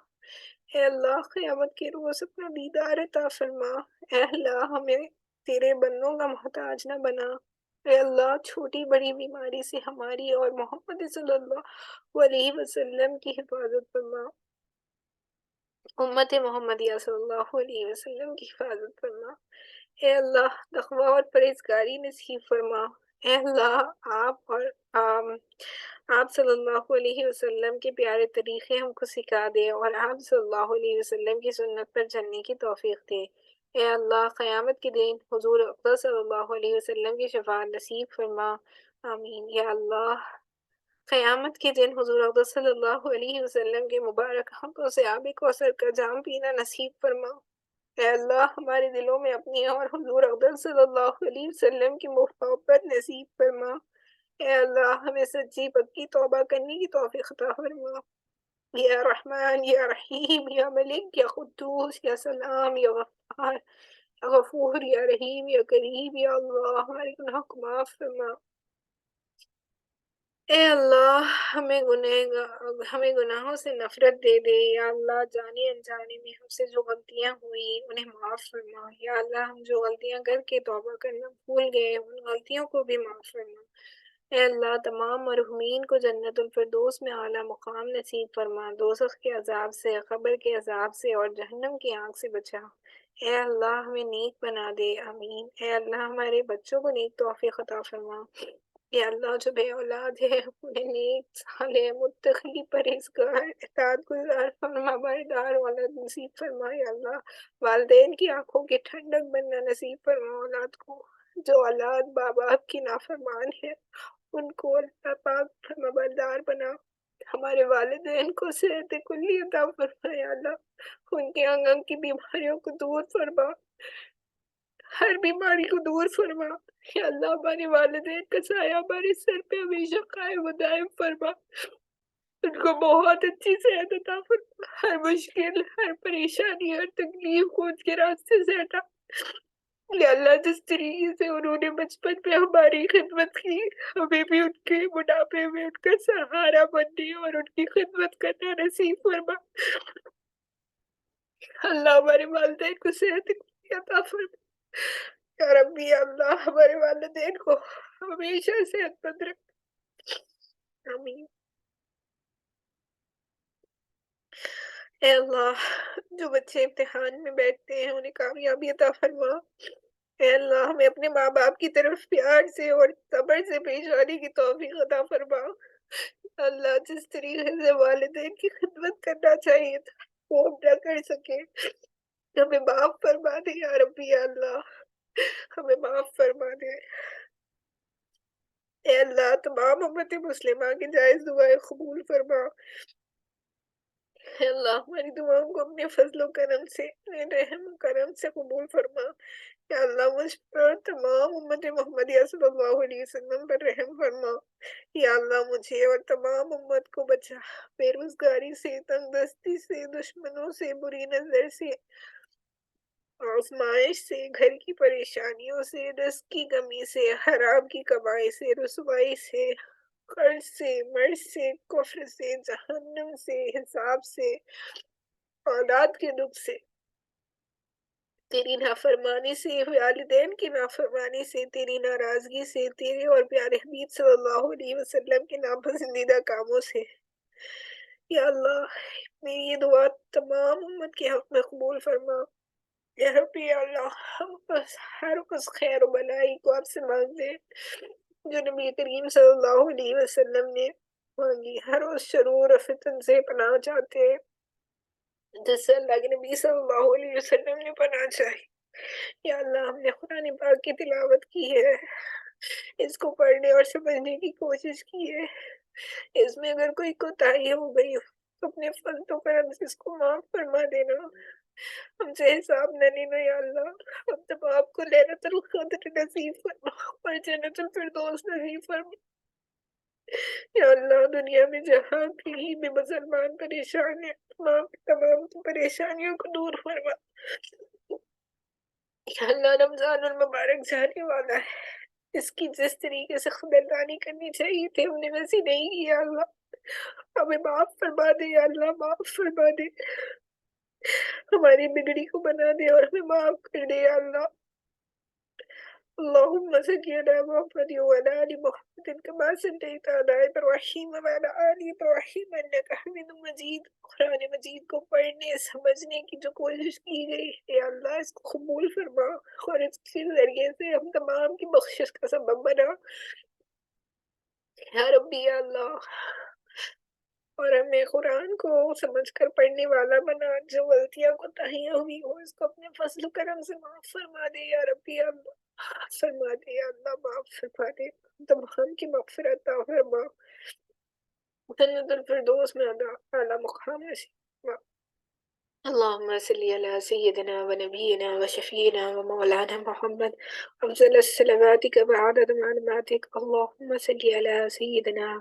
اے اللہ قیامت کے روز اپنا دیدار عطا فرما۔ اے اللہ ہمیں تیرے بندوں کا محتاج نہ بنا۔ اے اللہ چھوٹی بڑی بیماری سے ہماری اور محمد صلی اللہ علیہ وسلم کی حفاظت فرما، امت محمدیہ صلی اللہ علیہ وسلم کی حفاظت فرما۔ اے اللہ تقوی اور پرہیزگاری نصیب فرما۔ اے اللہ آپ صلی اللہ علیہ وسلم کے پیارے طریقے ہم کو سکھا دے اور آپ صلی اللہ علیہ وسلم کی سنت پر چلنے کی توفیق دے۔ اے اللہ قیامت کے دن حضور اقدس صلی اللہ علیہ وسلم کی شفاعت نصیب فرما، آمین۔ یا اللہ قیامت کے دن حضور اقدس صلی اللہ علیہ وسلم کے مبارک ہاتھوں سے آب کوثر کا جام پینا نصیب فرما۔ اے اللہ ہمارے دلوں میں اپنی اور حضور اقدس صلی اللہ علیہ وسلم کی محبت نصیب فرما۔ اے اللہ ہمیں سچی پکی توبہ کرنے کی توفیق عطا فرما۔ یا رحمان یا رحیم یا ملک یا قدوس یا سلام یا غفار یا غفور یا رحیم یا کریم، یا اللہ ہمارے گناہ کو معاف فرما۔ اے اللہ ہمیں گناہوں سے نفرت دے دے، یا اللہ جانے انجانے میں ہم سے جو غلطیاں ہوئی انہیں معاف فرما۔ یا اللہ ہم جو غلطیاں کر کے توبہ کرنا بھول گئے ان غلطیوں کو بھی معاف فرما۔ اے اللہ تمام مرحومین کو جنت الفردوس میں اعلیٰ مقام نصیب فرما، دوزخ کے عذاب سے، قبر کے عذاب سے اور جہنم کی آگ سے بچا۔ اے اللہ ہمیں نیک بنا دے، آمین۔ اے اللہ ہمارے بچوں کو نیک توفیق عطا فرما۔ اے اللہ جو بے اولاد ہے انہیں نیک، صالح، متقی، پرہیزگار، اطاعت گزار، فرما بردار اولاد نصیب فرما۔ یا اللہ والدین کی آنکھوں کی ٹھنڈک بننا نصیب فرما اولاد کو، جو اولاد باپ کی نافرمان ہے ان کو اللہ پاک فرما بردار بنا۔ ہمارے والدین کو صحت کلی عطا فرما یا اللہ، ان کے انگ انگ کی بیماریوں کو دور فرما، ہر بیماری کو دور فرما یا اللہ، ہمارے والدین کا سایہ ہمارے سر پہ ہمیشہ قائم و دائم فرما، ان کو بہت اچھی صحت عطا فرما، ہر مشکل، ہر پریشانی، ہر تکلیف کو ان کے راستے سے ہٹا یا اللہ، جس طریقے سے انہوں نے بچپن میں ہماری خدمت کی، ہمیں بھی ان کے بڑھاپے میں ان کا سہارا بننے اور ان کی خدمت کرنا نصیب فرما، اللہ ہمارے والدین کو صحت عطا فرما یا ربی، یا اللہ ہمارے والدین کو ہمیشہ صحت مند رکھ، آمین۔ اے اللہ، جو بچے امتحان میں بیٹھتے ہیں انہیں کامیابی عطا فرما، اے اللہ ہمیں اپنے ماں باپ کی طرف پیار سے اور صبر سے پیش آنے کی توفیق عطا فرما، اللہ جس طریقے سے والدین کی خدمت کرنا چاہیے تھا وہ ہم نہ کر سکے، ہمیں معاف فرما دے یا ربی، یا اللہ ہمیں معاف فرما دے، اے اللہ تمام امت مسلمہ کی جائز دعائیں قبول فرما، اے اللہ ہماری دعاؤں کو اپنے فضل و کرم سے، اپنے رحم و کرم سے قبول فرما، یا اللہ مجھ پر تمام امت محمدیہ صلی اللہ علیہ وسلم پر رحم فرما، یا اللہ مجھے اور تمام امت کو بچا بے روزگاری سے، تنگ دستی سے، دشمنوں سے، بری نظر سے، آزمائش سے، گھر کی پریشانیوں سے، رزق کی کمی سے، حرام کی کمائی سے، رسوائی سے، قرض سے، مرض سے، کفر سے، جہنم سے، حساب سے، اولاد کے دکھ سے، تیری نافرمانی سے، والدین کی نافرمانی سے، تیری ناراضگی سے، تیرے اور پیارے حبیب صلی اللہ علیہ وسلم کے ناپسندیدہ کاموں سے، یا اللہ میری یہ دعا تمام امت کے حق میں قبول فرما، یا ربی یا اللہ ہم بس ہر اس خیر و بلائی کو آپ سے مانگتے ہیں جو نبی کریم صلی اللہ علیہ وسلم نے مانگی، ہر اس شرور و فتن سے پناہ چاہتے ہیں جس سے اللہ کے نبی صلی اللہ علیہ وسلم نے پناہ چاہی، یا اللہ ہم نے قرآن پاک کی تلاوت کی ہے، اس کو پڑھنے اور سمجھنے کی کوشش کی ہے، اس میں اگر کوئی کوتاہی ہو گئی ہو تو اپنے فضل و کرم سے اس کو معاف فرما دینا، ہم سے حساب نہ لینا یا اللہ، ہم تب آپ کو لیلۃ القدر نصیب فرما اور جنت الفردوس نصیب فرما، یا اللہ دنیا میں جہاں کہیں بھی مسلمان پریشان ہے تمام پریشانیوں کو دور فرما، یا اللہ رمضان المبارک جانے والا ہے، اس کی جس طریقے سے خبرداری کرنی چاہیے تھی ہم نے ویسی نہیں کی، یا اللہ ہمیں معاف فرما دے یا اللہ، معاف فرما دے، ہماری بگڑی کو بنا دے اور ہمیں معاف کر دے یا اللہ، اللهم صل على محمد وعلى آل محمد كما صليت على إبراهيم وعلى آل إبراهيم إنك حميد مجيد۔ قرآن مجید کو پڑھنے سمجھنے کی جو کوشش کی گئی ہے یا اللہ اس کو قبول فرما اور اس کے ذریعے سے ہم تمام کی بخشش کا سبب بنا یا ربی یا اللہ، اور ہمیں قرآن کو سمجھ کر پڑھنے والا بنا، جو غلطیاں کوتاہیاں ہوئی ہو اس کو اپنے فضل و کرم سے معاف فرما دے یا ربی یا اللہ، فرما دے یا اللہ، معاف فرما دے، تمام کی مغفرت عطا فرما، جنت الفردوس میں اعلیٰ مقام نصیب فرما۔ اللهم صل على سيدنا ونبينا وشفينا ومولانا محمد أفضل الصلوات وعدد معلوماتك، اللهم صل على سيدنا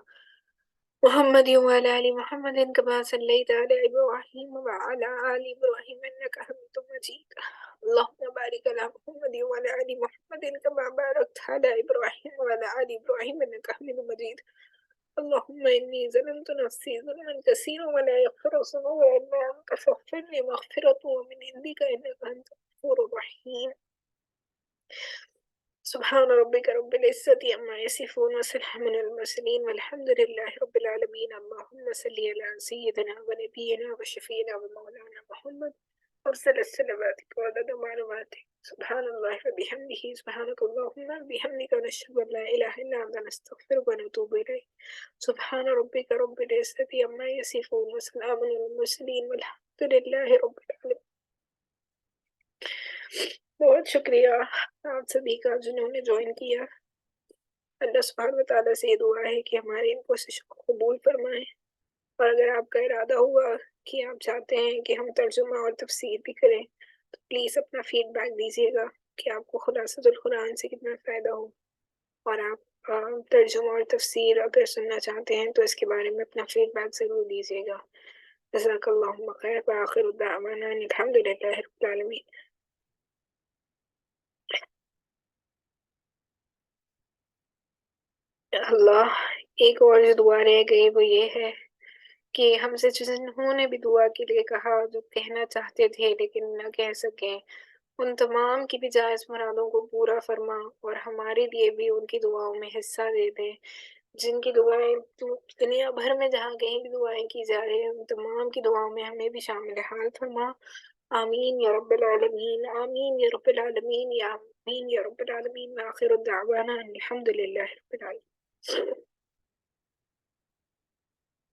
محمد وعلى آل محمد كما صليت على إبراهيم وعلى آل إبراهيم إنك حميد مجيد، اللهم بارك على محمد وعلى آل محمد كما باركت على إبراهيم وعلى آل إبراهيم إنك حميد مجيد، اللهم إني ظلمت نفسي ظلما كثيرا ولا يغفر الذنوب إلا أنت فاغفر لي مغفرة من عندك إنك أنت الغفور الرحيم، سبحان ربك رب العزة عما يصفون وسلام على المرسلين والحمد لله رب العالمين، اللهم صل على سيدنا ونبينا وشفينا ومولانا محمد أفضل الصلوات وعدد معلوماتك، سبحان الله وبحمده، سبحانك اللهم وبحمدك، نشهد أن لا إله إلا أنت نستغفرك ونتوب إليك، سبحان ربك رب العزة عما يصفون وسلام على المرسلين والحمد لله رب العالمين۔ بہت شکریہ آپ سبھی کا جنہوں نے جوائن کیا، اللہ سبحانہ وتعالیٰ سے یہ دعا ہے کہ ہمارے ان کوششوں کو قبول فرمائے، اور اگر آپ کا ارادہ ہوا کہ آپ چاہتے ہیں کہ ہم ترجمہ اور تفسیر بھی کریں تو پلیز اپنا فیڈ بیک دیجیے گا کہ آپ کو خلاصۃ القرآن سے کتنا فائدہ ہو، اور آپ ترجمہ اور تفسیر اگر سننا چاہتے ہیں تو اس کے بارے میں اپنا فیڈ بیک ضرور دیجیے گا۔ جزاک اللہم خیر وآخر دعوانا ان الحمد للہ رب العالمین۔ اللہ، ایک اور جو دعا رہ گئی وہ یہ ہے کہ ہم سے جنہوں نے بھی دعا کے لیے کہا، جو کہنا چاہتے تھے لیکن نہ کہہ سکیں، ان تمام کی بھی جائز مرادوں کو پورا فرما اور ہمارے لیے بھی ان کی دعاؤں میں حصہ دے دے۔ جن کی دعائیں دنیا بھر میں جہاں کہیں بھی دعائیں کی جا رہی ہیں، ان تمام کی دعاؤں میں ہمیں بھی شامل حال فرما۔ آمین یا رب العالمین، آمین یا رب العالمین، یا آمین یا رب العالمین، وآخر دعوانا ان الحمد للہ رب العالمین۔